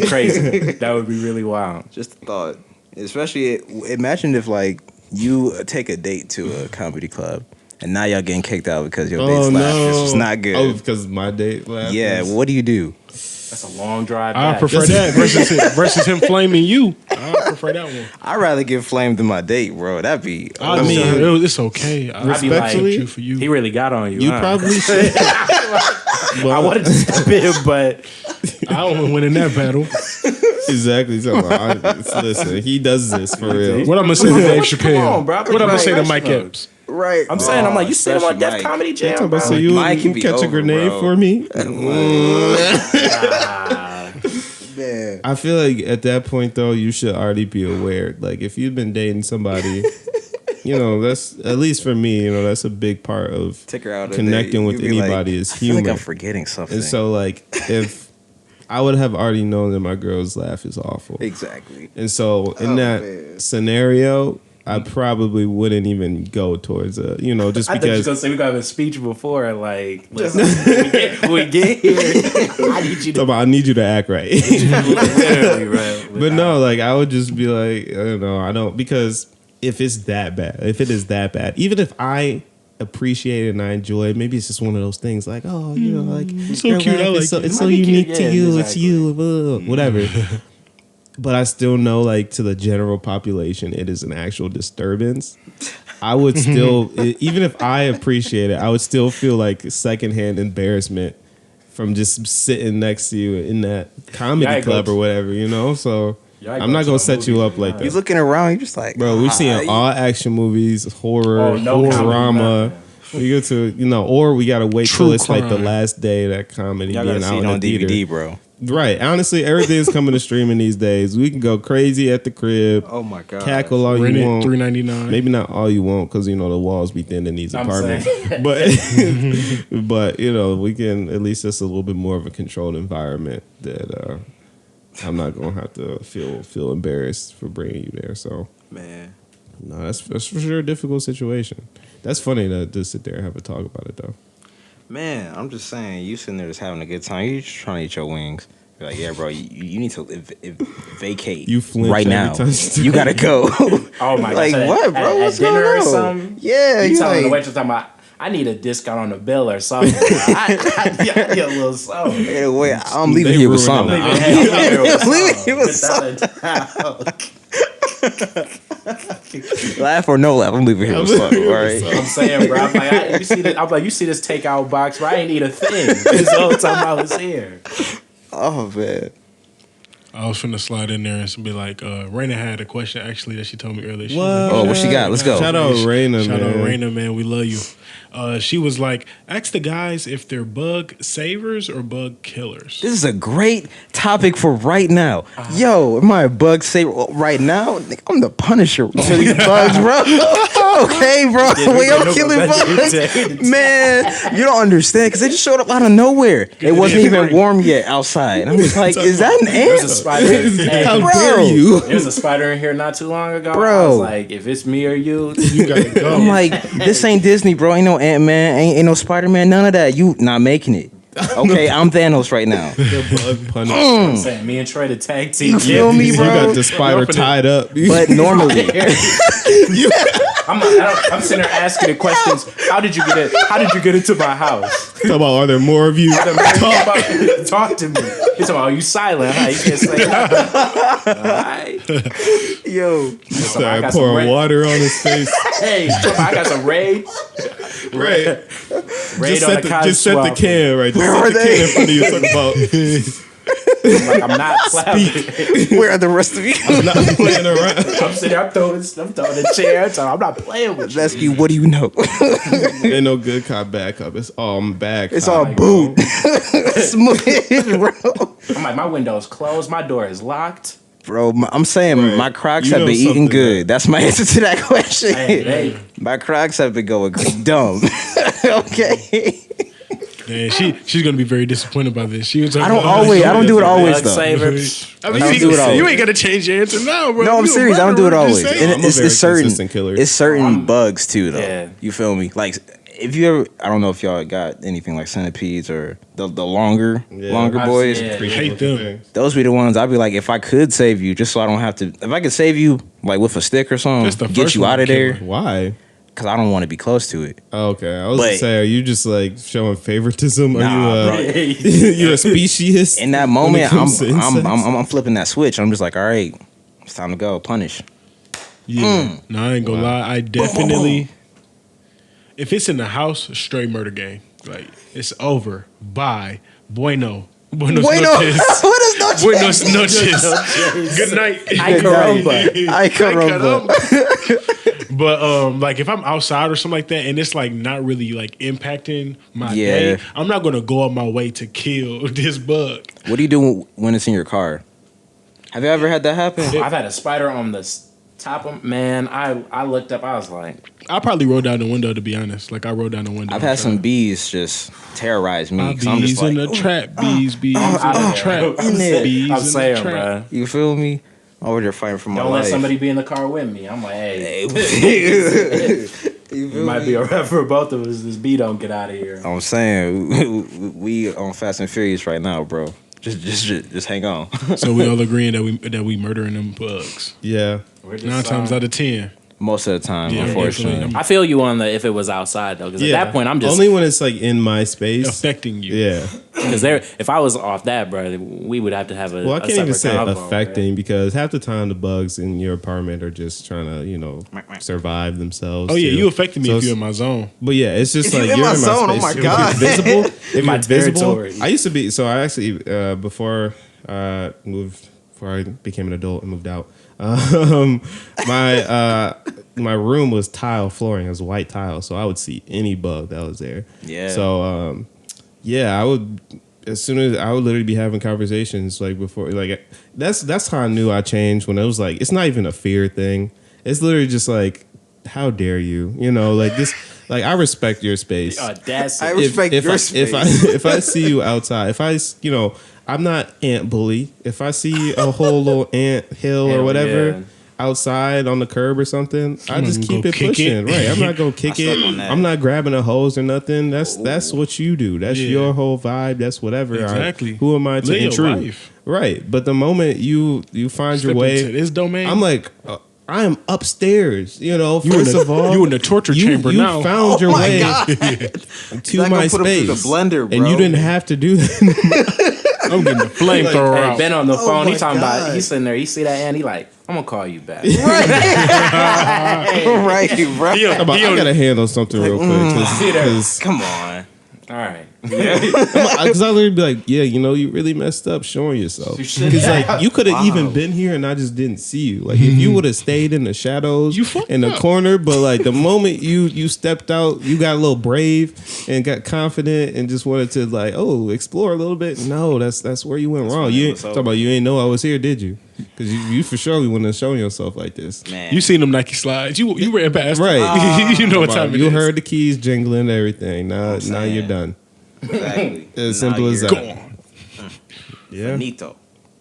[SPEAKER 4] crazy. That would be really wild.
[SPEAKER 2] Just a thought. Especially, imagine if, like, you take a date to a comedy club and now y'all getting kicked out because your date's laughed. This was not good.
[SPEAKER 3] Oh, because my date laughed.
[SPEAKER 2] Yeah, what do you do?
[SPEAKER 4] That's a long drive
[SPEAKER 1] I
[SPEAKER 4] back.
[SPEAKER 1] prefer that versus him flaming you. I prefer that one.
[SPEAKER 2] I'd rather get flamed than my date, bro. That'd be.
[SPEAKER 1] I mean, it's okay.
[SPEAKER 4] I'd be like,
[SPEAKER 3] Respectfully,
[SPEAKER 1] you for you.
[SPEAKER 4] he really got on you.
[SPEAKER 3] You
[SPEAKER 4] huh?
[SPEAKER 3] probably should.
[SPEAKER 4] I wanted to step in, but
[SPEAKER 1] I don't win in that battle.
[SPEAKER 3] Exactly. So, listen, he does this for real.
[SPEAKER 1] What I'm gonna say to Dave Chappelle?
[SPEAKER 4] Come on, bro.
[SPEAKER 1] What I'm gonna say to
[SPEAKER 4] Right.
[SPEAKER 1] Mike Epps?
[SPEAKER 2] Right.
[SPEAKER 4] I'm saying, I'm like, you sitting on
[SPEAKER 2] especially
[SPEAKER 4] Def
[SPEAKER 2] Mike.
[SPEAKER 4] Comedy Jam,
[SPEAKER 3] Talking
[SPEAKER 4] bro?
[SPEAKER 3] about, so you
[SPEAKER 2] Mike can be
[SPEAKER 3] catch a
[SPEAKER 2] over,
[SPEAKER 3] grenade
[SPEAKER 2] bro.
[SPEAKER 3] for me?
[SPEAKER 2] Man.
[SPEAKER 3] I feel like at that point though, you should already be aware. Like if you've been dating somebody, that's at least for me. That's a big part of
[SPEAKER 2] Take her out a
[SPEAKER 3] connecting
[SPEAKER 2] date.
[SPEAKER 3] with
[SPEAKER 2] You'd be
[SPEAKER 3] anybody
[SPEAKER 2] like,
[SPEAKER 3] is
[SPEAKER 2] I feel like
[SPEAKER 3] humor.
[SPEAKER 2] I'm forgetting something.
[SPEAKER 3] And so like if I would have already known that my girl's laugh is awful.
[SPEAKER 2] exactly.
[SPEAKER 3] And so in
[SPEAKER 2] Oh,
[SPEAKER 3] that
[SPEAKER 2] man.
[SPEAKER 3] scenario, I probably wouldn't even go towards just
[SPEAKER 4] I thought you were
[SPEAKER 3] because.
[SPEAKER 4] gonna say we got a speech before, like, listen, when we get here, I need you to
[SPEAKER 3] I need you to act right.
[SPEAKER 4] literally, right?
[SPEAKER 3] But no, like I would just be like, I don't know, I don't because if it is that bad, even if I appreciate it and I enjoy it, maybe it's just one of those things like, oh, like
[SPEAKER 1] It's so cute. I like
[SPEAKER 3] it's
[SPEAKER 1] it.
[SPEAKER 3] so
[SPEAKER 4] Might be
[SPEAKER 3] unique
[SPEAKER 4] cute,
[SPEAKER 3] to
[SPEAKER 4] yeah,
[SPEAKER 3] you,
[SPEAKER 4] exactly.
[SPEAKER 3] it's you, whatever. But I still know, like to the general population, it is an actual disturbance. I would still, even if I appreciate it, I would still feel like secondhand embarrassment from just sitting next to you in that comedy
[SPEAKER 4] Yeah, I go
[SPEAKER 3] club
[SPEAKER 4] to-
[SPEAKER 3] or whatever, So
[SPEAKER 4] Yeah, I
[SPEAKER 3] I'm
[SPEAKER 4] go
[SPEAKER 3] not
[SPEAKER 4] to
[SPEAKER 3] gonna
[SPEAKER 4] a
[SPEAKER 3] set you
[SPEAKER 4] movie,
[SPEAKER 3] up like
[SPEAKER 4] man.
[SPEAKER 2] You
[SPEAKER 3] that,
[SPEAKER 2] looking around, you just like,
[SPEAKER 3] bro. We're seeing all action movies, horror,
[SPEAKER 4] Oh, no comedy,
[SPEAKER 3] drama.
[SPEAKER 4] nothing.
[SPEAKER 3] We go to or we gotta wait
[SPEAKER 1] True
[SPEAKER 3] till it's like the
[SPEAKER 1] crime.
[SPEAKER 3] last day of that comedy
[SPEAKER 2] y'all
[SPEAKER 3] being
[SPEAKER 2] gotta
[SPEAKER 3] out
[SPEAKER 2] see
[SPEAKER 3] in
[SPEAKER 2] it on
[SPEAKER 3] the theater.
[SPEAKER 2] DVD, bro.
[SPEAKER 3] Right. Honestly, everything's coming to streaming these days. We can go crazy at the crib,
[SPEAKER 2] Oh my god.
[SPEAKER 3] cackle all
[SPEAKER 1] Rent
[SPEAKER 3] you
[SPEAKER 1] it
[SPEAKER 3] want.
[SPEAKER 1] $3.99.
[SPEAKER 3] Maybe not all you want because the walls be thin in these
[SPEAKER 4] I'm
[SPEAKER 3] apartments.
[SPEAKER 4] saying.
[SPEAKER 3] But we can at least it's a little bit more of a controlled environment that I'm not gonna have to feel embarrassed for bringing you there. So
[SPEAKER 2] Man.
[SPEAKER 3] no, that's for sure a difficult situation. That's funny to sit there and have a talk about it though.
[SPEAKER 2] Man, I'm just saying, you sitting there just having a good time. You just trying to eat your wings. You're like, yeah, bro, you need to vacate
[SPEAKER 3] You flinch
[SPEAKER 2] right
[SPEAKER 3] every
[SPEAKER 2] now.
[SPEAKER 3] time you
[SPEAKER 2] You gotta go.
[SPEAKER 4] Oh my
[SPEAKER 2] Like,
[SPEAKER 4] god!
[SPEAKER 2] what, bro?
[SPEAKER 4] At
[SPEAKER 2] What's
[SPEAKER 4] dinner
[SPEAKER 2] going
[SPEAKER 4] or
[SPEAKER 2] on?
[SPEAKER 4] something?
[SPEAKER 2] Yeah,
[SPEAKER 4] You
[SPEAKER 2] you
[SPEAKER 4] telling the
[SPEAKER 2] like,
[SPEAKER 4] waitress talking about, I need a discount on the bill or something. I need a little something.
[SPEAKER 2] hey, wait, I'm leaving
[SPEAKER 3] They
[SPEAKER 2] here with
[SPEAKER 3] ruined
[SPEAKER 2] something.
[SPEAKER 3] it.
[SPEAKER 2] Leaving here with Laugh or no laugh, I'm leaving here with something. All right.
[SPEAKER 4] I'm saying, bro. I'm like, you see this takeout box, bro? I ain't eat a thing this whole time I was here.
[SPEAKER 2] Oh man.
[SPEAKER 1] I was finna slide in there and be like, Raina had a question actually that she told me earlier. She
[SPEAKER 3] What?
[SPEAKER 1] was like,
[SPEAKER 2] Oh, what she got? Let's go.
[SPEAKER 3] Shout out Raina,
[SPEAKER 1] Shout out
[SPEAKER 3] man.
[SPEAKER 1] Raina, man. We love you. She was like, ask the guys if they're bug savers or bug killers.
[SPEAKER 2] This is a great topic for right now. Yo, am I a bug saver right now? Nigga, I'm the Punisher to these bugs, bro. Okay, bro. We don't killing bugs. Man, you don't understand because they just showed up out of nowhere. It wasn't even warm yet outside. And I'm just like, is that an
[SPEAKER 4] There's a
[SPEAKER 2] ant?
[SPEAKER 4] spider. Hey,
[SPEAKER 3] How
[SPEAKER 2] bro.
[SPEAKER 3] dare you?
[SPEAKER 4] There's a spider in here not too long ago.
[SPEAKER 2] Bro.
[SPEAKER 4] I was like, if it's me or you,
[SPEAKER 1] You gotta go.
[SPEAKER 2] I'm like, this ain't Disney, bro. Ain't no Ant-Man, ain't no Spider-Man, none of that. You not making it. Okay, I'm Thanos right now.
[SPEAKER 3] The bug punish.
[SPEAKER 4] I'm saying me and Trey the tag team.
[SPEAKER 2] You feel me,
[SPEAKER 3] You
[SPEAKER 2] bro?
[SPEAKER 3] got the spider tied up.
[SPEAKER 2] But normally,
[SPEAKER 4] I'm sitting there asking the questions. How did you get it? How did you get into my house?
[SPEAKER 3] Talk about, are there more of you?
[SPEAKER 4] Talk to me. He's talking about, are you silent? Huh? You can't say nothing. All right.
[SPEAKER 2] yo,
[SPEAKER 4] I
[SPEAKER 3] Started
[SPEAKER 4] got some
[SPEAKER 3] pouring
[SPEAKER 4] raid.
[SPEAKER 3] water on his face.
[SPEAKER 4] Hey, I got some raid.
[SPEAKER 3] Right.
[SPEAKER 4] Raid
[SPEAKER 3] Just
[SPEAKER 4] on
[SPEAKER 3] set
[SPEAKER 4] the
[SPEAKER 3] the, just set the
[SPEAKER 4] cotton swab.
[SPEAKER 3] can, right? Just
[SPEAKER 2] Where
[SPEAKER 3] set
[SPEAKER 2] are
[SPEAKER 3] the
[SPEAKER 2] they?
[SPEAKER 3] can in front of you. Talk about
[SPEAKER 4] Like, I'm not clapping.
[SPEAKER 2] where are the rest of you?
[SPEAKER 3] not playing around.
[SPEAKER 4] I'm sitting there, I'm throwing a chair. I'm not playing with you.
[SPEAKER 2] Lesky, what do you know?
[SPEAKER 3] Ain't no good cop, bad cop. It's all I'm back.
[SPEAKER 2] It's
[SPEAKER 3] cop.
[SPEAKER 2] all boot. Smooth, bro.
[SPEAKER 4] I'm like, my window's closed. My door is locked.
[SPEAKER 2] Bro, I'm saying
[SPEAKER 3] Right.
[SPEAKER 2] my Crocs
[SPEAKER 3] You
[SPEAKER 2] have
[SPEAKER 3] know
[SPEAKER 2] been eating
[SPEAKER 3] something,
[SPEAKER 2] good.
[SPEAKER 3] right?
[SPEAKER 2] That's my answer to that question.
[SPEAKER 4] Hey.
[SPEAKER 2] My Crocs have been going dumb. Okay.
[SPEAKER 1] Man, she's gonna be very disappointed by this. She was like,
[SPEAKER 2] I don't do it always
[SPEAKER 4] Bug
[SPEAKER 2] though.
[SPEAKER 4] saver.
[SPEAKER 1] I mean,
[SPEAKER 2] I don't do it always.
[SPEAKER 1] you ain't gotta change your answer now, bro.
[SPEAKER 2] No, I'm
[SPEAKER 1] You a
[SPEAKER 2] serious. I don't do it
[SPEAKER 1] murderer, just
[SPEAKER 2] always.
[SPEAKER 1] say
[SPEAKER 2] And
[SPEAKER 1] it.
[SPEAKER 3] I'm a
[SPEAKER 2] it's
[SPEAKER 3] very
[SPEAKER 2] certain.
[SPEAKER 3] consistent killer.
[SPEAKER 2] It's certain bugs too, though.
[SPEAKER 4] Yeah.
[SPEAKER 2] You feel me? Like if you ever, I don't know if y'all got anything like centipedes or the longer
[SPEAKER 3] I've
[SPEAKER 2] boys.
[SPEAKER 4] seen it.
[SPEAKER 3] Pretty
[SPEAKER 1] hate
[SPEAKER 3] looking
[SPEAKER 1] them.
[SPEAKER 3] things.
[SPEAKER 2] Those be the ones I'd be like, if I could save you, just so I don't have to. If I could save you, like with a stick or
[SPEAKER 1] That's
[SPEAKER 2] something,
[SPEAKER 1] the
[SPEAKER 2] get
[SPEAKER 1] first
[SPEAKER 2] you
[SPEAKER 1] one
[SPEAKER 2] out
[SPEAKER 1] to
[SPEAKER 2] of
[SPEAKER 1] kill
[SPEAKER 2] there,
[SPEAKER 1] her.
[SPEAKER 3] Why?
[SPEAKER 2] because I don't want to be close to it.
[SPEAKER 3] Oh, okay, I was
[SPEAKER 2] But-
[SPEAKER 3] gonna say, are you just like showing favoritism? Are
[SPEAKER 2] Nah, bro.
[SPEAKER 3] you you're a speciesist?
[SPEAKER 2] In that
[SPEAKER 3] when it
[SPEAKER 2] moment,
[SPEAKER 3] comes to insects?
[SPEAKER 2] I'm flipping that switch. I'm just like, all right, it's time to go punish.
[SPEAKER 1] Yeah. No, I ain't gonna
[SPEAKER 3] Wow.
[SPEAKER 1] lie. I definitely, if it's in the house, straight murder game. Like, it's over. Bye. Buenos
[SPEAKER 2] Buenos
[SPEAKER 1] noches.
[SPEAKER 2] noches.
[SPEAKER 1] Buenos noches. Good night.
[SPEAKER 4] Ay, caramba.
[SPEAKER 2] Ay, caramba.
[SPEAKER 1] But like if I'm outside or something like that and it's like not really like impacting my
[SPEAKER 2] Yeah.
[SPEAKER 1] day, I'm not gonna go out my way to kill this bug.
[SPEAKER 2] What do you do when it's in your car? Have you ever had that happen?
[SPEAKER 4] I've had a spider on the top of, man, I looked up, I was like,
[SPEAKER 1] I probably rolled down the window to be honest. Like I rolled down the window.
[SPEAKER 2] I've had some bees just terrorize me.
[SPEAKER 1] my
[SPEAKER 2] 'Cause I'm just
[SPEAKER 1] bees in
[SPEAKER 2] like,
[SPEAKER 1] the trap, bees in
[SPEAKER 4] out
[SPEAKER 1] the
[SPEAKER 4] of
[SPEAKER 1] trap,
[SPEAKER 4] there.
[SPEAKER 2] In there.
[SPEAKER 1] bees
[SPEAKER 4] I'm
[SPEAKER 1] in the
[SPEAKER 4] saying,
[SPEAKER 1] trap.
[SPEAKER 4] bro.
[SPEAKER 2] you feel me? over there fighting for my
[SPEAKER 4] Don't
[SPEAKER 2] life.
[SPEAKER 4] let somebody be in the car with me. I'm like, hey,
[SPEAKER 2] You
[SPEAKER 4] it
[SPEAKER 2] feel
[SPEAKER 4] might
[SPEAKER 2] me?
[SPEAKER 4] be a rep for both of us. This B don't get out of here.
[SPEAKER 2] I'm saying we on Fast and Furious right now, bro. Just hang on.
[SPEAKER 1] So we all agreeing that we murdering them bugs.
[SPEAKER 3] Yeah.
[SPEAKER 4] We're just,
[SPEAKER 1] 9 times out of 10.
[SPEAKER 2] Most of the time,
[SPEAKER 1] Yeah,
[SPEAKER 2] unfortunately.
[SPEAKER 1] definitely.
[SPEAKER 4] I feel you on the if it was outside though, because
[SPEAKER 3] Yeah.
[SPEAKER 4] at that point I'm just
[SPEAKER 3] only when it's like in my space.
[SPEAKER 1] Affecting you.
[SPEAKER 3] Yeah.
[SPEAKER 4] because there. If I was off that, bro, we would have to have a.
[SPEAKER 3] Well, I
[SPEAKER 4] a
[SPEAKER 3] can't even say
[SPEAKER 4] separate convo,
[SPEAKER 3] affecting because half the time the bugs in your apartment are just trying to, survive themselves.
[SPEAKER 1] Oh yeah,
[SPEAKER 3] too.
[SPEAKER 1] you affected me
[SPEAKER 3] So
[SPEAKER 1] if you're in
[SPEAKER 3] it's-
[SPEAKER 1] my zone.
[SPEAKER 3] But yeah, it's just
[SPEAKER 2] If
[SPEAKER 3] like
[SPEAKER 2] you're in
[SPEAKER 3] you're
[SPEAKER 2] my
[SPEAKER 3] in my
[SPEAKER 2] zone, oh
[SPEAKER 3] space.
[SPEAKER 2] my
[SPEAKER 3] If
[SPEAKER 2] God.
[SPEAKER 3] you're visible, if
[SPEAKER 4] My
[SPEAKER 3] you're visible,
[SPEAKER 4] territory.
[SPEAKER 3] I used to be. So I actually before I became an adult and moved out. My room was tile flooring. It was white tile, so I would see any bug that was there.
[SPEAKER 2] Yeah.
[SPEAKER 3] So I would. As soon as I would literally be having conversations like before, like that's how I knew I changed when it was like it's not even a fear thing. It's literally just like, how dare you? Like this. Like I respect your space.
[SPEAKER 4] The audacity.
[SPEAKER 2] I respect your space.
[SPEAKER 3] If I see you outside, I'm not ant bully. If I see a whole little ant hill or
[SPEAKER 4] Hell
[SPEAKER 3] whatever
[SPEAKER 4] yeah.
[SPEAKER 3] outside on the curb or something, I just
[SPEAKER 1] gonna
[SPEAKER 3] keep
[SPEAKER 1] go
[SPEAKER 3] it
[SPEAKER 1] kick
[SPEAKER 3] pushing.
[SPEAKER 1] it.
[SPEAKER 3] Right. I'm not gonna kick
[SPEAKER 2] I
[SPEAKER 3] it.
[SPEAKER 2] stuck on that.
[SPEAKER 3] I'm not grabbing a hose or nothing. That's what you do. That's
[SPEAKER 1] Yeah.
[SPEAKER 3] your whole vibe. That's whatever.
[SPEAKER 1] Exactly.
[SPEAKER 3] Who am I to
[SPEAKER 1] Live your
[SPEAKER 3] intrude?
[SPEAKER 1] life.
[SPEAKER 3] Right. But the moment you find
[SPEAKER 1] Step
[SPEAKER 3] your way,
[SPEAKER 1] into this domain.
[SPEAKER 3] I'm like, I am upstairs.
[SPEAKER 1] you in
[SPEAKER 3] First
[SPEAKER 1] the,
[SPEAKER 3] of all,
[SPEAKER 1] you in the torture chamber
[SPEAKER 3] you
[SPEAKER 1] now.
[SPEAKER 3] found your
[SPEAKER 2] my
[SPEAKER 3] way
[SPEAKER 2] God.
[SPEAKER 3] to
[SPEAKER 2] Not
[SPEAKER 3] my
[SPEAKER 2] gonna put 'em
[SPEAKER 3] space,
[SPEAKER 2] through the blender, bro.
[SPEAKER 3] and you didn't have to do that.
[SPEAKER 1] I'm getting the flamethrower
[SPEAKER 4] Hey,
[SPEAKER 1] out.
[SPEAKER 4] Ben on the phone. He
[SPEAKER 2] my
[SPEAKER 4] talking about.
[SPEAKER 2] God.
[SPEAKER 4] He's sitting there. He see that ant. He like, I'm gonna call you back.
[SPEAKER 2] right, bro.
[SPEAKER 1] He on-
[SPEAKER 3] I
[SPEAKER 1] he on-
[SPEAKER 3] gotta handle something real quick because
[SPEAKER 2] Come on.
[SPEAKER 4] All right.
[SPEAKER 3] I literally be like, yeah, you really messed up showing yourself. Because like you could have even been here and I just didn't see you. Like if you would have stayed in the shadows,
[SPEAKER 1] You fucked
[SPEAKER 3] in the
[SPEAKER 1] up.
[SPEAKER 3] corner, but like the moment you stepped out, you got a little brave and got confident and just wanted to like explore a little bit. No, that's where you went wrong.
[SPEAKER 2] when
[SPEAKER 3] You
[SPEAKER 2] it
[SPEAKER 3] ain't
[SPEAKER 2] was
[SPEAKER 3] talking
[SPEAKER 2] over.
[SPEAKER 3] about you ain't know I was here, did you? Because you for sure wouldn't have shown yourself like this.
[SPEAKER 2] Man.
[SPEAKER 1] You seen them Nike slides. You ran past.
[SPEAKER 3] Right.
[SPEAKER 1] You know what time it
[SPEAKER 3] You
[SPEAKER 1] is.
[SPEAKER 3] heard the keys jingling and everything. Now
[SPEAKER 2] saying.
[SPEAKER 3] you're done.
[SPEAKER 2] Exactly.
[SPEAKER 3] As simple as that.
[SPEAKER 1] Go on.
[SPEAKER 3] Yeah.
[SPEAKER 2] Finito.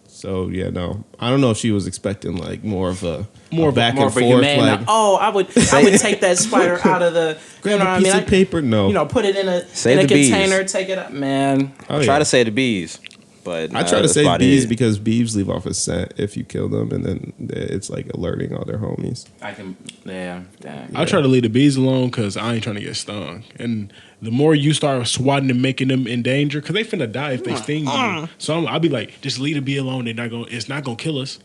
[SPEAKER 3] So yeah, no, I don't know if she was expecting like more of a back
[SPEAKER 4] More
[SPEAKER 3] and
[SPEAKER 4] for
[SPEAKER 3] forth,
[SPEAKER 4] your man.
[SPEAKER 3] like
[SPEAKER 4] I would take that spider out of the.
[SPEAKER 3] grab
[SPEAKER 4] You know
[SPEAKER 3] a
[SPEAKER 4] what I
[SPEAKER 3] piece
[SPEAKER 4] mean?
[SPEAKER 3] of paper. No,
[SPEAKER 4] Put it in a
[SPEAKER 2] Save
[SPEAKER 4] in a
[SPEAKER 2] the bees.
[SPEAKER 4] container. Take it up, man.
[SPEAKER 3] Oh,
[SPEAKER 2] Try
[SPEAKER 3] yeah.
[SPEAKER 2] to say the bees, but
[SPEAKER 3] I try to
[SPEAKER 2] that's
[SPEAKER 3] say
[SPEAKER 2] about
[SPEAKER 3] bees
[SPEAKER 2] it.
[SPEAKER 3] because bees leave off a scent if you kill them, and then it's like alerting all their homies.
[SPEAKER 4] I can. Yeah. Damn.
[SPEAKER 1] I try to leave the bees alone because I ain't trying to get stung. And the more you start swatting and making them in danger, because they finna die if they sting you. So I'll be like, just leave the bee alone. It's not gonna kill us.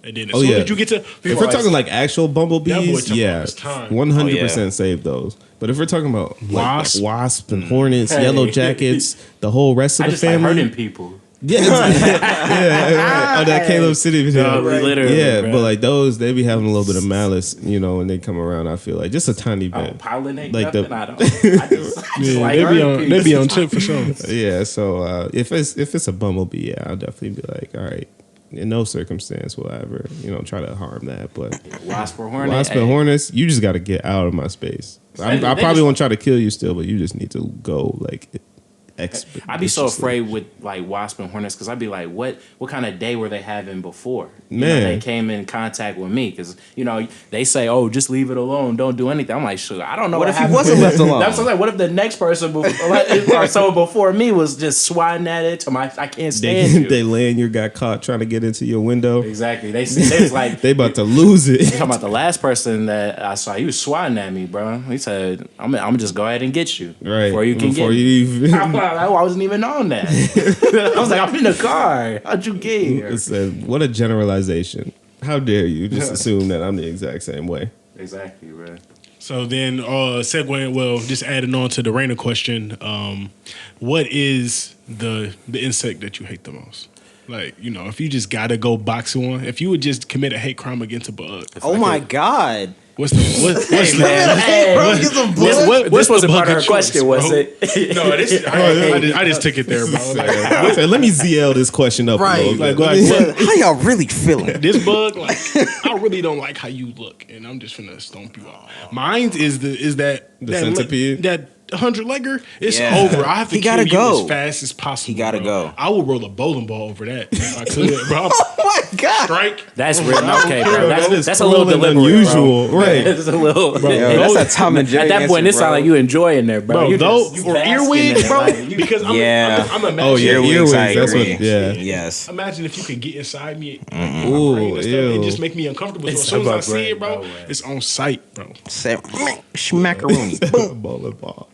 [SPEAKER 1] And then as
[SPEAKER 3] Oh,
[SPEAKER 1] soon
[SPEAKER 3] yeah.
[SPEAKER 1] as you get to,
[SPEAKER 3] If we're talking like actual
[SPEAKER 1] That boy
[SPEAKER 3] bumblebees,
[SPEAKER 1] talking
[SPEAKER 3] yeah,
[SPEAKER 1] about his time.
[SPEAKER 3] 100% save those. But if we're talking about
[SPEAKER 1] Wasp.
[SPEAKER 3] wasp and hornets,
[SPEAKER 4] Hey.
[SPEAKER 3] yellow jackets, the whole rest of
[SPEAKER 4] I
[SPEAKER 3] the
[SPEAKER 4] just like
[SPEAKER 3] family,
[SPEAKER 4] hurting people.
[SPEAKER 3] yeah, right. Oh, that Caleb City video,
[SPEAKER 4] No, literally,
[SPEAKER 3] yeah.
[SPEAKER 4] bro.
[SPEAKER 3] But like those, they be having a little bit of malice, when they come around. I feel like just a tiny
[SPEAKER 4] I
[SPEAKER 3] bit.
[SPEAKER 4] don't pollinate
[SPEAKER 3] Like
[SPEAKER 4] nothing.
[SPEAKER 3] the-
[SPEAKER 4] I don't. I just
[SPEAKER 1] Yeah,
[SPEAKER 4] like
[SPEAKER 1] they be
[SPEAKER 4] hurting
[SPEAKER 1] on
[SPEAKER 4] people.
[SPEAKER 1] they be on tip for sure.
[SPEAKER 3] Yeah, so if it's a bumblebee, yeah, I'll definitely be like, all right, in no circumstance will I ever, try to harm that. But
[SPEAKER 4] Wasp or hornet.
[SPEAKER 3] wasp and
[SPEAKER 4] hey.
[SPEAKER 3] hornets, you just got to get out of my space. I
[SPEAKER 4] They
[SPEAKER 3] probably
[SPEAKER 4] just-
[SPEAKER 3] won't try to kill you still, but you just need to go like
[SPEAKER 4] I'd be so afraid with like wasp and hornets because I'd be like, what kind of day were they having before?
[SPEAKER 3] Man.
[SPEAKER 4] They came in contact with me because they say, oh, just leave it alone, don't do anything. I'm like, sure, I don't know
[SPEAKER 2] What
[SPEAKER 4] what
[SPEAKER 2] if he
[SPEAKER 4] happened.
[SPEAKER 2] wasn't left alone?
[SPEAKER 4] That's what I'm like. What if the next person or so before me was just swatting at it to I can't stand you.
[SPEAKER 3] they land your got caught trying to get into your window.
[SPEAKER 4] Exactly. They was like
[SPEAKER 3] They about to lose it.
[SPEAKER 4] talking about the last person that I saw. He was swatting at me, bro. He said, "I'm gonna just go ahead and get you
[SPEAKER 3] Right
[SPEAKER 4] before you can
[SPEAKER 3] before
[SPEAKER 4] get."
[SPEAKER 3] you
[SPEAKER 4] me."
[SPEAKER 3] even.
[SPEAKER 4] I wasn't even on that. I was like, I'm in the car. How'd you get here?
[SPEAKER 3] Listen, what a generalization! How dare you just assume that I'm the exact same way?
[SPEAKER 4] Exactly, bro.
[SPEAKER 1] So then, segueing, well, just adding on to the Rainer question, what is the insect that you hate the most? Like, if you just gotta go box one, if you would just commit a hate crime against a bug,
[SPEAKER 2] Oh my God.
[SPEAKER 1] what's what's
[SPEAKER 4] man. Hey,
[SPEAKER 2] Bro, get some blood.
[SPEAKER 1] what-
[SPEAKER 4] This wasn't
[SPEAKER 1] the
[SPEAKER 4] part of her
[SPEAKER 1] bug of
[SPEAKER 4] question,
[SPEAKER 1] choice,
[SPEAKER 4] was
[SPEAKER 1] bro?
[SPEAKER 4] it?
[SPEAKER 1] No, I just took it there, bro. Like,
[SPEAKER 3] Let me ZL this question up
[SPEAKER 2] Right.
[SPEAKER 3] a little bit.
[SPEAKER 1] Like, what-
[SPEAKER 2] How y'all really feeling?
[SPEAKER 1] this bug, like, I really don't like how you look, and I'm just finna stomp you out. Mine is that
[SPEAKER 3] centipede?
[SPEAKER 1] that 100-legger. It's
[SPEAKER 2] Yeah.
[SPEAKER 1] over. I have to
[SPEAKER 2] He
[SPEAKER 1] kill
[SPEAKER 2] gotta
[SPEAKER 1] you
[SPEAKER 2] go.
[SPEAKER 1] as fast as possible.
[SPEAKER 2] He gotta
[SPEAKER 1] bro.
[SPEAKER 2] go.
[SPEAKER 1] I would roll a bowling ball over that if I could, bro.
[SPEAKER 2] Oh my God.
[SPEAKER 1] Strike.
[SPEAKER 4] That's real. Okay, bro.
[SPEAKER 3] That is
[SPEAKER 4] That's a little
[SPEAKER 3] cruel and
[SPEAKER 4] deliberate,
[SPEAKER 3] unusual.
[SPEAKER 4] bro.
[SPEAKER 3] Right.
[SPEAKER 4] It's a little.
[SPEAKER 2] Yo, that's a Tom and Jerry
[SPEAKER 4] At that point,
[SPEAKER 2] answer,
[SPEAKER 4] it sounds like you enjoying there, bro.
[SPEAKER 1] Bro,
[SPEAKER 4] You
[SPEAKER 1] those
[SPEAKER 4] just-
[SPEAKER 1] or
[SPEAKER 4] basking in
[SPEAKER 1] earwigs,
[SPEAKER 4] it,
[SPEAKER 1] bro.
[SPEAKER 4] like, you-
[SPEAKER 1] Because
[SPEAKER 2] Yeah.
[SPEAKER 1] I'm imagining.
[SPEAKER 3] Oh, yeah,
[SPEAKER 2] Earwigs, I
[SPEAKER 3] earwigs. That's
[SPEAKER 2] agree.
[SPEAKER 3] what. Yeah.
[SPEAKER 2] Yes.
[SPEAKER 1] Imagine if you could get inside me, like,
[SPEAKER 3] Ooh,
[SPEAKER 1] my brain and stuff,
[SPEAKER 3] ew.
[SPEAKER 1] and just make me uncomfortable. So
[SPEAKER 4] It's
[SPEAKER 1] as soon as I
[SPEAKER 4] about
[SPEAKER 1] see
[SPEAKER 4] brain,
[SPEAKER 1] it, bro,
[SPEAKER 4] no way.
[SPEAKER 1] it's on sight, bro.
[SPEAKER 2] Schmackaroni. Boom.
[SPEAKER 3] Bowling ball.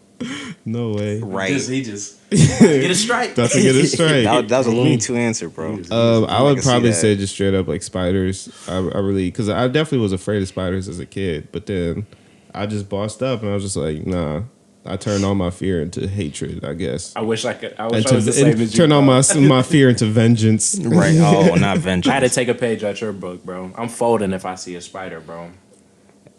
[SPEAKER 3] No way.
[SPEAKER 2] Right.
[SPEAKER 4] he just get a strike.
[SPEAKER 3] That's a good straight.
[SPEAKER 2] That was a Looney Tune answer, bro.
[SPEAKER 3] I would
[SPEAKER 2] can see
[SPEAKER 3] probably
[SPEAKER 2] that.
[SPEAKER 3] say just straight up like spiders. I really, because I definitely was afraid of spiders as a kid, but then I just bossed up and I was just like, nah. I turned all my fear into hatred, I guess.
[SPEAKER 4] I wish I could. I wish I was the same as you.
[SPEAKER 3] Turn all
[SPEAKER 4] bro.
[SPEAKER 3] my fear into vengeance.
[SPEAKER 2] Right. Oh, not
[SPEAKER 4] I had to
[SPEAKER 2] vengeance.
[SPEAKER 4] take a page out your book, bro. I'm folding if I see a spider, bro.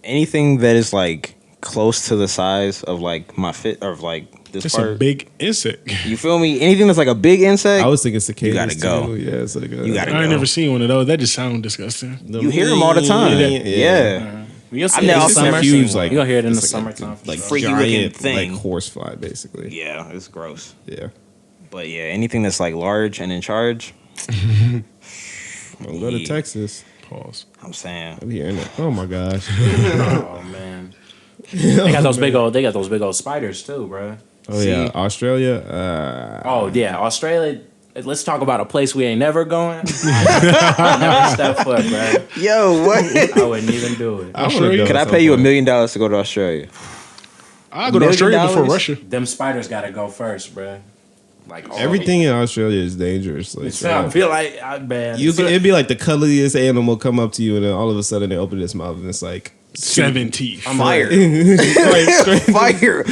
[SPEAKER 2] Anything that is like close to the size of like my fit or like this
[SPEAKER 1] It's
[SPEAKER 2] part.
[SPEAKER 1] a big insect.
[SPEAKER 2] You feel me? Anything that's like a big insect.
[SPEAKER 3] I was thinking cicadas.
[SPEAKER 2] gotta go.
[SPEAKER 3] Too. Yeah, it's like
[SPEAKER 2] You gotta
[SPEAKER 1] I ain't
[SPEAKER 2] go.
[SPEAKER 1] never seen one of those. That just sounds disgusting.
[SPEAKER 2] You hear them all the time. Yeah.
[SPEAKER 4] You'll see
[SPEAKER 2] I've
[SPEAKER 4] it
[SPEAKER 2] never
[SPEAKER 4] in the
[SPEAKER 2] seen
[SPEAKER 4] summer.
[SPEAKER 2] one.
[SPEAKER 3] huge, like
[SPEAKER 4] You gonna hear it in the
[SPEAKER 3] it's like
[SPEAKER 4] summertime. for
[SPEAKER 3] like
[SPEAKER 4] sure.
[SPEAKER 2] freaky looking
[SPEAKER 3] giant,
[SPEAKER 2] thing.
[SPEAKER 3] like horsefly, basically.
[SPEAKER 2] Yeah, it's gross.
[SPEAKER 3] Yeah.
[SPEAKER 2] But yeah, anything that's like large and in charge,
[SPEAKER 3] Don't go to
[SPEAKER 2] Yeah.
[SPEAKER 3] Texas.
[SPEAKER 1] Pause.
[SPEAKER 2] I'm saying.
[SPEAKER 3] I'm hearing it. Oh my gosh.
[SPEAKER 4] Oh man, they got those big old. They got those big old spiders too, bro.
[SPEAKER 3] Oh
[SPEAKER 2] See?
[SPEAKER 3] yeah, Australia.
[SPEAKER 4] Oh yeah, Australia. Let's talk about a place we ain't never going. I never step foot, bro.
[SPEAKER 2] Yo, what?
[SPEAKER 4] I wouldn't even do it.
[SPEAKER 3] I wanna
[SPEAKER 1] Australia?
[SPEAKER 3] go
[SPEAKER 2] Could
[SPEAKER 3] at
[SPEAKER 2] I
[SPEAKER 3] some
[SPEAKER 2] pay you $1
[SPEAKER 3] point.
[SPEAKER 2] million to go to Australia?
[SPEAKER 1] I'll go to
[SPEAKER 2] $1
[SPEAKER 1] Australia
[SPEAKER 2] million?
[SPEAKER 1] before Russia.
[SPEAKER 4] Them spiders gotta go first, bro. Like all
[SPEAKER 3] Everything in Australia is dangerous. Like,
[SPEAKER 4] So I feel like, man.
[SPEAKER 3] it'd be like the cuddliest animal come up to you, and then all of a sudden they open its mouth, and it's like
[SPEAKER 1] 7 teeth.
[SPEAKER 2] Fire.
[SPEAKER 3] straight.
[SPEAKER 2] Fire.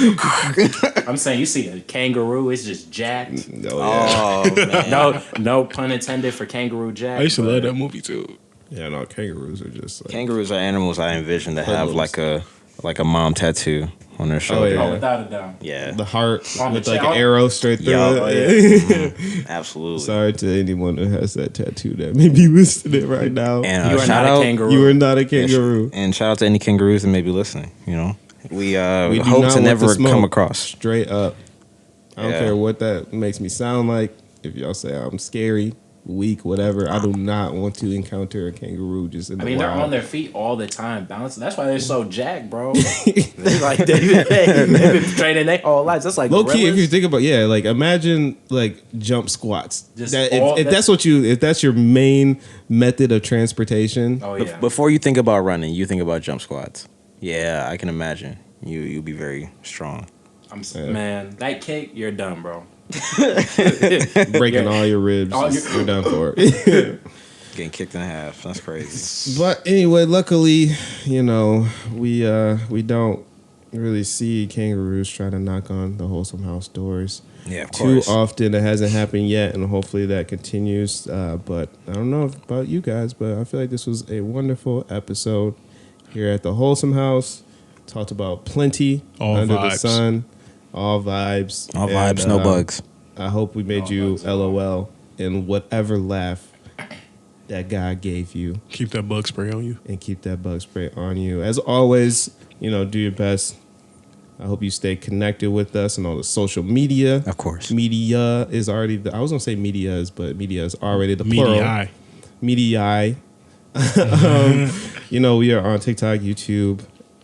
[SPEAKER 4] I'm saying you see a kangaroo, it's just jacked.
[SPEAKER 3] Oh yeah,
[SPEAKER 2] Oh, man.
[SPEAKER 4] No pun intended for kangaroo jack.
[SPEAKER 1] I used to
[SPEAKER 4] but
[SPEAKER 1] love that movie too.
[SPEAKER 3] yeah. No, kangaroos are just like
[SPEAKER 2] Kangaroos are animals I envision that have
[SPEAKER 3] Hoodlums.
[SPEAKER 2] like a mom tattoo on their shoulder.
[SPEAKER 3] yeah.
[SPEAKER 4] Oh, without a doubt.
[SPEAKER 2] Yeah,
[SPEAKER 3] the heart
[SPEAKER 4] On the
[SPEAKER 3] with like
[SPEAKER 4] chest.
[SPEAKER 3] an arrow straight through
[SPEAKER 2] Yo,
[SPEAKER 3] it.
[SPEAKER 2] absolutely.
[SPEAKER 3] Sorry to anyone who has that tattoo that may be listening right now.
[SPEAKER 2] And
[SPEAKER 4] You are
[SPEAKER 2] shout
[SPEAKER 4] not a
[SPEAKER 2] out,
[SPEAKER 4] kangaroo.
[SPEAKER 3] You are not a kangaroo.
[SPEAKER 2] and shout out to any kangaroos that may be listening. You know, we
[SPEAKER 3] We do
[SPEAKER 2] hope
[SPEAKER 3] not
[SPEAKER 2] to
[SPEAKER 3] want
[SPEAKER 2] never
[SPEAKER 3] the smoke.
[SPEAKER 2] come across.
[SPEAKER 3] Straight up. I don't
[SPEAKER 2] Yeah.
[SPEAKER 3] care what that makes me sound like. If y'all say I'm scary, weak, whatever, I do not want to encounter a kangaroo just in the
[SPEAKER 4] I mean, they're
[SPEAKER 3] wild.
[SPEAKER 4] on their feet all the time, bouncing. That's why they're so jacked, bro. they've been training their whole lives. That's like
[SPEAKER 3] Low key, if
[SPEAKER 4] gorillas.
[SPEAKER 3] you think about, yeah, like imagine like jump squats.
[SPEAKER 4] Just
[SPEAKER 3] That,
[SPEAKER 4] all-
[SPEAKER 3] if that's what you, if that's your main method of transportation,
[SPEAKER 4] Oh yeah.
[SPEAKER 2] Before you think about running, you think about jump squats. Yeah, I can imagine you'll be very strong.
[SPEAKER 4] Man, that kick, you're done, bro.
[SPEAKER 3] breaking
[SPEAKER 4] Yeah.
[SPEAKER 3] all your ribs,
[SPEAKER 4] All
[SPEAKER 3] just-
[SPEAKER 4] your-
[SPEAKER 3] you're done for it.
[SPEAKER 2] Getting kicked in half. That's crazy.
[SPEAKER 3] But anyway, luckily, you know, we don't really see kangaroos try to knock on the Wholesome House doors
[SPEAKER 2] Yeah, of
[SPEAKER 3] too
[SPEAKER 2] course.
[SPEAKER 3] often. It hasn't happened yet, and hopefully that continues. But I don't know about you guys, but I feel like this was a wonderful episode here at the Wholesome House. Talked about plenty
[SPEAKER 1] All
[SPEAKER 3] under the
[SPEAKER 1] vibes.
[SPEAKER 3] sun, all vibes,
[SPEAKER 2] All
[SPEAKER 3] And,
[SPEAKER 2] vibes, no bugs.
[SPEAKER 3] I hope we made
[SPEAKER 4] All
[SPEAKER 3] you
[SPEAKER 4] bugs at all.
[SPEAKER 3] LOL in whatever laugh that God gave you,
[SPEAKER 1] Keep that bug spray on you.
[SPEAKER 3] and keep that bug spray on you. As always, you know, do your best. I hope you stay connected with us and all the social media.
[SPEAKER 2] Of course.
[SPEAKER 3] Media is already I was gonna say medias, but media is already the plural.
[SPEAKER 1] Media.
[SPEAKER 3] Media. You know, we are on TikTok, YouTube.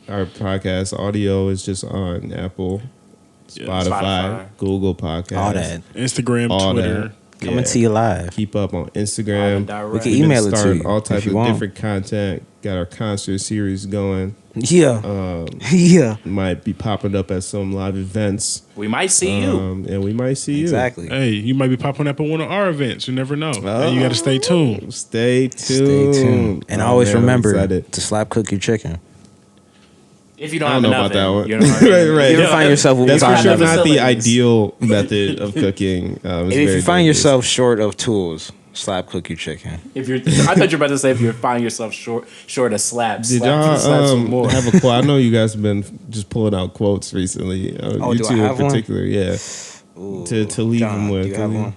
[SPEAKER 3] Our podcast audio is just on Apple, Spotify,
[SPEAKER 4] Spotify.
[SPEAKER 3] Google Podcasts,
[SPEAKER 2] All that.
[SPEAKER 1] Instagram,
[SPEAKER 3] all
[SPEAKER 1] Twitter.
[SPEAKER 3] that.
[SPEAKER 2] Coming
[SPEAKER 3] Yeah.
[SPEAKER 2] to you live.
[SPEAKER 3] Keep up on
[SPEAKER 4] All
[SPEAKER 3] Instagram.
[SPEAKER 4] direct.
[SPEAKER 2] We can
[SPEAKER 3] We've been
[SPEAKER 2] email it to
[SPEAKER 3] starting
[SPEAKER 2] you
[SPEAKER 3] all
[SPEAKER 2] if
[SPEAKER 3] types
[SPEAKER 2] you
[SPEAKER 3] of
[SPEAKER 2] want.
[SPEAKER 3] different content. Got our concert series going.
[SPEAKER 2] Yeah. Yeah.
[SPEAKER 3] Might be popping up at some live events.
[SPEAKER 4] We might see you.
[SPEAKER 3] And we might see you.
[SPEAKER 2] Exactly.
[SPEAKER 1] Hey, you might be popping up at one of our events. You never know. Hey, you got to stay tuned.
[SPEAKER 3] Stay tuned.
[SPEAKER 2] Stay tuned. And
[SPEAKER 3] Oh,
[SPEAKER 2] always
[SPEAKER 3] man, I'm
[SPEAKER 2] remember
[SPEAKER 3] excited.
[SPEAKER 2] to slap cook your chicken.
[SPEAKER 4] If you don't
[SPEAKER 3] I
[SPEAKER 4] have
[SPEAKER 3] don't know
[SPEAKER 4] enough,
[SPEAKER 3] about that one.
[SPEAKER 4] You know what I mean?
[SPEAKER 3] Right, right.
[SPEAKER 2] If you ever find yourself
[SPEAKER 3] That's for
[SPEAKER 4] Find
[SPEAKER 3] sure
[SPEAKER 4] the
[SPEAKER 3] not the
[SPEAKER 4] facilities.
[SPEAKER 3] ideal method of cooking. It's
[SPEAKER 2] If
[SPEAKER 3] very
[SPEAKER 2] you find
[SPEAKER 3] dangerous.
[SPEAKER 2] yourself short of tools, slap cook your chicken.
[SPEAKER 4] If you're, I thought you were about to say if you find yourself short of slaps.
[SPEAKER 3] Did
[SPEAKER 4] slap some
[SPEAKER 3] y'all
[SPEAKER 4] more.
[SPEAKER 3] have a quote? I know you guys have been just pulling out quotes recently.
[SPEAKER 2] Oh,
[SPEAKER 3] you
[SPEAKER 2] do I
[SPEAKER 3] two in
[SPEAKER 2] have one?
[SPEAKER 3] particular, yeah.
[SPEAKER 2] Ooh,
[SPEAKER 3] To leave
[SPEAKER 2] John,
[SPEAKER 3] them with.
[SPEAKER 2] Do you have one?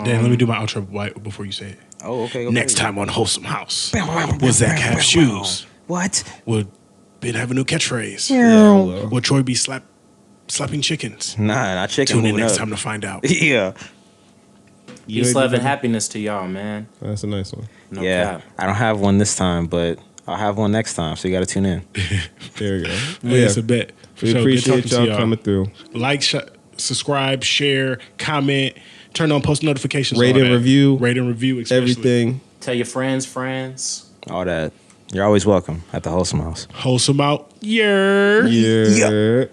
[SPEAKER 1] Dan, let me do my outro white before you say it.
[SPEAKER 2] Oh, okay.
[SPEAKER 1] Next time on Wholesome House, will Zach have shoes?
[SPEAKER 2] What?
[SPEAKER 1] Will Ben have a new catchphrase?
[SPEAKER 3] Yeah, well.
[SPEAKER 1] Will Troy be slapping chickens?
[SPEAKER 2] Nah, not chicken.
[SPEAKER 1] Tune in
[SPEAKER 2] moving
[SPEAKER 1] next
[SPEAKER 2] up.
[SPEAKER 1] time to find out.
[SPEAKER 2] Yeah.
[SPEAKER 3] You
[SPEAKER 4] Peace,
[SPEAKER 3] ain't
[SPEAKER 4] love,
[SPEAKER 3] do
[SPEAKER 4] and
[SPEAKER 3] nothing?
[SPEAKER 4] happiness to y'all, man.
[SPEAKER 3] That's a nice one.
[SPEAKER 4] No
[SPEAKER 2] Yeah,
[SPEAKER 4] cap.
[SPEAKER 2] I don't have one this time, but I'll have one next time. So you got to tune in.
[SPEAKER 3] There we go.
[SPEAKER 1] Hey, it's a bet. For
[SPEAKER 3] We
[SPEAKER 1] sure. Good
[SPEAKER 3] appreciate
[SPEAKER 1] talking to
[SPEAKER 3] y'all
[SPEAKER 1] y'all.
[SPEAKER 3] coming through.
[SPEAKER 1] Like, subscribe, share, comment, turn on post notifications.
[SPEAKER 3] Rate
[SPEAKER 1] all
[SPEAKER 3] and
[SPEAKER 1] that.
[SPEAKER 3] review.
[SPEAKER 1] Rate and review, especially.
[SPEAKER 3] Everything.
[SPEAKER 4] Tell your friends.
[SPEAKER 2] All that. You're always welcome at the Wholesome House.
[SPEAKER 1] Wholesome out. Yeah.
[SPEAKER 3] Yeah.